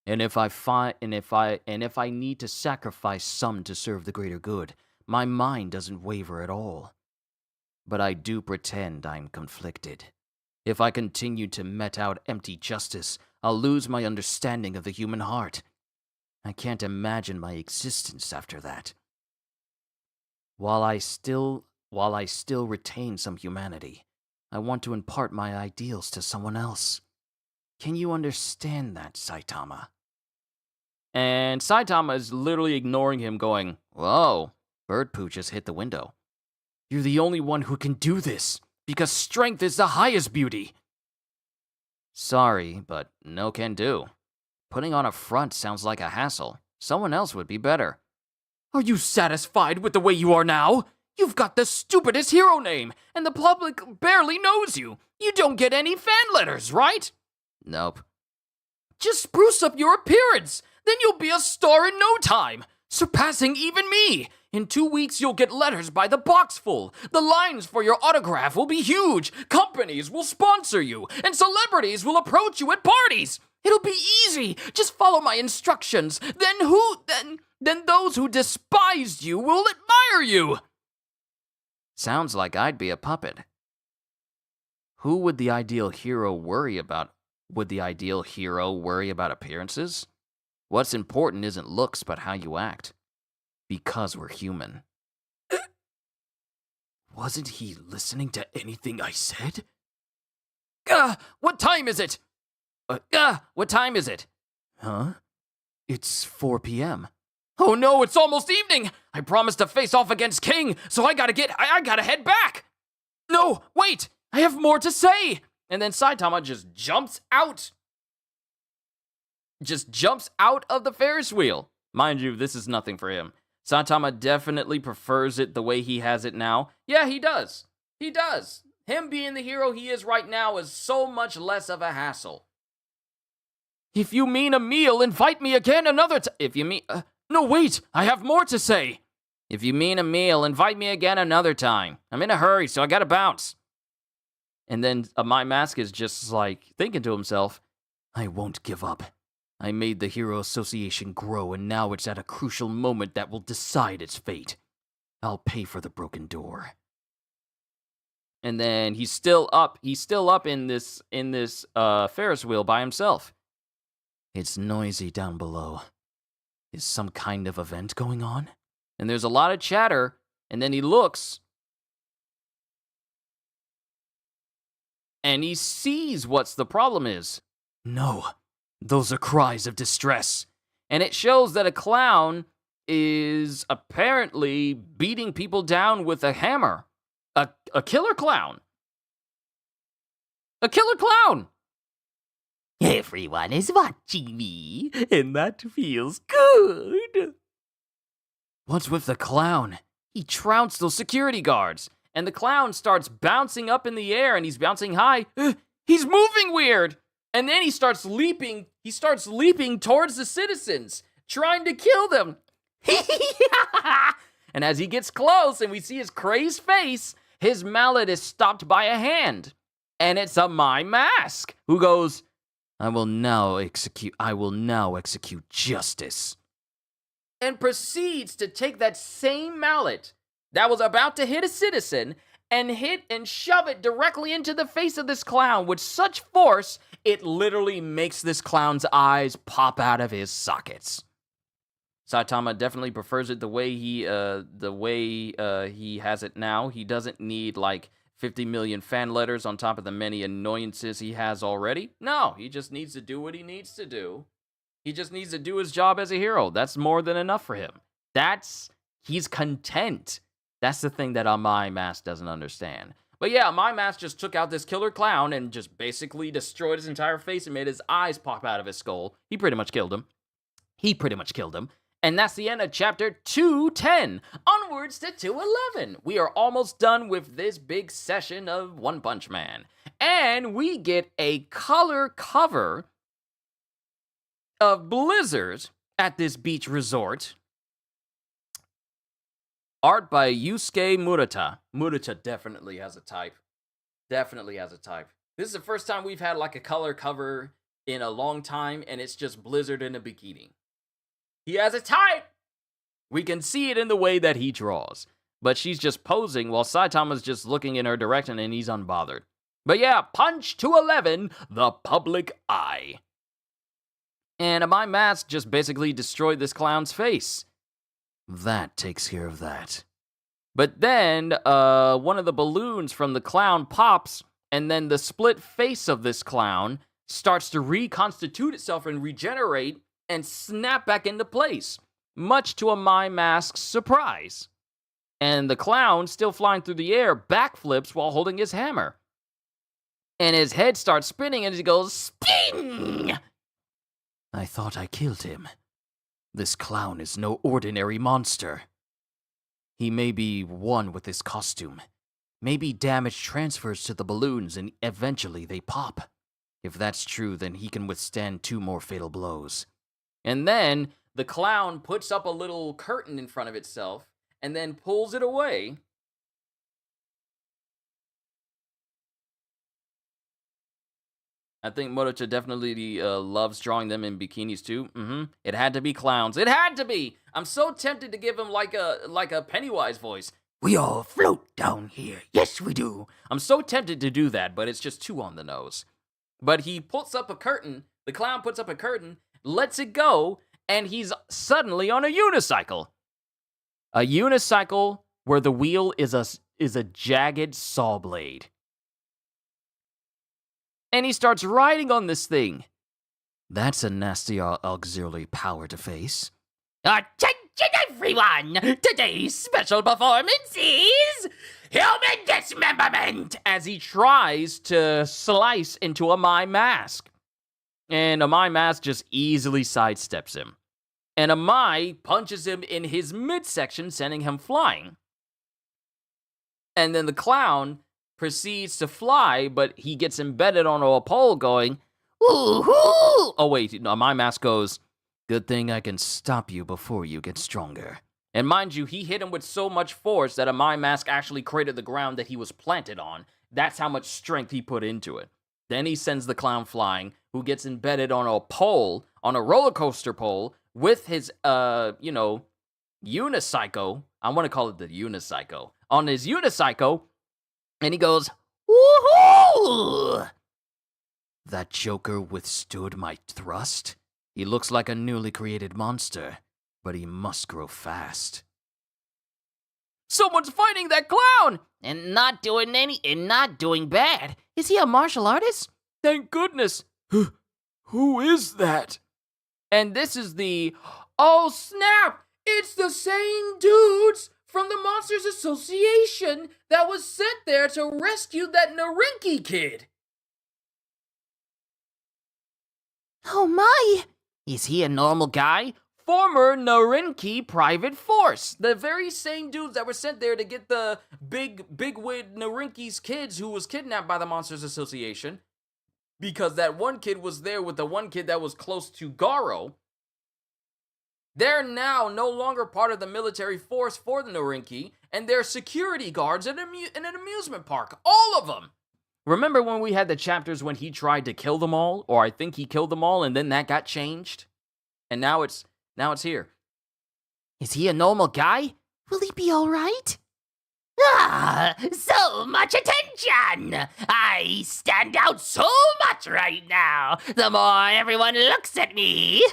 And if I need to sacrifice some to serve the greater good, my mind doesn't waver at all. But I do pretend I'm conflicted. If I continue to mete out empty justice, I'll lose my understanding of the human heart. I can't imagine my existence after that. While I still retain some humanity, I want to impart my ideals to someone else. Can you understand that, Saitama? And Saitama is literally ignoring him, going, "Whoa, bird poo just hit the window." You're the only one who can do this, because strength is the highest beauty. Sorry, but no can do. Putting on a front sounds like a hassle. Someone else would be better. Are you satisfied with the way you are now? You've got the stupidest hero name, and the public barely knows you. You don't get any fan letters, right? Nope. Just spruce up your appearance. Then you'll be a star in no time, surpassing even me. In 2 weeks, you'll get letters by the boxful. The lines for your autograph will be huge. Companies will sponsor you, and celebrities will approach you at parties. It'll be easy. Just follow my instructions. Then those who despised you will admire you. Sounds like I'd be a puppet. Who would the ideal hero worry about? Would the ideal hero worry about appearances? What's important isn't looks, but how you act. Because we're human. Wasn't he listening to anything I said? What time is it? What time is it? Huh? It's 4 p.m. Oh no, it's almost evening! I promised to face off against King, so I gotta head back! No, wait! I have more to say! And then Saitama just jumps out. just jumps out of the Ferris wheel. Mind you, this is nothing for him. Saitama definitely prefers it the way he has it now. Yeah, he does. He does. Him being the hero he is right now is so much less of a hassle. If you mean a meal, invite me again another time. If you mean... no, wait, I have more to say. If you mean a meal, invite me again another time. I'm in a hurry, so I gotta bounce. And then my mask is just like thinking to himself, I won't give up. I made the Hero Association grow, and now it's at a crucial moment that will decide its fate. I'll pay for the broken door. And then he's still up in this Ferris wheel by himself. It's noisy down below. Is some kind of event going on? And there's a lot of chatter, and then he looks, and he sees what's the problem is. No, those are cries of distress. And it shows that a clown is apparently beating people down with a hammer. A killer clown. A killer clown! Everyone is watching me, and that feels good. What's with the clown? He trounced those security guards, and the clown starts bouncing up in the air, and he's bouncing high. He's moving weird! And then he starts leaping towards the citizens, trying to kill them. And as he gets close and we see his crazed face, his mallet is stopped by a hand. And it's a My Mask, who goes, I will now execute justice. And proceeds to take that same mallet that was about to hit a citizen and shove it directly into the face of this clown with such force, it literally makes this clown's eyes pop out of his sockets. Saitama definitely prefers it the way he has it now. He doesn't need like 50 million fan letters on top of the many annoyances he has already. No, he just needs to do what he needs to do. He just needs to do his job as a hero. That's more than enough for him. He's content. That's the thing that My Mask doesn't understand. But yeah, My Mask just took out this killer clown and just basically destroyed his entire face and made his eyes pop out of his skull. He pretty much killed him. And that's the end of chapter 210. Onwards to 211. We are almost done with this big session of One Punch Man. And we get a color cover of Blizzard at this beach resort. Art by Yusuke Murata. Murata definitely has a type. This is the first time we've had like a color cover in a long time, and it's just Blizzard in a bikini. He has a type! We can see it in the way that he draws. But she's just posing while Saitama's just looking in her direction and he's unbothered. But yeah, Punch 211, the public eye. And My Mask just basically destroyed this clown's face. That takes care of that. But then, one of the balloons from the clown pops, and then the split face of this clown starts to reconstitute itself and regenerate and snap back into place, much to a My Mask's surprise. And the clown, still flying through the air, backflips while holding his hammer. And his head starts spinning and he goes, spin! I thought I killed him. This clown is no ordinary monster. He may be one with his costume. Maybe damage transfers to the balloons and eventually they pop. If that's true, then he can withstand 2 more fatal blows. And then the clown puts up a little curtain in front of itself and then pulls it away. I think Murata definitely loves drawing them in bikinis too. It had to be clowns. It had to be! I'm so tempted to give him like a Pennywise voice. We all float down here. Yes, we do. I'm so tempted to do that, but it's just too on the nose. But he puts up a curtain. The clown puts up a curtain, lets it go, and he's suddenly on a unicycle. A unicycle where the wheel is a jagged saw blade. And he starts riding on this thing. That's a nasty auxiliary power to face. Attention, everyone! Today's special performance is Human Dismemberment! As he tries to slice into a My Mask. And Amai Mask just easily sidesteps him. And Amai punches him in his midsection, sending him flying. And then the clown proceeds to fly, but he gets embedded onto a pole going, "Woohoo!" Oh, wait, no, Amai Mask goes, "Good thing I can stop you before you get stronger." And mind you, he hit him with so much force that Amai Mask actually cratered the ground that he was planted on. That's how much strength he put into it. Then he sends the clown flying, who gets embedded on a pole, on a roller coaster pole, with his, unicycle. I want to call it the unicycle. On his unicycle, and he goes, "Woohoo!" That Joker withstood my thrust? He looks like a newly created monster, but he must grow fast. Someone's fighting that clown! And not doing bad. Is he a martial artist? Thank goodness. Who is that? And this is the... Oh, snap! It's the same dudes from the Monsters Association that was sent there to rescue that Narinki kid. Oh my! Is he a normal guy? Former Narinki private force. The very same dudes that were sent there to get the bigwig Narinki's kids who was kidnapped by the Monsters Association. Because that one kid was there with the one kid that was close to Garo. They're now no longer part of the military force for the Narinki, and they're security guards in an amusement park. All of them! Remember when we had the chapters when he tried to kill them all? Or I think he killed them all, and then that got changed? And now it's here. Is he a normal guy? Will he be all right? Ah, so much attention! I stand out so much right now. The more everyone looks at me.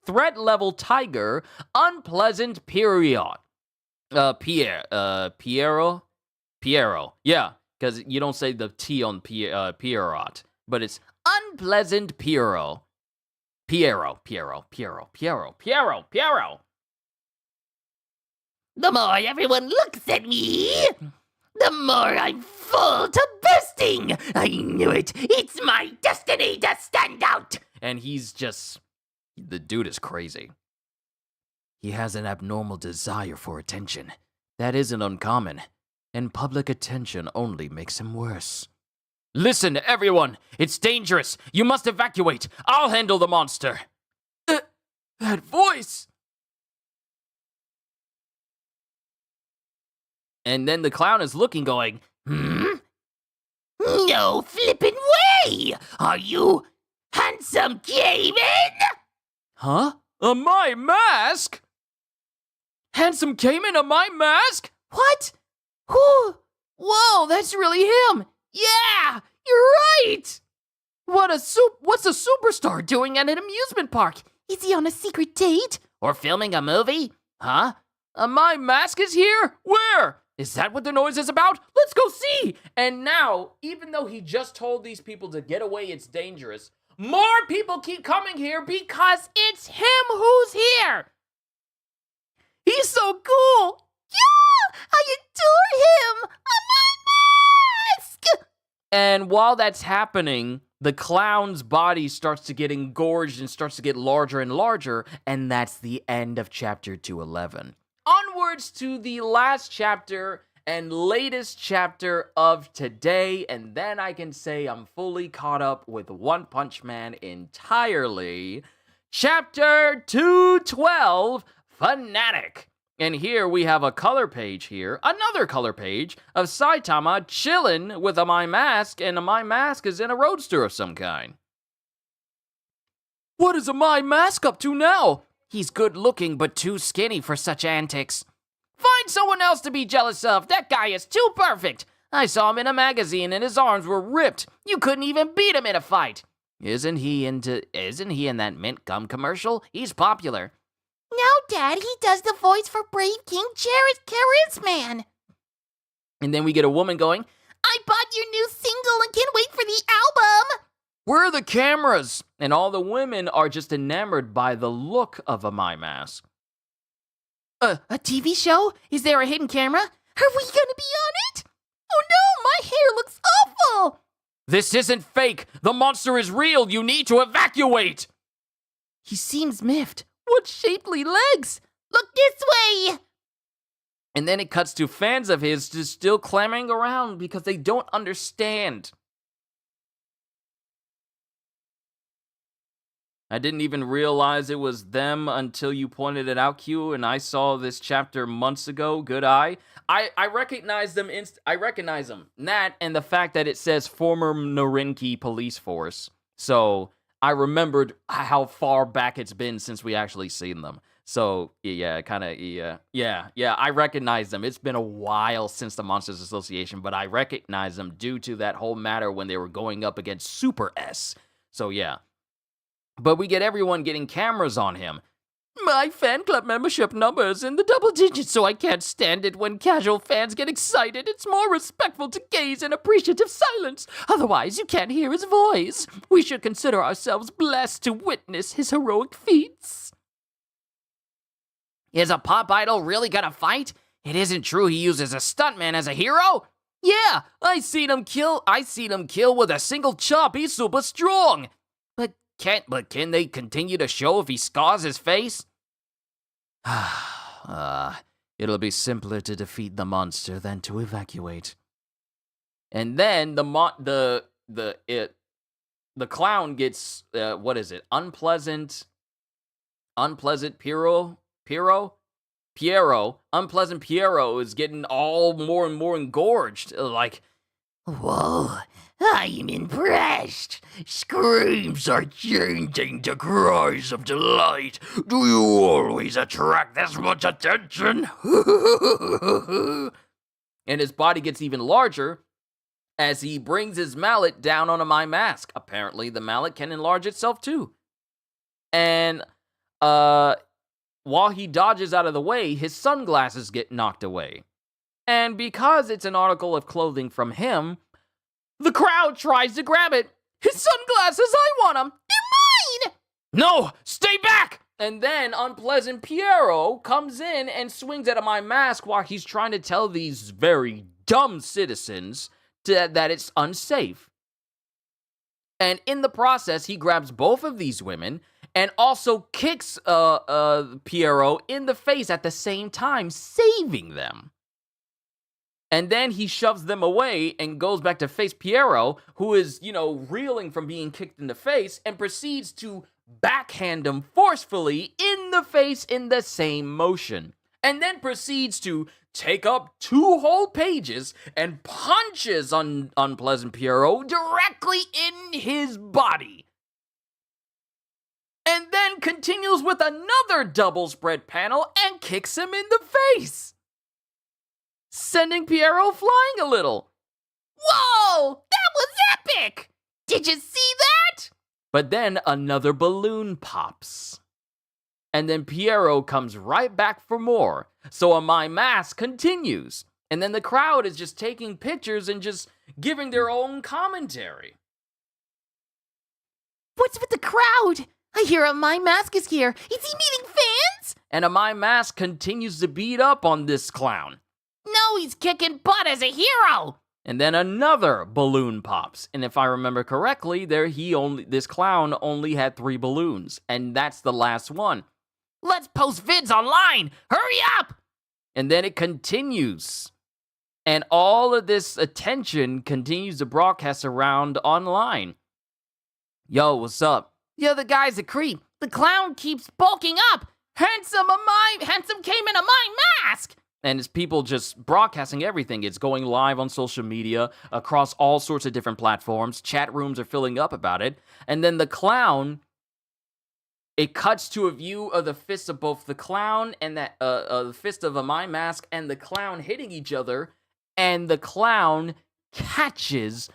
Threat level Tiger, unpleasant period. Piero. Yeah, because you don't say the T on Pierrot, but it's unpleasant Piero. Piero. The more everyone looks at me, the more I'm full to bursting. I knew it. It's my destiny to stand out. And the dude is crazy. He has an abnormal desire for attention. That isn't uncommon, and public attention only makes him worse. Listen, everyone, it's dangerous. You must evacuate. I'll handle the monster. That voice. And then the clown is looking, going, No flippin' way! Are you handsome Cayman? Huh? Amai Mask? Handsome Cayman, Amai Mask? What? Whoa, that's really him! Yeah, you're right! What's a superstar doing at an amusement park? Is he on a secret date? Or filming a movie? Huh? Amai Mask is here? Where? Is that what the noise is about? Let's go see! And now, even though he just told these people to get away, it's dangerous, more people keep coming here because it's him who's here! He's so cool! Yeah! I adore him! My mask! And while that's happening, the clown's body starts to get engorged and starts to get larger and larger, and that's the end of chapter 211. Onwards to the last chapter and latest chapter of today, and then I can say I'm fully caught up with One Punch Man entirely. Chapter 212, Fanatic. And here we have a color page here, another color page of Saitama chilling with Amai Mask, and Amai Mask is in a roadster of some kind. What is Amai Mask up to now? He's good looking, but too skinny for such antics. Find someone else to be jealous of. That guy is too perfect. I saw him in a magazine and his arms were ripped. You couldn't even beat him in a fight. Isn't he in that mint gum commercial? He's popular. No, Dad, he does the voice for Brave King Charisman. And then we get a woman going, I bought your new single and can't wait for the album. Where are the cameras? And all the women are just enamored by the look of Amai Mask. A TV show? Is there a hidden camera? Are we gonna be on it? Oh no, my hair looks awful. This isn't fake! The monster is real! You need to evacuate! He seems miffed. What shapely legs! Look this way! And then it cuts to fans of his just still clamoring around because they don't understand. I didn't even realize it was them until you pointed it out, Q, and I saw this chapter months ago. Good eye. I recognize them. I recognize them. That and the fact that it says former Norinki police force. So I remembered how far back it's been since we actually seen them. So yeah, yeah. I recognize them. It's been a while since the Monsters Association, but I recognize them due to that whole matter when they were going up against Super S. So yeah. But we get everyone getting cameras on him. My fan club membership number is in the double digits, so I can't stand it when casual fans get excited. It's more respectful to gaze in appreciative silence. Otherwise, you can't hear his voice. We should consider ourselves blessed to witness his heroic feats. Is a pop idol really gonna fight? It isn't true he uses a stuntman as a hero? Yeah, I seen him kill with a single chop. He's super strong. Can they continue to show if he scars his face? It'll be simpler to defeat the monster than to evacuate. And then the clown gets what is it? Unpleasant Piero. Unpleasant Piero is getting all more and more engorged. Like, whoa, I'm impressed. Screams are changing to cries of delight. Do you always attract this much attention? And his body gets even larger as he brings his mallet down on my mask. Apparently, the mallet can enlarge itself too. And while he dodges out of the way, his sunglasses get knocked away. And because it's an article of clothing from him, the crowd tries to grab it. His sunglasses, I want them. They're mine. No, stay back. And then Unpleasant Piero comes in and swings at my mask while he's trying to tell these very dumb citizens that it's unsafe. And in the process, he grabs both of these women and also kicks Piero in the face at the same time, saving them. And then he shoves them away and goes back to face Piero, who is, reeling from being kicked in the face, and proceeds to backhand him forcefully in the face in the same motion. And then proceeds to take up 2 whole pages and punches Unpleasant Piero directly in his body. And then continues with another double spread panel and kicks him in the face, sending Piero flying a little. Whoa! That was epic! Did you see that? But then another balloon pops. And then Piero comes right back for more. So my mask continues. And then the crowd is just taking pictures and just giving their own commentary. What's with the crowd? I hear my mask is here. Is he meeting fans? And my mask continues to beat up on this clown. No, he's kicking butt as a hero. And then another balloon pops. And if I remember correctly, this clown only had 3 balloons. And that's the last one. Let's post vids online. Hurry up. And then it continues. And all of this attention continues to broadcast around online. Yo, what's up? Yeah, the guy's a creep. The clown keeps bulking up. Handsome came in a my mask. And it's people just broadcasting everything. It's going live on social media across all sorts of different platforms. Chat rooms are filling up about it. And then the clown, it cuts to a view of the fists of both the clown and the fist of a mime mask and the clown hitting each other. And the clown catches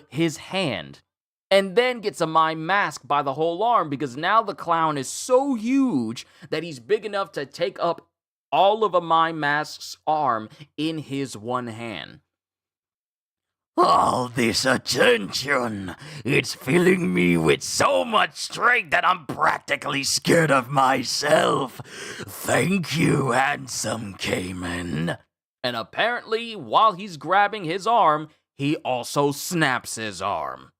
his hand and then gets a mime mask by the whole arm, because now the clown is so huge that he's big enough to take up all of a mime mask's arm in his one hand. All this attention, it's filling me with so much strength that I'm practically scared of myself. Thank you, handsome Cayman. And apparently, while he's grabbing his arm, he also snaps his arm.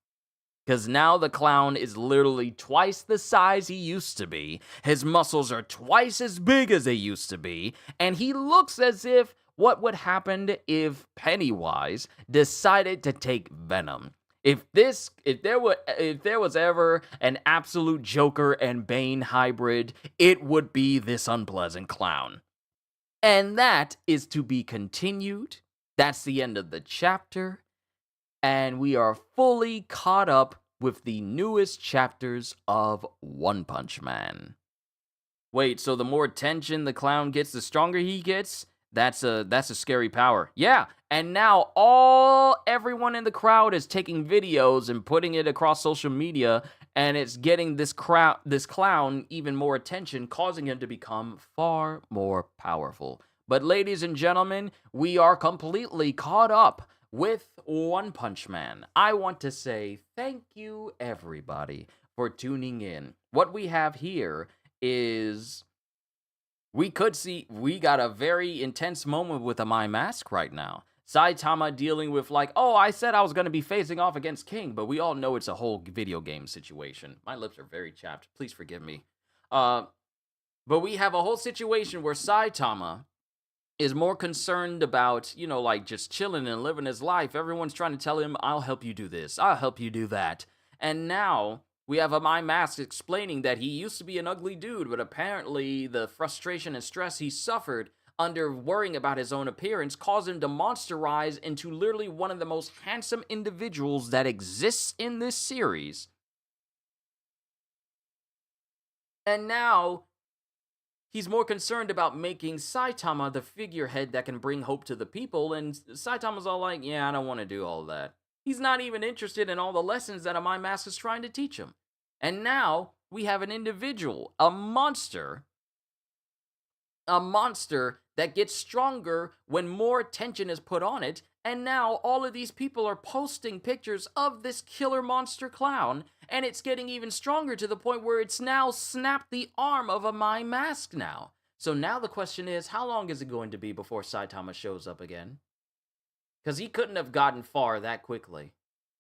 Because now the clown is literally twice the size he used to be, his muscles are twice as big as they used to be, and he looks as if what would happen if Pennywise decided to take venom. If there was ever an absolute Joker and Bane hybrid, it would be this unpleasant clown. And that is to be continued. That's the end of the chapter. And we are fully caught up with the newest chapters of One Punch Man. Wait, so the more attention the clown gets, the stronger he gets? That's a scary power. Yeah, and now everyone in the crowd is taking videos and putting it across social media, and it's getting this clown even more attention, causing him to become far more powerful. But ladies and gentlemen, we are completely caught up with One Punch Man. I want to say thank you, everybody, for tuning in. What we have here is we got a very intense moment with a My Mask right now. Saitama dealing with I said I was going to be facing off against King, but we all know it's a whole video game situation. My lips are very chapped. Please forgive me. But we have a whole situation where Saitama is more concerned about, just chilling and living his life. Everyone's trying to tell him, I'll help you do this, I'll help you do that. And now we have a My Mask explaining that he used to be an ugly dude, but apparently the frustration and stress he suffered under worrying about his own appearance caused him to monsterize into literally one of the most handsome individuals that exists in this series. And now he's more concerned about making Saitama the figurehead that can bring hope to the people, and Saitama's all like, yeah, I don't want to do all that. He's not even interested in all the lessons that a My Mask is trying to teach him. And now we have an individual, a monster that gets stronger when more attention is put on it, and now all of these people are posting pictures of this killer monster clown, and it's getting even stronger to the point where it's now snapped the arm of a My Mask now. So now the question is, how long is it going to be before Saitama shows up again? Because he couldn't have gotten far that quickly.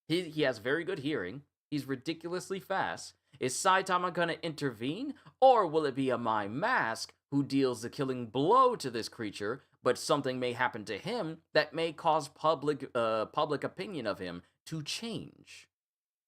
He has very good hearing. He's ridiculously fast. Is Saitama going to intervene? Or will it be a My Mask who deals the killing blow to this creature, but something may happen to him that may cause public opinion of him to change?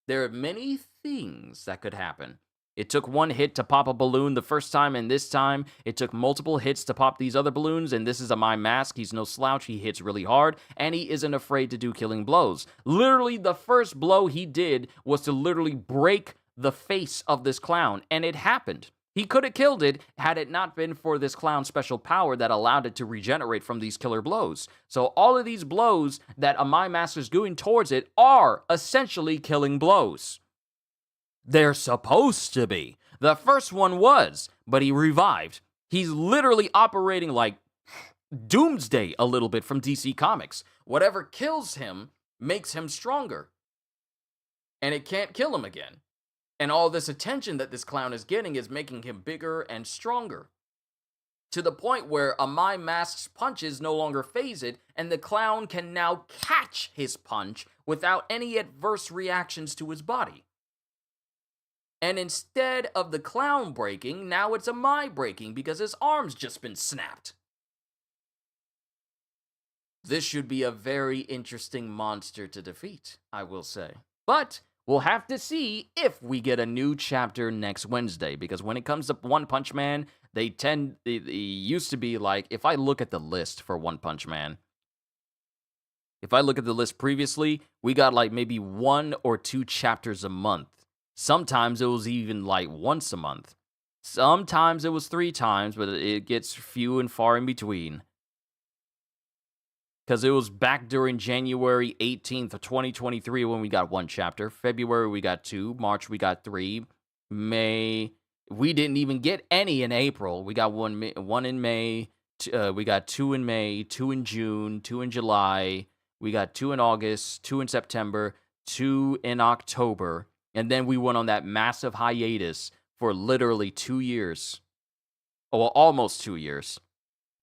There are many things that could happen. It took one hit to pop a balloon the first time, and this time it took multiple hits to pop these other balloons, and this is a My Mask. He's no slouch. He hits really hard, and he isn't afraid to do killing blows. Literally, the first blow he did was to literally break the face of this clown, and it happened. He could have killed it had it not been for this clown's special power that allowed it to regenerate from these killer blows. So all of these blows that a My Mask is doing towards it are essentially killing blows. They're supposed to be. The first one was, but he revived. He's literally operating like Doomsday a little bit from DC Comics. Whatever kills him makes him stronger. And it can't kill him again. And all this attention that this clown is getting is making him bigger and stronger. To the point where a My Mask's punches no longer phase it, and the clown can now catch his punch without any adverse reactions to his body. And instead of the clown breaking, now it's a My breaking because his arm's just been snapped. This should be a very interesting monster to defeat, I will say. But we'll have to see if we get a new chapter next Wednesday, because when it comes to One Punch Man, it used to be like, if I look at the list for One Punch Man, if I look at the list previously, we got like maybe 1 or 2 chapters a month. Sometimes it was even like once a month. Sometimes it was 3 times, but it gets few and far in between. Because it was back during January 18th of 2023 when we got 1 chapter. February we got 2. March we got 3. May, we didn't even get any in April. We got one in May. We got 2 in May, 2 in June, 2 in July. We got 2 in August, 2 in September, 2 in October. And then we went on that massive hiatus for literally 2 years. Well, almost 2 years.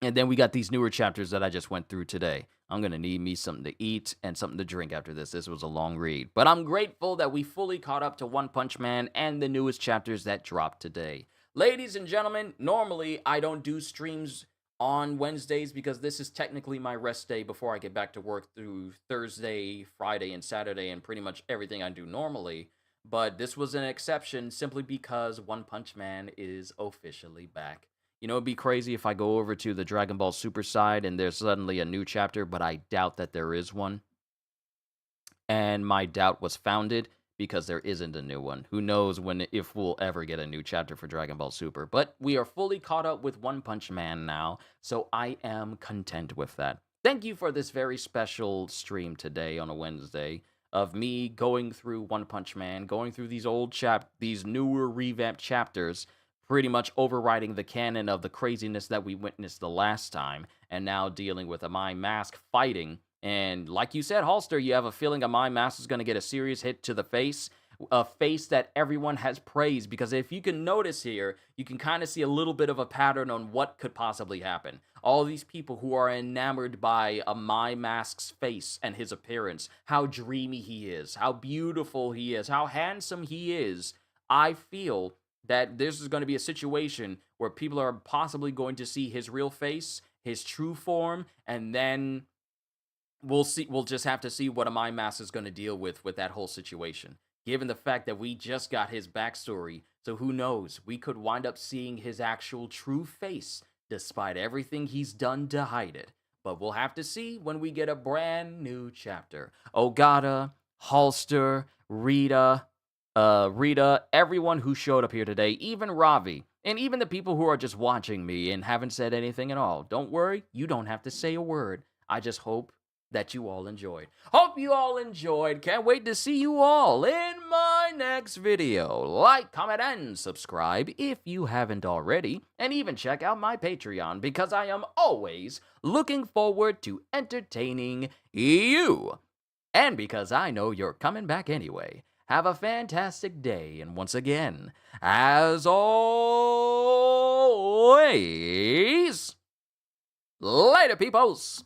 And then we got these newer chapters that I just went through today. I'm going to need me something to eat and something to drink after this. This was a long read. But I'm grateful that we fully caught up to One Punch Man and the newest chapters that dropped today. Ladies and gentlemen, normally I don't do streams on Wednesdays because this is technically my rest day before I get back to work through Thursday, Friday, and Saturday, and pretty much everything I do normally. But this was an exception simply because One Punch Man is officially back. You know, it'd be crazy if I go over to the Dragon Ball Super side and there's suddenly a new chapter, but I doubt that there is one. And my doubt was founded because there isn't a new one. Who knows if we'll ever get a new chapter for Dragon Ball Super. But we are fully caught up with One Punch Man now, so I am content with that. Thank you for this very special stream today on a Wednesday of me going through One Punch Man, going through these newer revamped chapters, pretty much overriding the canon of the craziness that we witnessed the last time, and now dealing with a My Mask fighting. And like you said, Holster, you have a feeling a My Mask is going to get a serious hit to the face, a face that everyone has praised, because if you can notice here, you can kind of see a little bit of a pattern on what could possibly happen. All these people who are enamored by a My Mask's face and his appearance, how dreamy he is, how beautiful he is, how handsome he is, I feel that this is going to be a situation where people are possibly going to see his real face, his true form, and then we'll just have to see what a My Mask is going to deal with that whole situation. Given the fact that we just got his backstory, so who knows, we could wind up seeing his actual true face, despite everything he's done to hide it. But we'll have to see when we get a brand new chapter. Ogata, Holster, Rita, everyone who showed up here today, even Ravi, and even the people who are just watching me and haven't said anything at all. Don't worry, you don't have to say a word. I just hope that you all enjoyed. Hope you all enjoyed. Can't wait to see you all in my next video. Like, comment, and subscribe if you haven't already. And even check out my Patreon because I am always looking forward to entertaining you. And because I know you're coming back anyway. Have a fantastic day, and once again, as always, later, peoples!